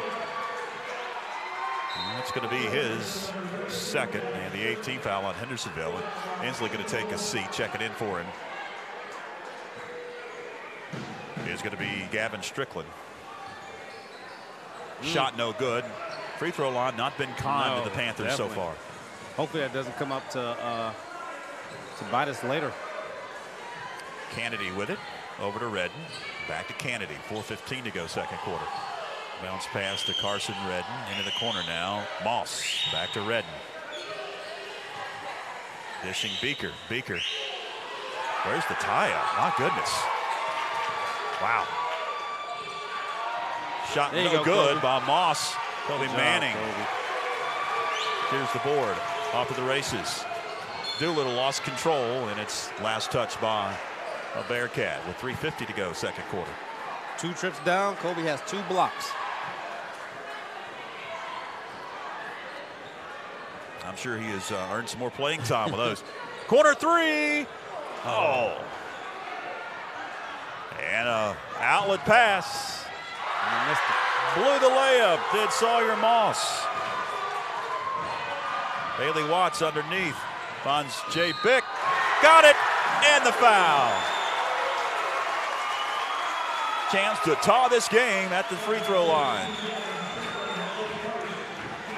And that's going to be his second and the 18th foul on Hendersonville. And Inslee going to take a seat, check it in for him. Is going to be Gavin Strickland. Shot no good. Free throw line not been kind to the Panthers so far. Hopefully that doesn't come up to bite us later. Kennedy with it. Over to Redden. Back to Kennedy. 4:15 to go second quarter. Bounce pass to Carson Redden. Into the corner now. Moss. Back to Redden. Dishing Beaker. Beaker. Where's the tie-up? My goodness. Wow. Shot no good by Moss. Kobe Manning. Here's the board. Off to the races. Doolittle lost control, and it's last touch by a Bearcat with 3:50 to go second quarter. 2 trips down. Kobe has 2 blocks. I'm sure he has earned some more playing time with those. Corner 3. Oh. And a outlet pass. And he missed it. Blew the layup. Did Sawyer Moss. Bailey Watts underneath. Finds Jay Bick. Got it. And the foul. Chance to tie this game at the free throw line.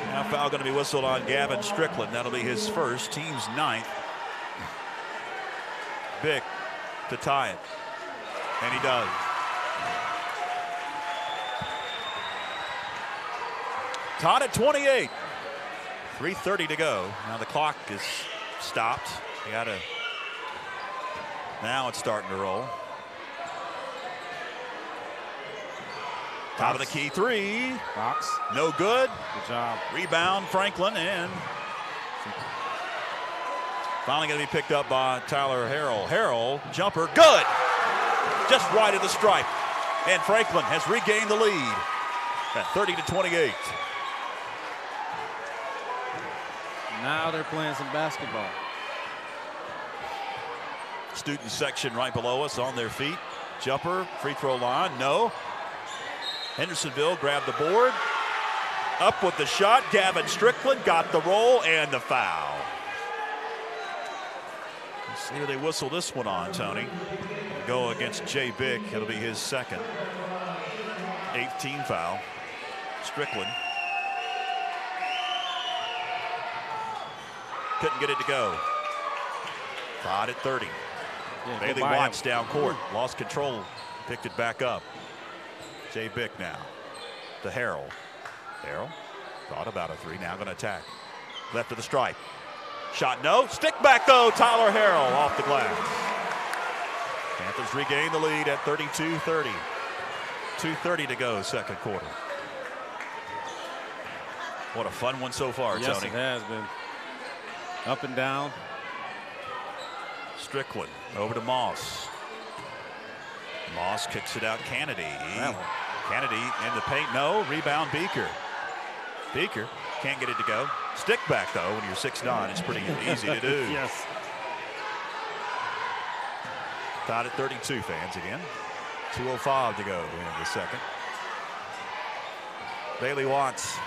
Now foul going to be whistled on Gavin Strickland. That'll be his first, team's 9th. Bick to tie it. And he does. Tied at 28. 3:30 to go. Now the clock is stopped. Now it's starting to roll. Top of the key 3. Box. No good. Good job. Rebound Franklin, and finally going to be picked up by Tyler Harrell. Harrell, jumper, good. Just right at the stripe. And Franklin has regained the lead at 30-28. Now they're playing some basketball. Student section right below us on their feet. Jumper, free throw line, no. Hendersonville grabbed the board. Up with the shot. Gavin Strickland got the roll and the foul. Let's see who they whistle this one on, Tony. Go against Jay Bick. It'll be his second. 18 foul. Strickland. Couldn't get it to go. Tied at 30. Yeah, Bailey Watts down court. Lost control. Picked it back up. Jay Bick now to Harrell. Harrell thought about a 3. Now going to attack. Left of the stripe. Shot no. Stick back though. Tyler Harrell off the glass. Panthers regain the lead at 32-30. 2:30 to go second quarter. What a fun one so far, yes, Tony. It has been. Up and down. Strickland over to Moss. Moss kicks it out. Kennedy. Kennedy in the paint. No. Rebound Beaker. Beaker can't get it to go. Stick back, though, when you're 6'9". It's pretty easy to do. Yes. Tied at 32, fans, again. 2:05 to go in the second. Bailey Watts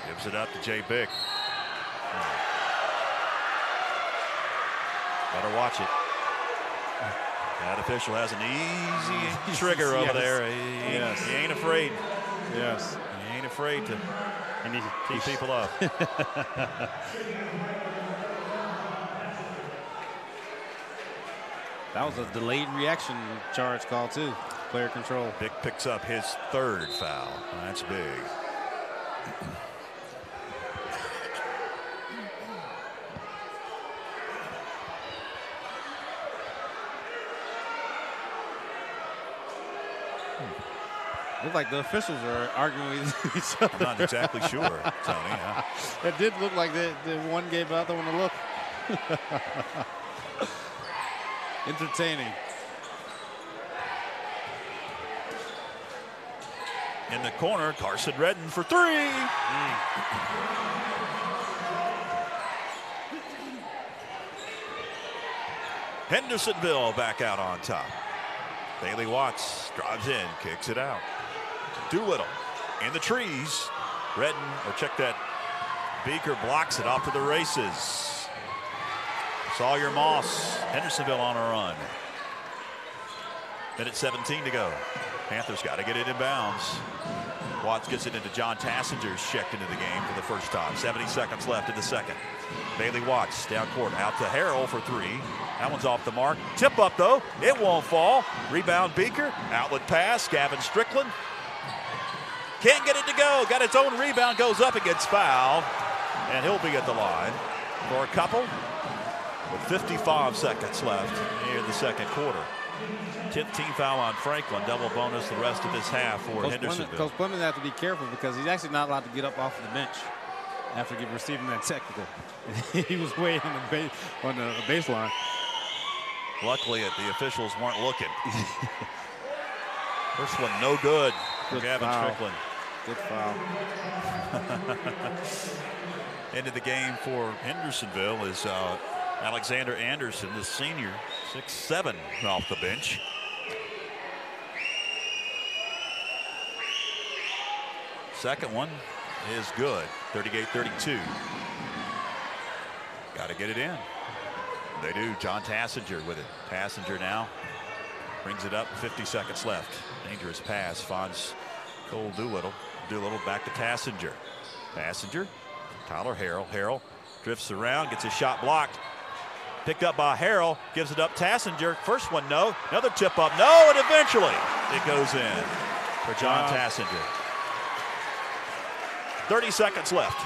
gives it up to Jay Big. Better watch it. That official has an easy trigger over there. He ain't afraid. Yes. He ain't afraid to keep people up. That was a delayed reaction charge call, too. Player control. Big picks up his 3rd foul. That's big. Looks like the officials are arguing with each other. I'm not exactly sure, Tony. It did look like the one gave the other one a look. Entertaining. In the corner, Carson Redden for 3. Hendersonville back out on top. Bailey Watts drives in, kicks it out. Doolittle in the trees. Redden, or check that, Beaker blocks it off to the races. Sawyer Moss, Hendersonville on a run. Minute 17 to go. Panthers got to get it in bounds. Watts gets it into John Tassinger, checked into the game for the first time. 70 seconds left in the second. Bailey Watts down court, out to Harrell for 3. That one's off the mark. Tip up, though. It won't fall. Rebound Beaker. Outlet pass. Gavin Strickland. Can't get it to go. Got its own rebound. Goes up and gets fouled. And he'll be at the line for a couple with 55 seconds left in the second quarter. 10th team foul on Franklin. Double bonus the rest of this half for Hendersonville. Coach Clemens has to be careful because he's actually not allowed to get up off the bench after receiving that technical. He was way on the baseline. Luckily, the officials weren't looking. First one, no good for Gavin Strickland. Good foul. Into the game for Hendersonville is Alexander Anderson, the senior, 6'7", off the bench. Second one is good, 38-32. Got to get it in. They do. John Tassinger with it. Tassinger now brings it up. 50 seconds left. Dangerous pass. Finds Cole Doolittle. Doolittle back to Tassinger. Tassinger. Tyler Harrell. Harrell drifts around. Gets his shot blocked. Picked up by Harrell. Gives it up. Tassinger. First one, no. Another tip up. No. And eventually it goes in for John Tassinger. 30 seconds left.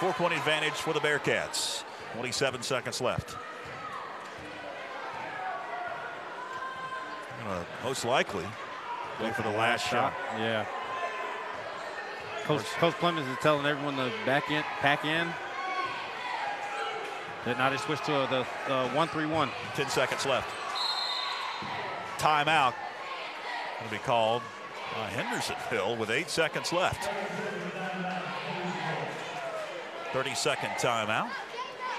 4-point advantage for the Bearcats. 27 seconds left. Most likely go for the last shot. Yeah. Coach Clemens is telling everyone to pack in. Now they switch to the 1-3-1. 10 seconds left. Timeout going to be called by Hendersonville with 8 seconds left. 30-second timeout.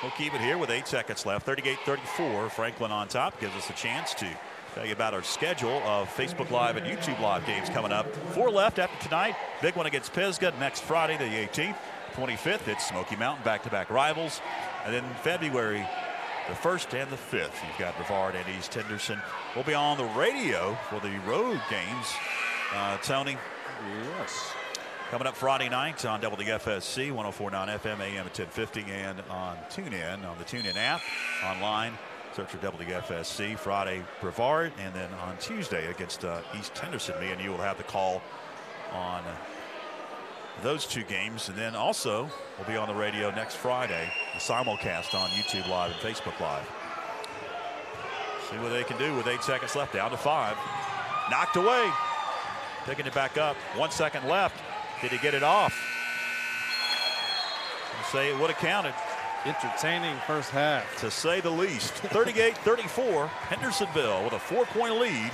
We'll keep it here with 8 seconds left. 38-34. Franklin on top. Gives us a chance to tell you about our schedule of Facebook Live and YouTube Live games coming up. 4 left after tonight. Big one against Pisgah next Friday, the 18th. 25th, it's Smoky Mountain, back-to-back rivals. And then February the 1st and the 5th, you've got Brevard and East Henderson. We'll be on the radio for the road games. Tony? Yes. Coming up Friday night on WFSC, 104.9 FM, AM at 1050, and on TuneIn, on the TuneIn app, online. Search for WFSC. Friday, Brevard, and then on Tuesday against East Henderson. Me and you will have the call on those 2 games, and then also we'll be on the radio next Friday, the simulcast on YouTube Live and Facebook Live. See what they can do with 8 seconds left. Down to 5. Knocked away. Picking it back up. 1 second left. Did he get it off? I'll say it would have counted. Entertaining first half, to say the least. 38-34, Hendersonville with a 4-point lead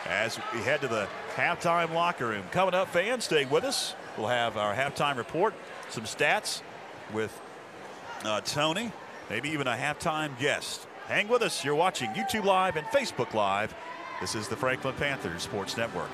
as we head to the halftime locker room. Coming up, fans, stay with us. We'll have our halftime report, some stats with Tony, maybe even a halftime guest. Hang with us. You're watching YouTube Live and Facebook Live. This is the Franklin Panthers Sports Network.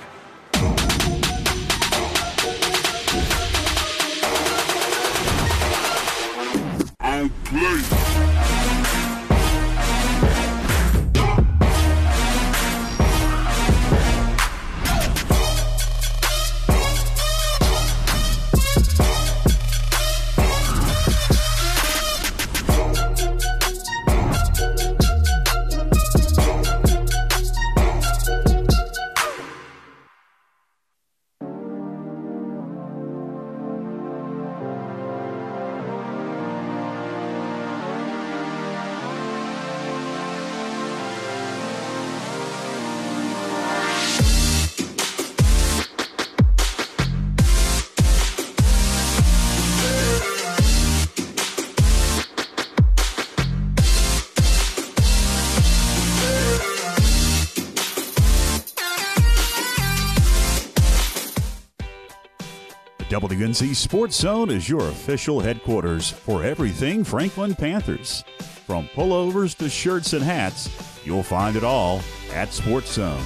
WNC Sports Zone is your official headquarters for everything Franklin Panthers. From pullovers to shirts and hats, you'll find it all at Sports Zone.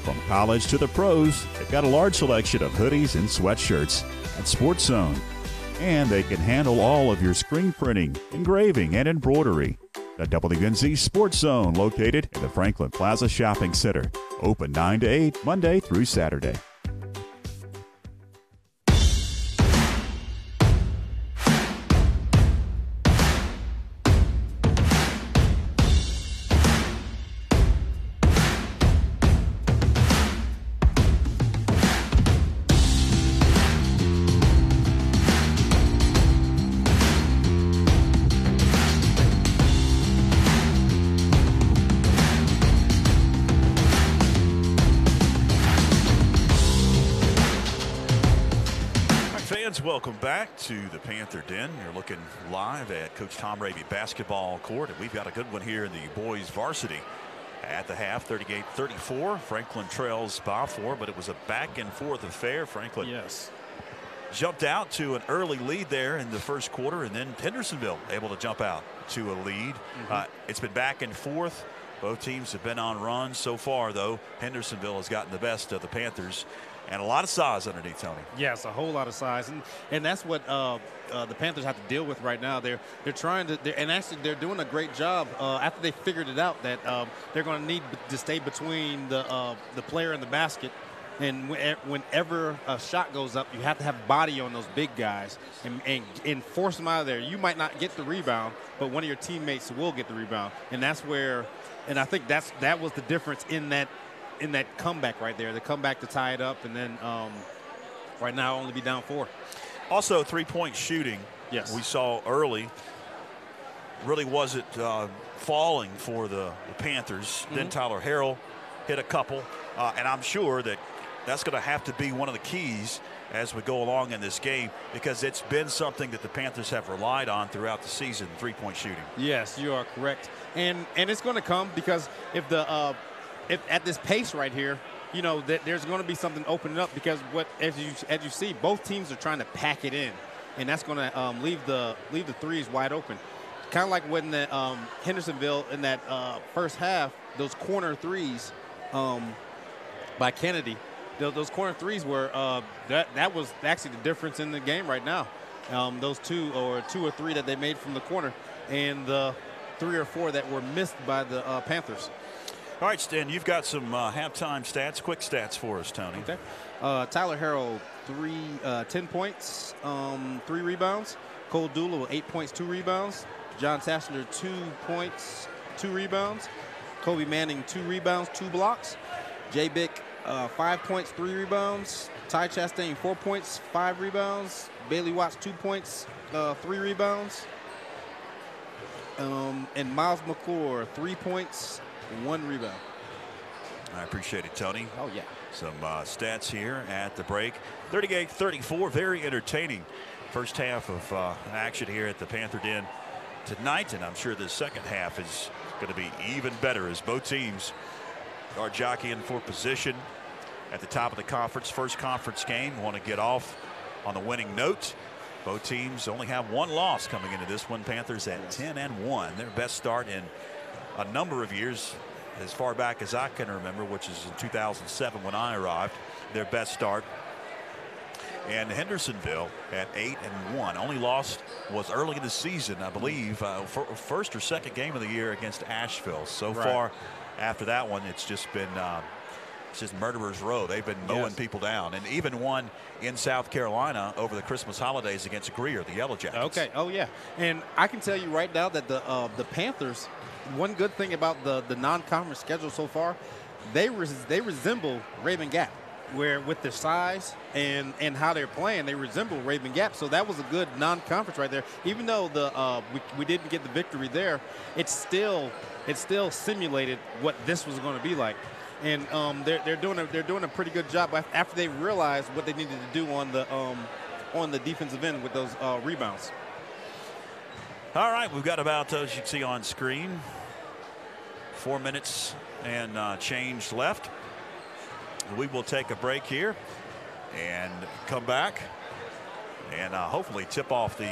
From college to the pros, they've got a large selection of hoodies and sweatshirts at Sports Zone. And they can handle all of your screen printing, engraving, and embroidery. The WNC Sports Zone, located in the Franklin Plaza Shopping Center. Open 9 to 8, Monday through Saturday. Welcome back to the Panther Den. You're looking live at Coach Tom Ravy basketball court, and we've got a good one here in the boys varsity at the half. 38-34. Franklin trails by 4, but it was a back and forth affair. Franklin jumped out to an early lead there in the first quarter, and then Hendersonville able to jump out to a lead. It's been back and forth. Both teams have been on runs so far, though. Hendersonville has gotten the best of the Panthers. And a lot of size underneath, Tony. Yes, a whole lot of size, and that's what the Panthers have to deal with right now. They're trying to, and actually they're doing a great job after they figured it out that they're going to need to stay between the player and the basket. And whenever a shot goes up, you have to have body on those big guys and force them out of there. You might not get the rebound, but one of your teammates will get the rebound, and that's where. And I think that was the difference in that comeback right there, the comeback to tie it up, and then right now only be down 4. Also, 3-point shooting. Yes, we saw early really wasn't falling for the Panthers. Then Tyler Harrell hit a couple, and I'm sure that's going to have to be one of the keys as we go along in this game, because it's been something that the Panthers have relied on throughout the season, 3-point shooting. Yes, you are correct, and it's going to come because if at this pace right here, you know that there's going to be something opening up, because as you see, both teams are trying to pack it in, and that's going to leave the threes wide open. Kind of like when the Hendersonville in that first half, those corner threes by Kennedy, those corner threes were that was actually the difference in the game right now. Those two or three that they made from the corner, and the 3 or 4 that were missed by the Panthers. All right, Stan, you've got some halftime stats, quick stats for us, Tony. Okay. Tyler Harrell, 10 points, 3 rebounds. Cole Dula with 8 points, 2 rebounds. John Sassender, 2 points, 2 rebounds. Kobe Manning, 2 rebounds, 2 blocks. Jay Bick, 5 points, 3 rebounds. Ty Chastain, 4 points, 5 rebounds. Bailey Watts, 2 points, 3 rebounds. And Miles McClure, 3 points, 1 rebound. I appreciate it, Tony. Oh, yeah. Some stats here at the break. 38-34, very entertaining first half of action here at the Panther Den. tonight, and I'm sure the second half is going to be even better as both teams are jockeying for position at the top of the conference. First conference game, want to get off on the winning note. Both teams only have one loss coming into this one. Panthers at 10-1, their best start in a number of years, as far back as I can remember, which is in 2007 when I arrived. Their best start. And Hendersonville at 8-1. Only loss was early in the season, I believe, first or second game of the year against Asheville. So far, after that one, it's just been it's just murderer's row. They've been mowing people down, and even won in South Carolina over the Christmas holidays against Greer, the Yellow Jackets. Okay. Oh yeah. And I can tell you right now that the Panthers, one good thing about the non-conference schedule so far, they resemble Raven Gap, where with their size and how they're playing, they resemble Raven Gap. So that was a good non-conference right there. Even though we didn't get the victory there, it still simulated what this was going to be like. And they're doing a pretty good job after they realized what they needed to do on the defensive end with those rebounds. All right, we've got about, as you can see on screen, 4 minutes and change left. We will take a break here and come back and hopefully tip off the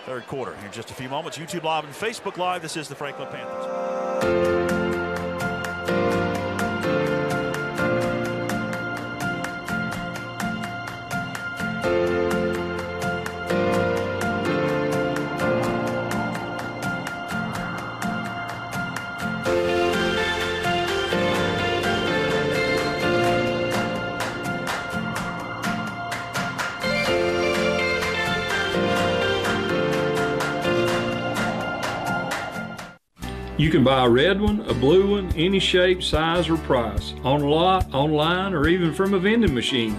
third quarter in just a few moments. YouTube Live and Facebook Live. This is the Franklin Panthers. You can buy a red one, a blue one, any shape, size, or price, on a lot, online, or even from a vending machine.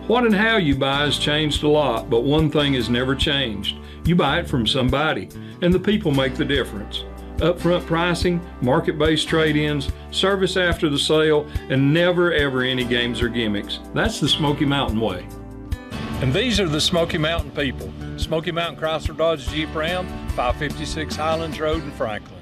What and how you buy has changed a lot, but one thing has never changed. You buy it from somebody, and the people make the difference. Upfront pricing, market-based trade-ins, service after the sale, and never ever any games or gimmicks. That's the Smoky Mountain way. And these are the Smoky Mountain people. Smoky Mountain Chrysler Dodge Jeep Ram, 556 Highlands Road in Franklin.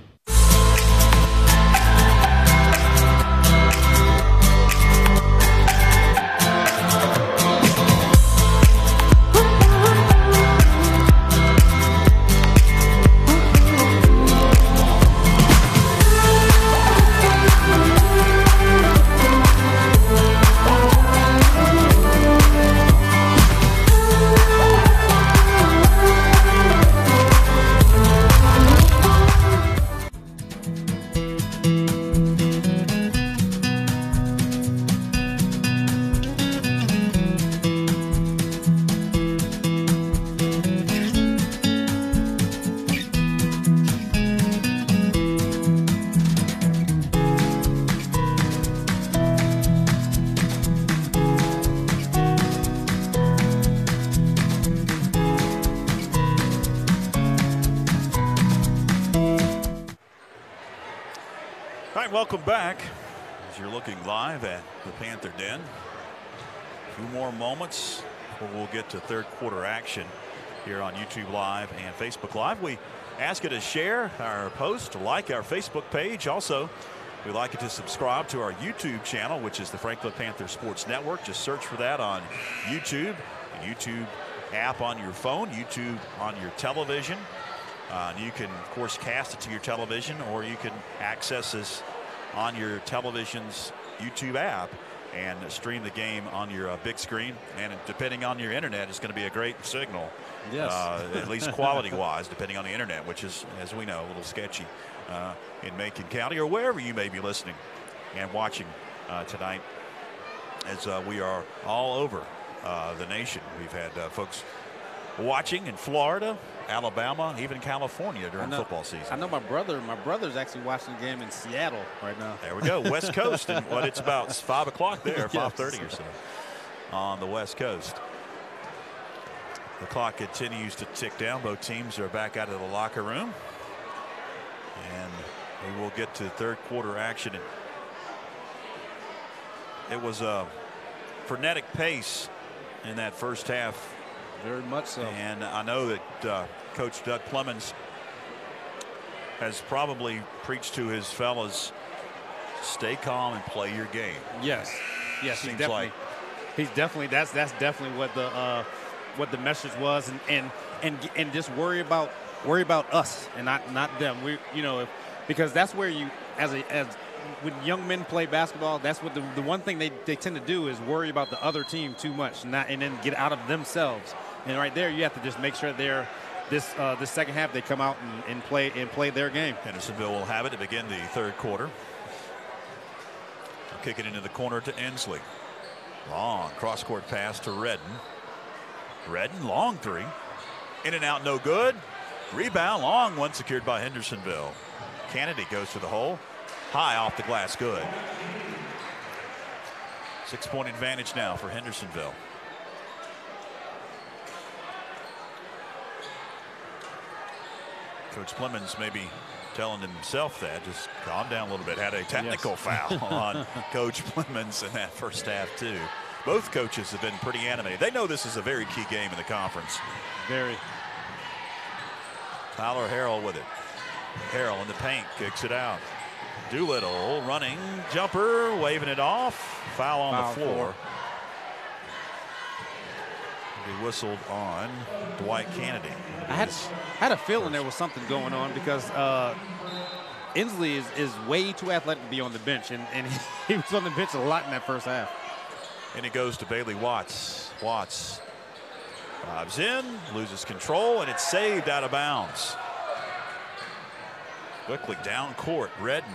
Welcome back as you're looking live at the Panther Den. A few more moments before we'll get to third quarter action here on YouTube Live and Facebook Live. We ask you to share our post, to like our Facebook page. Also, we'd like you to subscribe to our YouTube channel, which is the Franklin Panther Sports Network. Just search for that on YouTube, the YouTube app on your phone, YouTube on your television. You can, of course, cast it to your television, or you can access this on your television's YouTube app and stream the game on your big screen. And depending on your internet, it's going to be a great signal. Yes. At least quality-wise, depending on the internet, which is, as we know, a little sketchy in Macon County or wherever you may be listening and watching tonight, as we are all over the nation. We've had folks watching in Florida, Alabama, even California during football season. I know my brother's actually watching the game in Seattle right now. There we go, West Coast, and what it's about 5 o'clock there, 5:30 or so on the West Coast. The clock continues to tick down. Both teams are back out of the locker room, and we will get to third quarter action. It was a frenetic pace in that first half. Very much so. And I know that Coach Doug Clemens has probably preached to his fellas, stay calm and play your game. Yes. Yes, Seems he's definitely that's definitely what the message was, and just worry about us and not them. Because that's where you as when young men play basketball, that's what the one thing they tend to do is worry about the other team too much, and then get out of themselves. And right there, you have to just make sure they're this second half they come out and play their game. Hendersonville will have it to begin the third quarter. They'll kick it into the corner to Inslee. Long cross-court pass to Redden. Redden, long three. In and out, no good. Rebound, long one, secured by Hendersonville. Kennedy goes to the hole. High off the glass, good. 6-point advantage now for Hendersonville. Coach Clemens maybe telling himself that, just calm down a little bit. Had a technical foul on Coach Clemens in that first half too. Both coaches have been pretty animated. They know this is a very key game in the conference. Very. Tyler Harrell with it. Harrell in the paint, kicks it out. Doolittle running, jumper, waving it off. Foul on the floor. He whistled on Dwight Kennedy. I had a feeling there was something going on because Inslee is way too athletic to be on the bench, and he was on the bench a lot in that first half. And it goes to Bailey Watts. Watts drives in, loses control, and it's saved out of bounds. Quickly down court, Redden.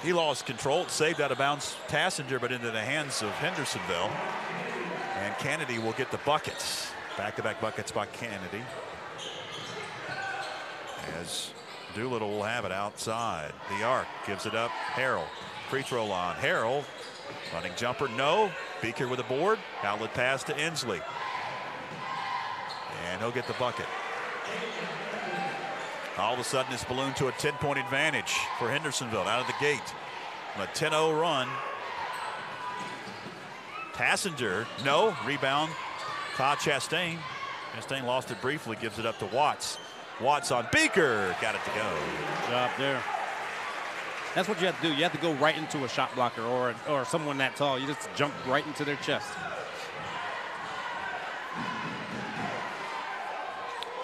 He lost control, saved out of bounds Tassinger, but into the hands of Hendersonville. And Kennedy will get the buckets. Back-to-back buckets by Kennedy. As Doolittle will have it outside. The arc gives it up. Harrell, free throw line. Harrell, running jumper, no. Beaker with a board. Outlet pass to Inslee. And he'll get the bucket. All of a sudden, it's ballooned to a 10-point advantage for Hendersonville out of the gate. On a 10-0 run. Tassinger, no. Rebound, Todd Chastain. Chastain lost it briefly, gives it up to Watts. Watts on Beaker, got it to go. Job there. That's what you have to do. You have to go right into a shot blocker or someone that tall. You just jump right into their chest.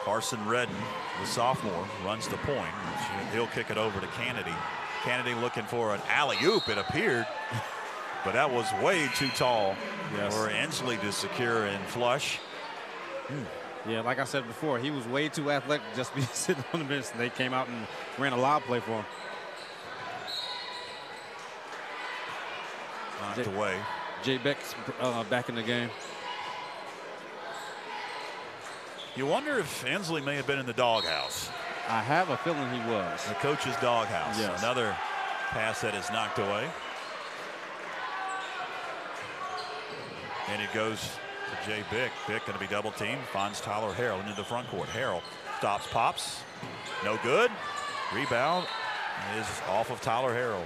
Carson Redden, the sophomore, runs the point. He'll kick it over to Kennedy. Kennedy looking for an alley-oop, it appeared. But that was way too tall for Inslee to secure and flush. Yeah, like I said before, he was way too athletic to just be sitting on the bench. They came out and ran a lob play for him. Knocked away. Jay Beck's back in the game. You wonder if Inslee may have been in the doghouse. I have a feeling he was. The coach's doghouse. Yes. Another pass that is knocked away. And it goes to Jay Bick. Bick going to be double teamed. Finds Tyler Harrell into the front court. Harrell stops, pops. No good. Rebound is off of Tyler Harrell.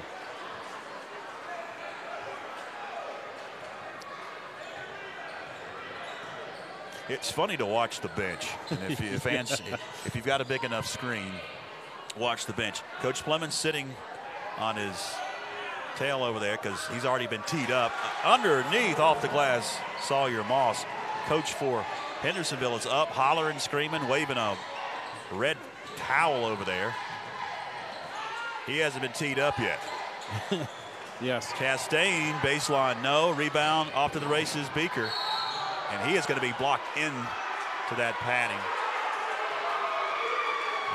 It's funny to watch the bench. And if you've got a big enough screen, watch the bench. Coach Clemens sitting on his tail over there because he's already been teed up. Underneath, off the glass, Sawyer Moss. Coach for Hendersonville is up, hollering, screaming, waving a red towel over there. He hasn't been teed up yet. Yes. Chastain, baseline, no. Rebound, off to the races, Beaker. And he is going to be blocked in to that padding.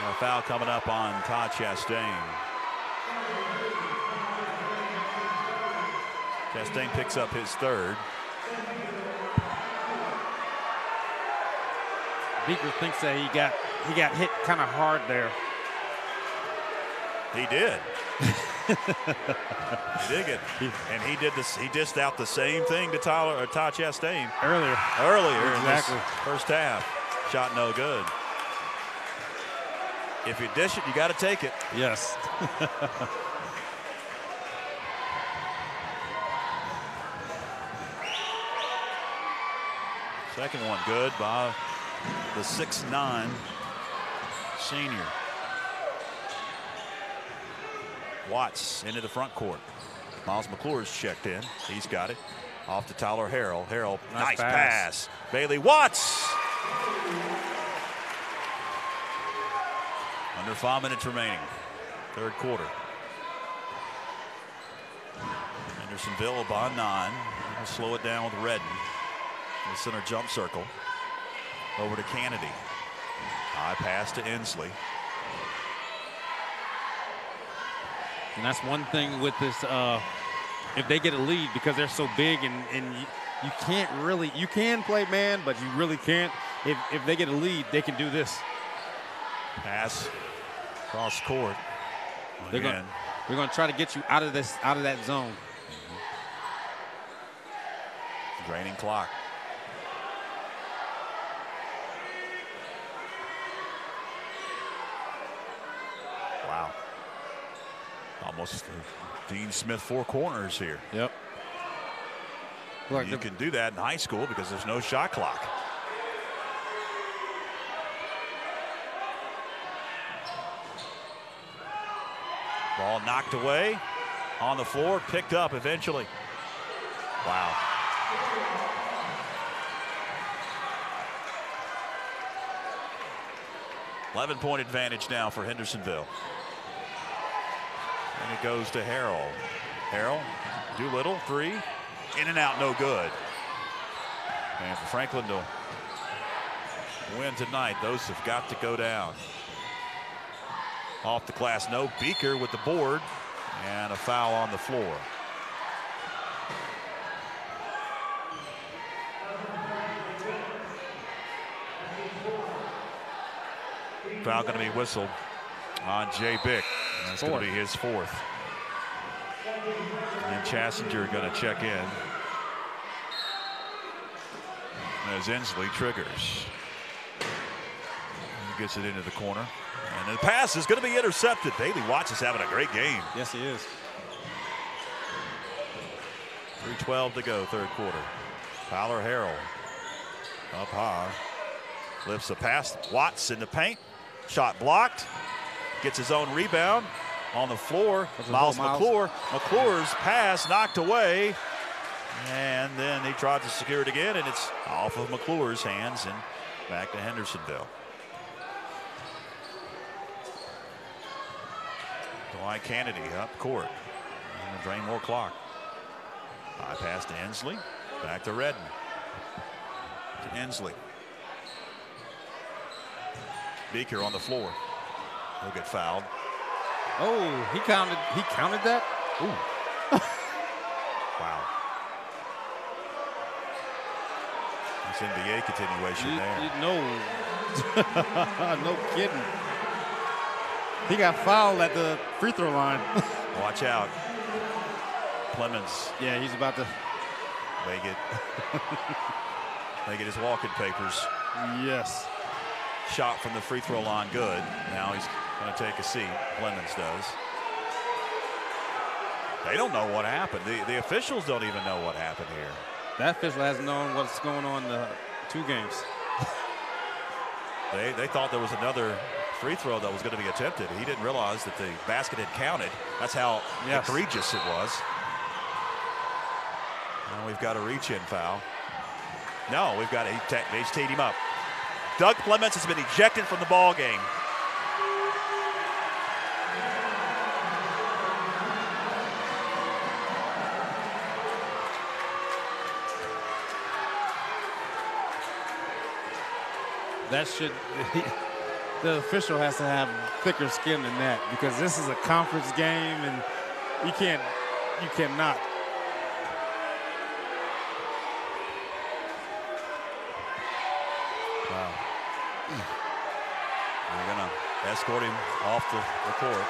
And a foul coming up on Todd Chastain. Chastain picks up his third. Beaker thinks that he got hit kind of hard there. He did. He did get, and he did this. He dished out the same thing to Todd Chastain earlier exactly. In this first half. Shot no good. If you dish it, you got to take it. Yes. Second one good by the 6'9" senior. Watts into the front court. Miles McClure's checked in. He's got it. Off to Tyler Harrell. Harrell, nice pass. Bailey Watts. Under 5 minutes remaining. Third quarter. Hendersonville by 9. We'll slow it down with Redden. In the center jump circle. Over to Kennedy. High pass to Inslee. And that's one thing with this, if they get a lead, because they're so big and you can't really, you can play man, but you really can't. If they get a lead, they can do this. Pass across court. They're going to try to get you out of that zone. Draining clock. Wow. Almost Dean Smith 4 corners here. Yep. You can do that in high school because there's no shot clock. Ball knocked away on the floor, picked up eventually. Wow. $11-point advantage now for Hendersonville. And it goes to Harrell. Harrell, Doolittle, 3. In and out, no good. And for Franklin to win tonight, those have got to go down. Off the glass, no. Beaker with the board and a foul on the floor. Foul going to be whistled on Jay Bick. And that's going to be his 4th. And Chassinger going to check in as Inslee triggers. He gets it into the corner. And the pass is going to be intercepted. Bailey Watts is having a great game. Yes, he is. 3:12 to go, third quarter. Tyler Harrell up high. Lifts a pass. Watts in the paint. Shot blocked. Gets his own rebound. On the floor, Miles McClure. McClure's pass knocked away. And then he tried to secure it again, and it's off of McClure's hands and back to Hendersonville. Dwight Kennedy up court. And drain more clock. High pass to Inslee. Back to Redden. To Inslee. Beaker on the floor. He'll get fouled. Oh, he counted that? Ooh. Wow. That's NBA continuation there. No kidding. He got fouled at the free throw line. Watch out. Clemens. Yeah, he's about to make it his walking papers. Yes. Shot from the free throw line, good. Now he's going to take a seat. Clemens does. They don't know what happened. The officials don't even know what happened here. That official hasn't known what's going on in the 2 games. They thought there was another free throw that was going to be attempted. He didn't realize that the basket had counted. That's how egregious it was. Now we've got a reach-in foul. No, we've got he's teed him up. Doug Clemens has been ejected from the ball game. The official has to have thicker skin than that, because this is a conference game and you cannot. Wow. They're going to escort him off the court.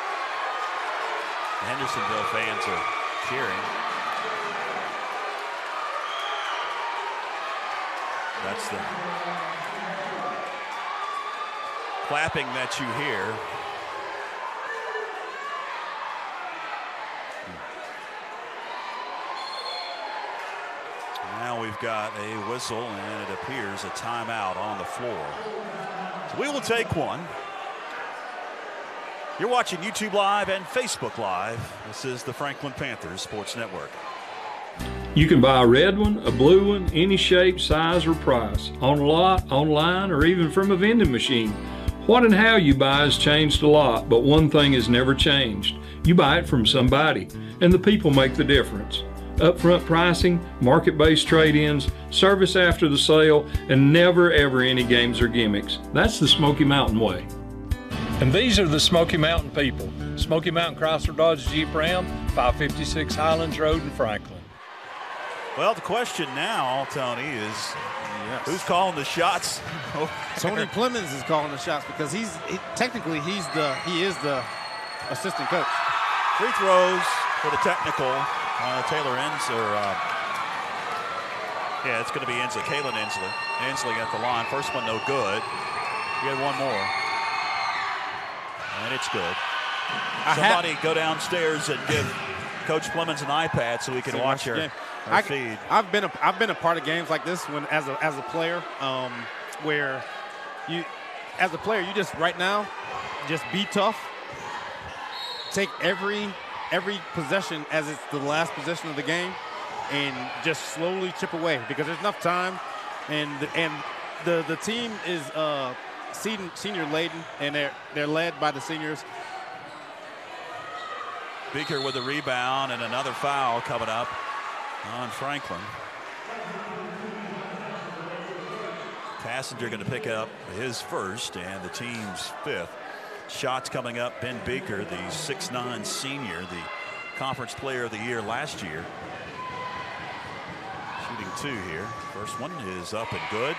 The Hendersonville fans are cheering. That's the clapping that you hear. Now we've got a whistle, and it appears a timeout on the floor. So we will take one. You're watching YouTube Live and Facebook Live. This is the Franklin Panthers Sports Network. You can buy a red one, a blue one, any shape, size, or price, on lot, online, or even from a vending machine. What and how you buy has changed a lot, but one thing has never changed. You buy it from somebody, and the people make the difference. Upfront pricing, market-based trade-ins, service after the sale, and never ever any games or gimmicks. That's the Smoky Mountain way. And these are the Smoky Mountain people. Smoky Mountain Chrysler Dodge Jeep Ram, 556 Highlands Road in Franklin. Well, the question now, Tony, is who's calling the shots? Tony Clemens is calling the shots because technically he is the assistant coach. Free throws for the technical. Taylor it's going to be Inslee. Kalen Inslee. Inslee at the line. First one no good. You had one more. And it's good. Somebody go downstairs and give Coach Clemens an iPad so we can watch our feed. I've been a part of games like this when as a player, where you just right now just be tough. Take every possession as it's the last possession of the game, and just slowly chip away because there's enough time, and the team is senior laden, and they're led by the seniors. Beaker with a rebound and another foul coming up on Franklin. Passenger going to pick up his first and the team's fifth. Shots coming up. Ben Beaker, the 6'9" senior, the conference player of the year last year. Shooting two here. First one is up and good.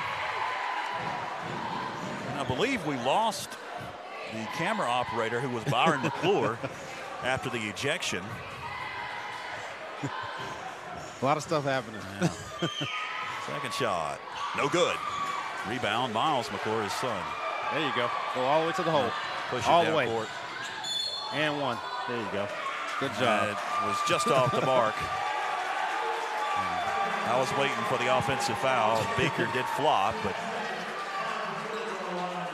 And I believe we lost the camera operator who was Byron McClure after the ejection. A lot of stuff happening. Yeah. Second shot. No good. Rebound, Miles McClure, his son. There you go. Go all the way to the hole. Push all it down the way. Court. And one. There you go. Good job. It was just off the mark. I was waiting for the offensive foul. Baker did flop, but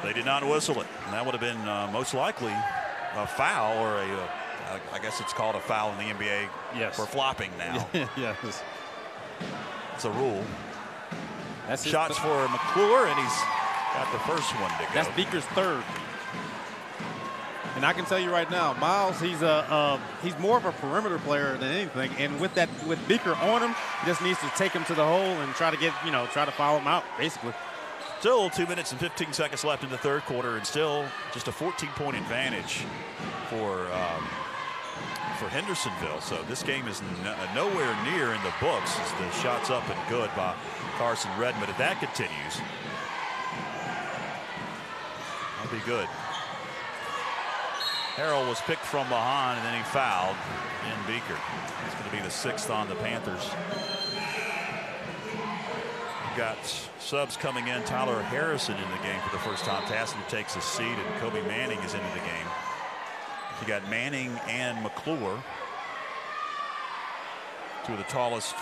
they did not whistle it. And that would have been most likely a foul, or I guess it's called a foul in the NBA for flopping now. Yes. It's a rule. That's shots for McClure, and he's got the first one to go. That's Beaker's third. And I can tell you right now, Miles, he's more of a perimeter player than anything. And with Beaker on him, he just needs to take him to the hole and try to foul him out, basically. Still 2 minutes and 15 seconds left in the third quarter, and still just a 14-point advantage for Hendersonville. So this game is nowhere near in the books as the shot's up and good by Carson Redmond. If that continues, that'll be good. Harrell was picked from behind, and then he fouled in Beaker. It's going to be the sixth on the Panthers. We've got subs coming in. Tyler Harrison in the game for the first time. Tassiter takes a seat, and Kobe Manning is into the game. You got Manning and McClure, two of the tallest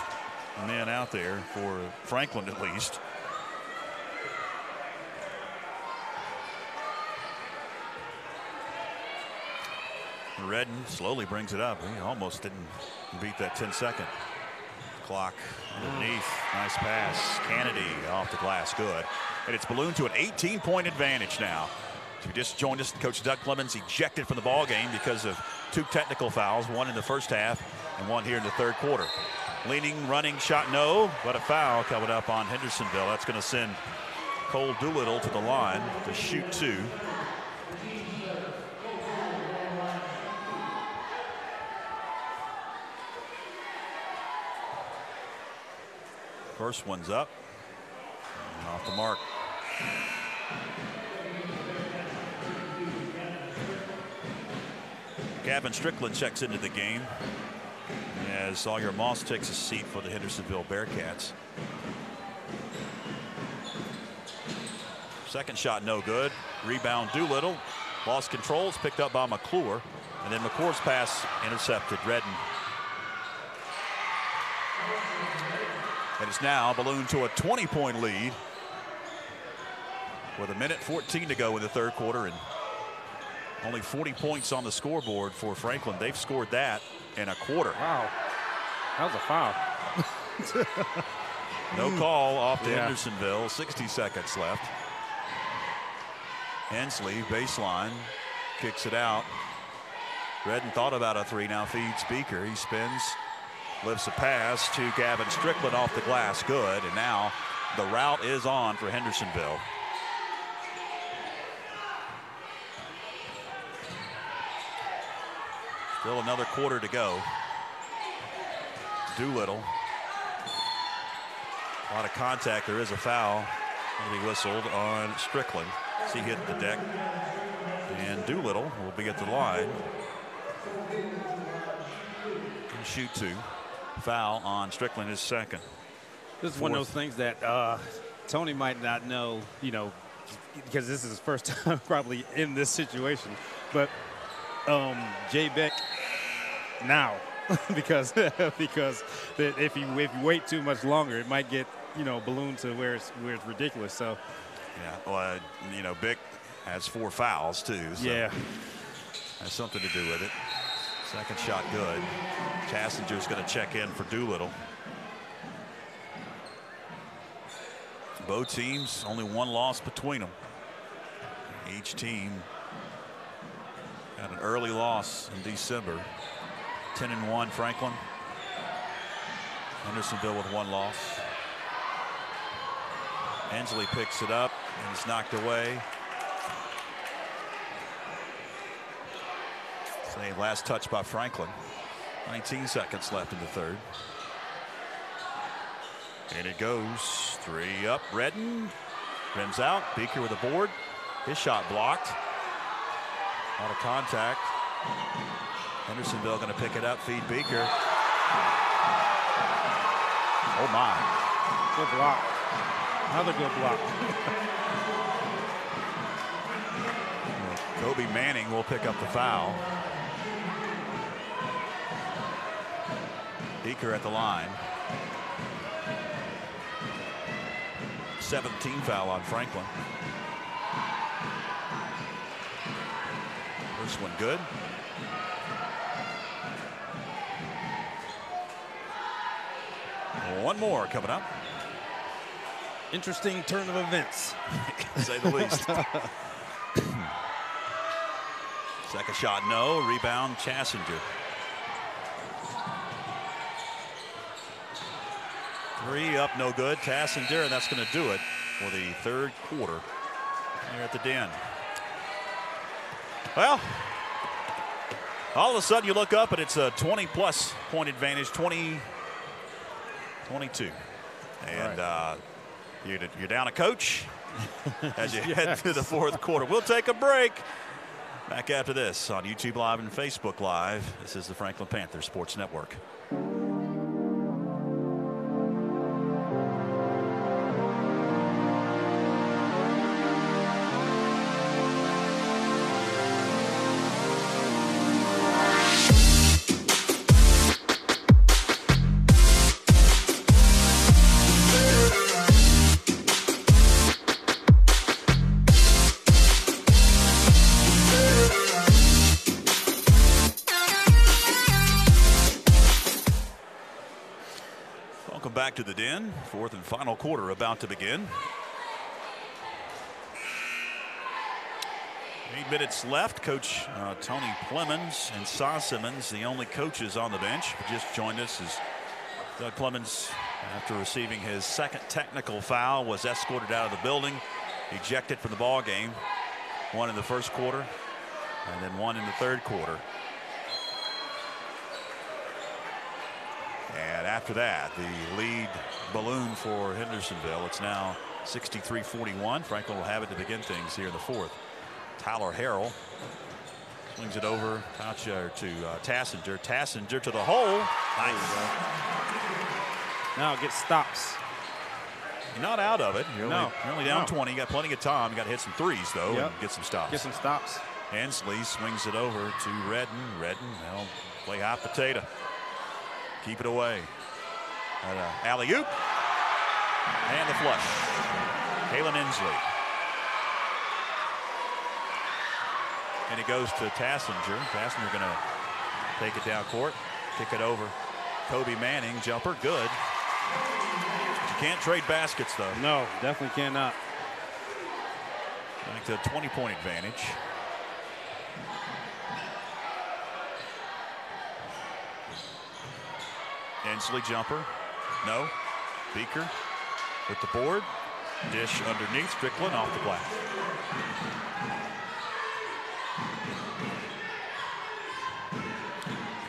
men out there for Franklin, at least. Redden slowly brings it up. He almost didn't beat that 10-second clock underneath. Nice pass. Kennedy off the glass. Good. And it's ballooned to an 18-point advantage now. If you just joined us, Coach Doug Clemens ejected from the ball game because of two technical fouls, one in the first half and one here in the third quarter. Leaning, running, shot, no, but a foul coming up on Hendersonville. That's going to send Cole Doolittle to the line to shoot two. First one's up. And off the mark. Gavin Strickland checks into the game as Sawyer Moss takes a seat for the Hendersonville Bearcats. Second shot no good. Rebound Doolittle. Lost controls, picked up by McClure. And then McClure's pass intercepted. Redden. And it's now ballooned to a 20-point lead with 1:14 to go in the third quarter, and Only 40 points on the scoreboard for Franklin. They've scored that in a quarter. Wow. That was a foul. No call off to Hendersonville. 60 seconds left. Hensley, baseline, kicks it out. Redden thought about a three, now feeds Beaker. He spins, lifts a pass to Gavin Strickland off the glass. Good. And now the route is on for Hendersonville. Still another quarter to go. Doolittle. A lot of contact. There is a foul. Will be whistled on Strickland as he hit the deck. And Doolittle will be at the line. And shoot two. Foul on Strickland, his second. This is one of those things that Tony might not know, you know, because this is his first time probably in this situation. But Jay Beck now, because if you wait too much longer, it might get, you know, ballooned to where it's ridiculous. So yeah, well, you know, Bick has 4 fouls too. So yeah, has something to do with it. Second shot good. Tassinger's going to check in for Doolittle. Both teams only one loss between them. Each team had an early loss in December. 10-1 Franklin. Hendersonville with 1 loss. Hensley picks it up and it's knocked away. Same last touch by Franklin. 19 seconds left in the third. And it goes 3 up. Redden rims out. Beaker with a board. His shot blocked. A lot of contact. Hendersonville going to pick it up, feed Beaker. Oh my. Good block. Another good block. Kobe Manning will pick up the foul. Beaker at the line. 17 foul on Franklin. First one good. One more coming up. Interesting turn of events, to say the least. Second shot, no. Rebound, Chassinger. 3 up, no good. Tassinger, and that's going to do it for the third quarter here at the Den. Well, all of a sudden you look up and it's a 20-plus point advantage, 20-22. And right. You're down a coach as you head through the fourth quarter. We'll take a break. Back after this on YouTube Live and Facebook Live. This is the Franklin Panther Sports Network. Back to the Den. Fourth and final quarter about to begin. 8 minutes left. Coach Tony Clemens and Saw Simmons, the only coaches on the bench. Just joined us as Doug Clemens, after receiving his second technical foul, was escorted out of the building, ejected from the ball game. 1 in the first quarter and then 1 in the third quarter. And after that, the lead ballooned for Hendersonville. It's now 63-41. Franklin will have it to begin things here in the fourth. Tyler Harrell swings it over to Tassinger. Tassinger to the hole. Nice. Now it gets stops. You're not out of it. You're only down 20. You got plenty of time. You got to hit some threes, though, and get some stops. Get some stops. Hensley swings it over to Redden. Redden, they'll play hot potato. Keep it away. Alley-oop. And the flush. Kalen Hensley. And it goes to Tassinger. Tassinger going to take it down court, kick it over. Kobe Manning, jumper, good. You can't trade baskets, though. No, definitely cannot. Back to a 20-point advantage. Ensley jumper, no. Beaker with the board. Dish underneath, Strickland off the glass.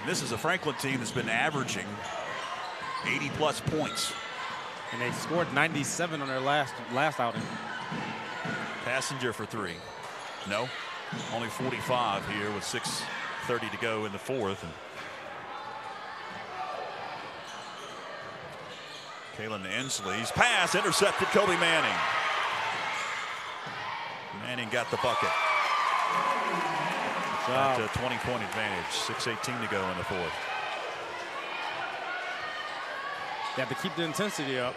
This is a Franklin team that's been averaging 80-plus points. And they scored 97 on their last outing. Tassinger for three. No. Only 45 here with 6:30 to go in the fourth. And Kalen Ensley's pass intercepted Kobe Manning. Manning got the bucket. Back to a 20-point advantage. 6:18 to go in the fourth. They have to keep the intensity up.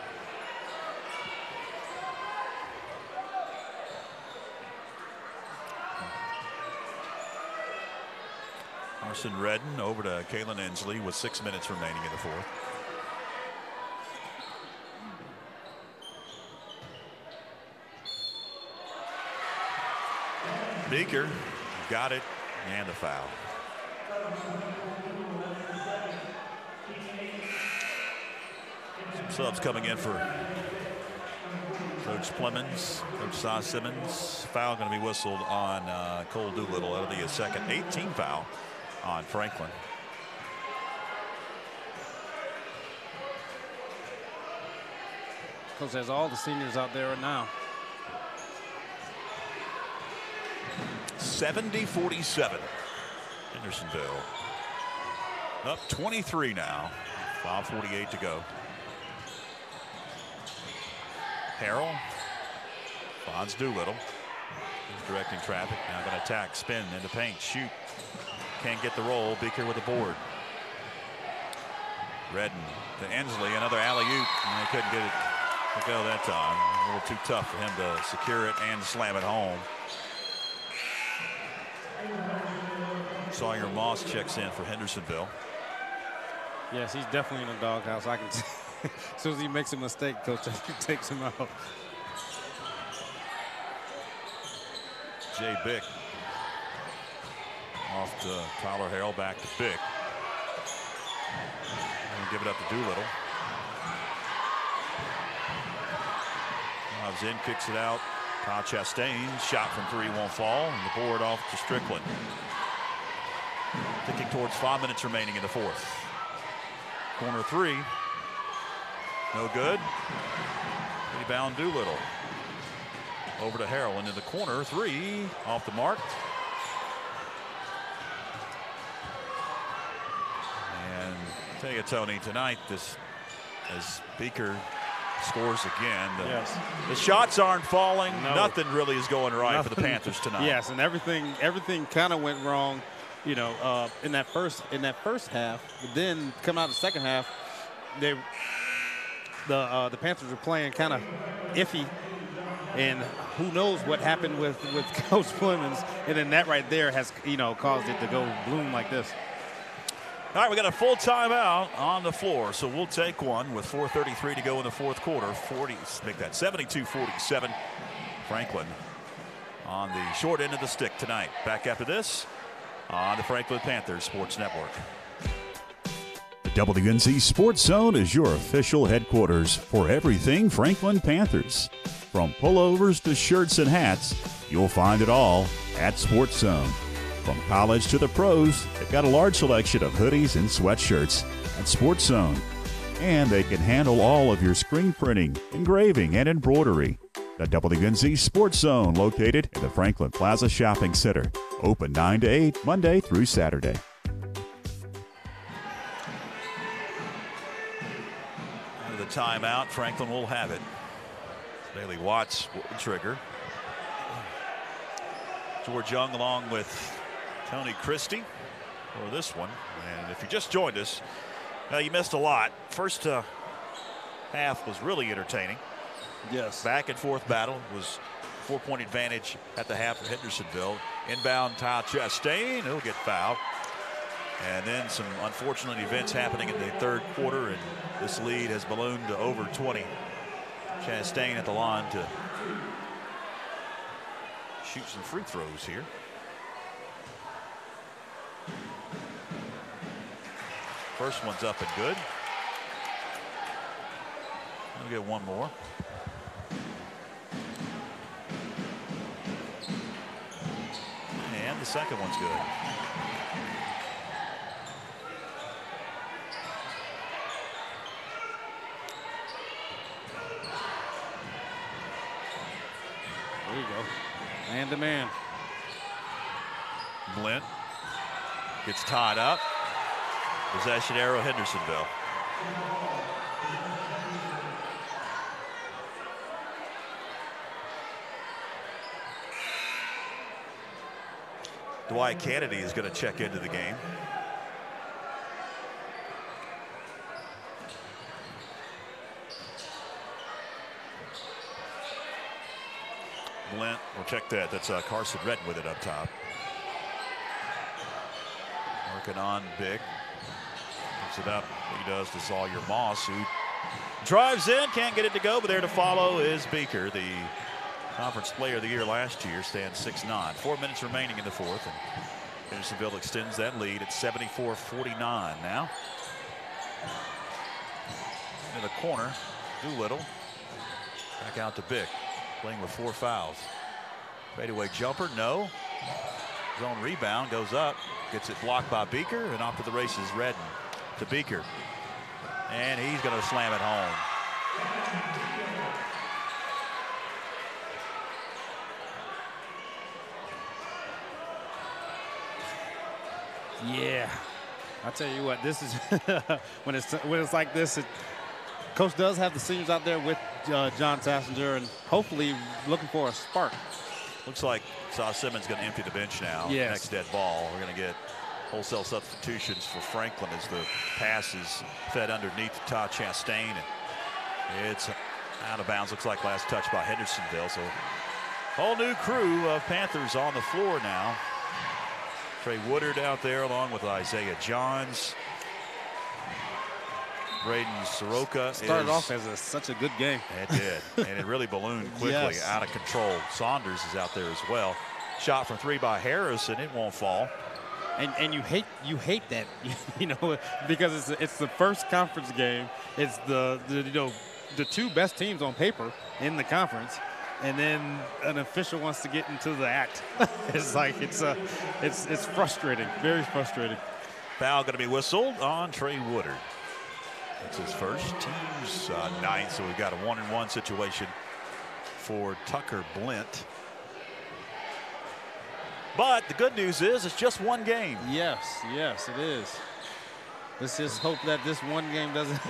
Arson Redden over to Kalen Ensley with 6 minutes remaining in the fourth. Beaker got it and the foul. Some subs coming in for Coach Clemens, Coach Cy Simmons. Foul going to be whistled on Cole Doolittle. That'll be a second 18 foul on Franklin. Coach has all the seniors out there right now. 70-47. Hendersonville up 23 now. 5:48 to go. Harrell finds Doolittle. He's directing traffic. Now going to attack, spin into paint, shoot. Can't get the roll. Beaker with the board. Redden to Ensley, another alley-oop, and they couldn't get it to go that time. A little too tough for him to secure it and slam it home. Sawyer Moss checks in for Hendersonville. Yes, he's definitely in the doghouse. I can see. As soon as he makes a mistake, Coach takes him out. Jay Bick off to Tyler Harrell, back to Bick. And give it up to Doolittle. Drives in, kicks it out. Kyle Chastain's shot from three won't fall, and the board off to Strickland. Ticking towards 5 minutes remaining in the fourth. Corner three. No good. Rebound Doolittle. Over to Harrell into the corner. Three off the mark. And tell you, Tony, tonight this as Beaker scores again. The shots aren't falling. No. Nothing really is going right for the Panthers tonight. Yes, and everything kind of went wrong, you know, in that first half. But then coming out of the second half, the Panthers were playing kind of iffy, and who knows what happened with Coach Clemens, and then that right there has, you know, caused it to go bloom like this. All right, we got a full timeout on the floor, so we'll take one with 4:33 to go in the fourth quarter. 72-47. Franklin on the short end of the stick tonight. Back after this on the Franklin Panthers Sports Network. The WNC Sports Zone is your official headquarters for everything Franklin Panthers. From pullovers to shirts and hats, you'll find it all at Sports Zone. From college to the pros, they've got a large selection of hoodies and sweatshirts at Sports Zone. And they can handle all of your screen printing, engraving, and embroidery. The WNC Sports Zone, located in the Franklin Plaza Shopping Center. Open 9 to 8, Monday through Saturday. Out of the timeout, Franklin will have it. Bailey Watts will trigger. George Young along with Tony Christie for this one. And if you just joined us, you missed a lot. First half was really entertaining. Yes. Back and forth battle. It was 4-point advantage at the half of Hendersonville. Inbound, Ty Chastain. He'll get fouled. And then some unfortunate events happening in the third quarter, and this lead has ballooned to over 20. Chastain at the line to shoot some free throws here. First one's up and good. We'll get one more. And the second one's good. There you go. Man to man. Blint gets tied up. Possession arrow, Hendersonville. Dwight Kennedy is going to check into the game. Blint, we'll check that. That's Carson Redden with it up top. Working on Big. Picks it up. He does to Sawyer Moss, who drives in, can't get it to go, but there to follow is Beaker, the Conference Player of the Year last year, stands 6'9". 4 minutes remaining in the fourth, and Hendersonville extends that lead at 74-49 now. In the corner, Doolittle. Back out to Bick, playing with 4 fouls. Fadeaway jumper, no. Zone rebound, goes up, gets it blocked by Beaker, and off to the races, Redden to Beaker. And he's going to slam it home. Yeah, I tell you what, this is when it's like this. Coach does have the seniors out there with John Tassinger, and hopefully looking for a spark. Looks like Saw Simmons going to empty the bench now. Yes. Next dead ball. We're going to get wholesale substitutions for Franklin as the pass is fed underneath to Todd Chastain. And it's out of bounds. Looks like last touch by Hendersonville. So whole new crew of Panthers on the floor now. Trey Woodard out there along with Isaiah Johns. Braden Soroka started off as such a good game. It did, and it really ballooned quickly, Yes. out of control. Saunders is out there as well. Shot from 3 by Harris, and it won't fall. And you hate that, you know, because it's the first conference game. It's the two best teams on paper in the conference, and then an official wants to get into the act. It's like it's frustrating, very frustrating. Foul going to be whistled on Trey Woodard. That's his first, team's ninth, so we've got a 1-and-1 situation for Tucker Blint. But the good news is it's just one game. Yes, it is. Let's just hope that this one game doesn't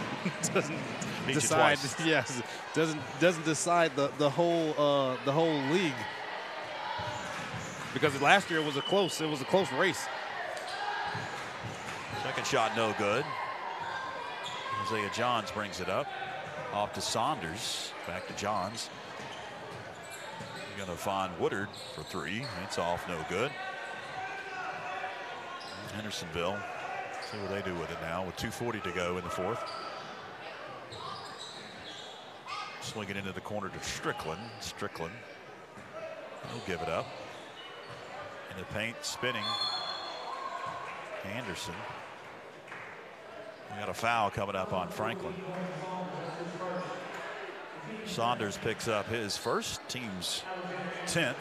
decide. Yes, doesn't decide the whole league. Because last year it was a close race. Second shot no good. Isaiah Johns brings it up. Off to Saunders. Back to Johns. You're going to find Woodard for 3. It's off, no good. Hendersonville. See what they do with it now with 2:40 to go in the fourth. Swing it into the corner to Strickland. He'll give it up. In the paint, spinning. Anderson. We got a foul coming up on Franklin. Saunders picks up his first, team's 10th.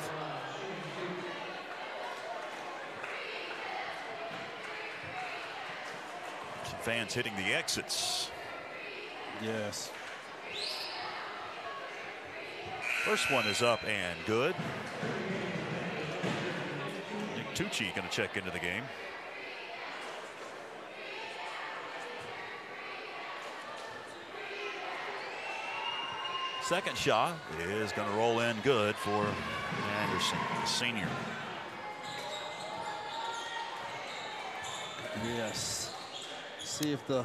Some fans hitting the exits. Yes. First one is up and good. Nick Tucci going to check into the game. Second shot is going to roll in good for Anderson, the senior. Yes. See if the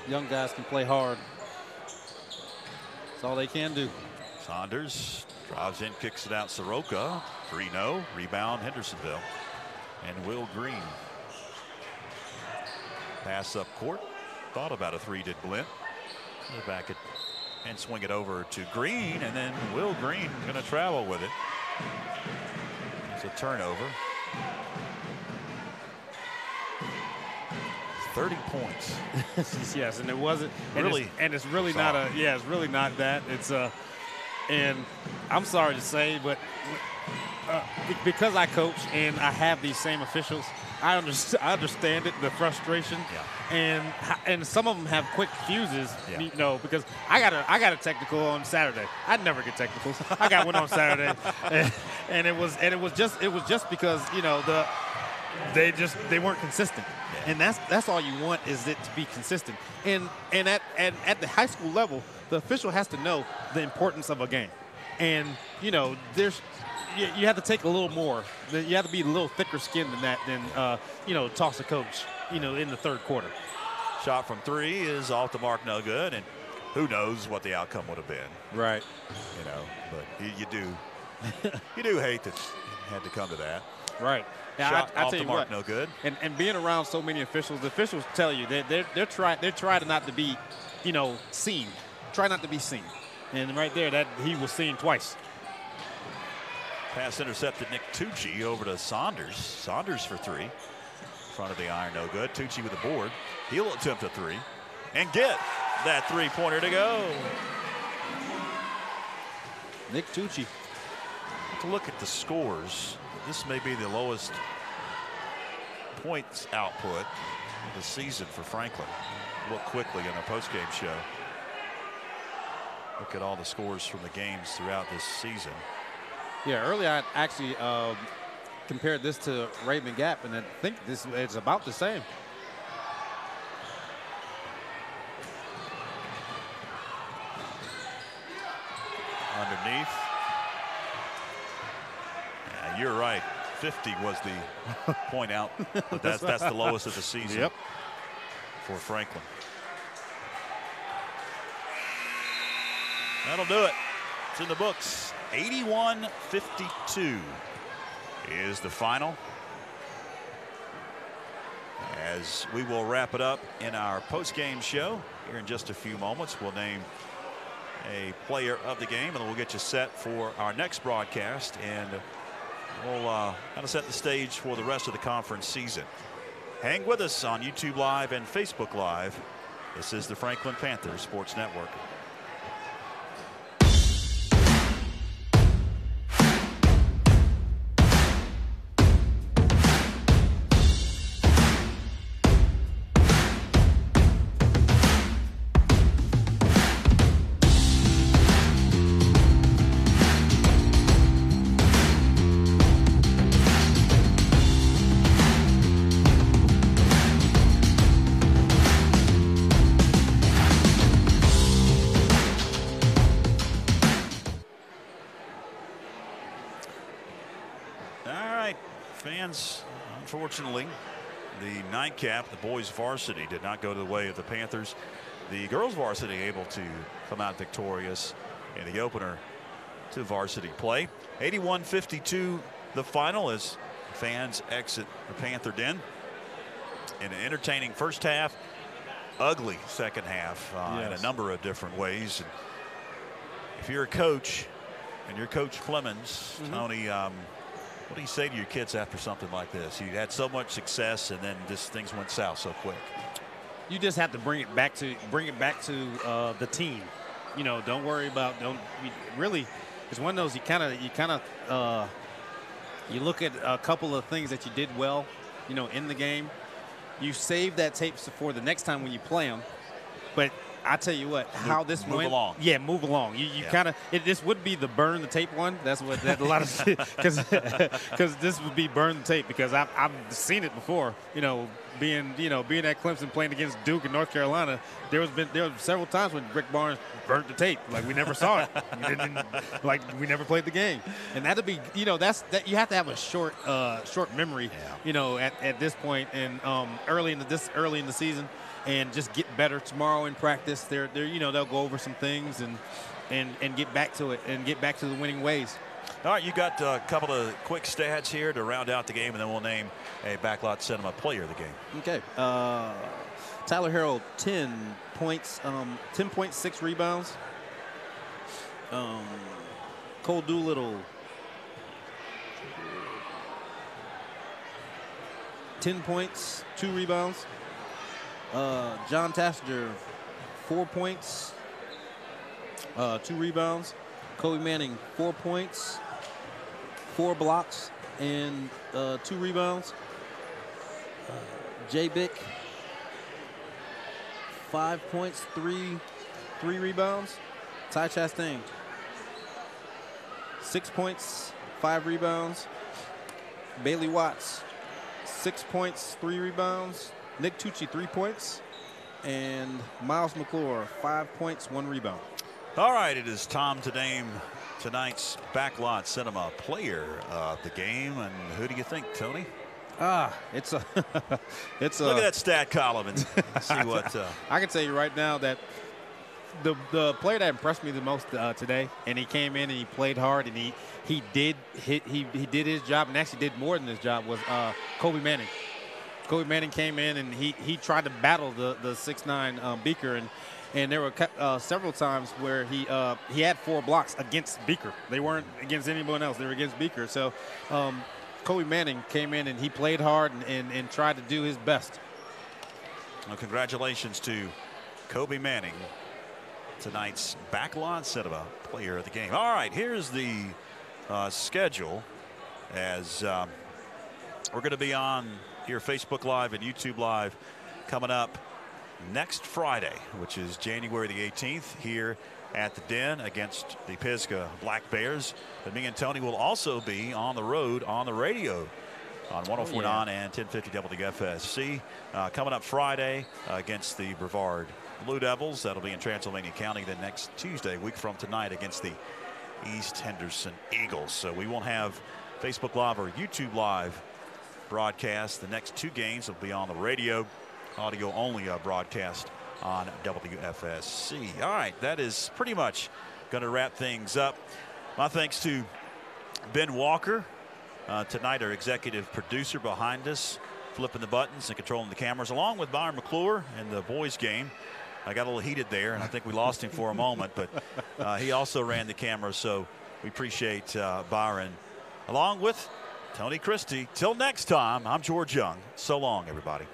young guys can play hard. That's all they can do. Saunders Drives in, kicks it out. Soroka. 3-0. Rebound Hendersonville. And Will Green. Pass up court. Thought about a three, did Blint. Back it and swing it over to Green, and then Will Green going to travel with it. It's a turnover. 30 points. Yes, and it wasn't really, and it's really not a it's really not that. It's and I'm sorry to say, but because I coach and I have these same officials, I understand it, the frustration. Yeah. And some of them have quick fuses, you know, because I got a technical on Saturday. I never get technicals. I got one on Saturday, and it was just because, you know, they weren't consistent. Yeah. And that's all you want, is it to be consistent. And at the high school level, the official has to know the importance of a game. And, you know, you have to take a little more. You have to be a little thicker skinned than that, you know, toss a coach, you know, in the third quarter. Shot from three is off the mark, no good. And who knows what the outcome would have been. Right. You know, but you do hate that it had to come to that. Right. Now, Shot I off tell the you mark, what, no good. And being around so many officials, the officials tell you they're trying not to be, you know, seen. Try not to be seen. And right there, that he was seen twice. Pass intercepted. Nick Tucci over to Saunders. Saunders for three. Front of the iron, no good. Tucci with the board. He'll attempt a three and get that three-pointer to go. Nick Tucci. To look at the scores, this may be the lowest points output of the season for Franklin. Look quickly in the postgame show. Look at all the scores from the games throughout this season. Yeah, earlier I actually compared this to Raymond Gap, and I think it's about the same. Underneath. Yeah, you're right. 50 was the point out, but that's the lowest of the season for Franklin. That'll do it. It's in the books. 81-52 is the final. As we will wrap it up in our post-game show here in just a few moments, we'll name a player of the game, and then we'll get you set for our next broadcast, and we'll kind of set the stage for the rest of the conference season. Hang with us on YouTube Live and Facebook Live. This is the Franklin Panther Sports Network. Unfortunately, the nightcap, the boys varsity, did not go the way of the Panthers. The girls varsity able to come out victorious in the opener to varsity play. 81-52 the final as fans exit the Panther Den. In an entertaining first half, ugly second half in a number of different ways. And if you're a coach and you're Coach Flemons, Tony, what do you say to your kids after something like this? You had so much success, and then just things went south so quick. You just have to bring it back to the team. You know, don't worry about really. It's one of those you look at a couple of things that you did well, you know, in the game. You save that tape for the next time when you play them. But I tell you what, how this went. Move along. Yeah, move along. You kind of this would be the burn the tape one. That's what a lot of because this would be burn the tape, because I've seen it before. You know, being at Clemson playing against Duke and North Carolina, there was several times when Rick Barnes burnt the tape. Like, we never saw it. We never played the game. And that'd be, you have to have a short memory, at this point and early in the season, and just get better tomorrow in practice. They'll go over some things and get back to it and get back to the winning ways. All right, you got a couple of quick stats here to round out the game, and then we'll name a Backlot Cinema player of the game. Okay. Tyler Harrell, 10 points, 10.6 rebounds. Cole Doolittle, 10 points, 2 rebounds. John Tasker, 4 points, 2 rebounds. Kobe Manning, 4 points, 4 blocks, and 2 rebounds. Jay Bick, 5 points, 3 rebounds. Ty Chastain, 6 points, 5 rebounds. Bailey Watts, 6 points, 3 rebounds. Nick Tucci, 3 points. And Miles McClure, 5 points, 1 rebound. All right, it is time to name tonight's Backlot Cinema player of the game. And who do you think, Tony? It's a look at that stat column and see what. I can tell you right now that the player that impressed me the most today, and he came in and he played hard, and he did his job, and actually did more than his job, was Kobe Manning. Kobe Manning came in and he tried to battle the 6'9" Beaker, and there were several times where he had 4 blocks against Beaker. They weren't against anyone else. They were against Beaker. So Kobe Manning came in and he played hard and tried to do his best. Well, congratulations to Kobe Manning, tonight's Backlot Cinema player of the game. All right, here's the schedule, as we're going to be on here Facebook Live and YouTube Live coming up next Friday, which is January the 18th, here at the Den against the Pisgah Black Bears. But me and Tony will also be on the road on the radio on 104.9 and 1050 WFSC coming up Friday against the Brevard Blue Devils. That'll be in Transylvania County. Then next Tuesday, a week from tonight, against the East Henderson Eagles. So we won't have Facebook Live or YouTube Live broadcast. The next 2 games will be on the radio, audio only broadcast on WFSC. All right, that is pretty much going to wrap things up. My thanks to Ben Walker, tonight our executive producer behind us, flipping the buttons and controlling the cameras, along with Byron McClure in the boys game. I got a little heated there, and I think we lost him for a moment, but he also ran the camera, so we appreciate Byron, along with Tony Christie. Till next time, I'm George Young. So long, everybody.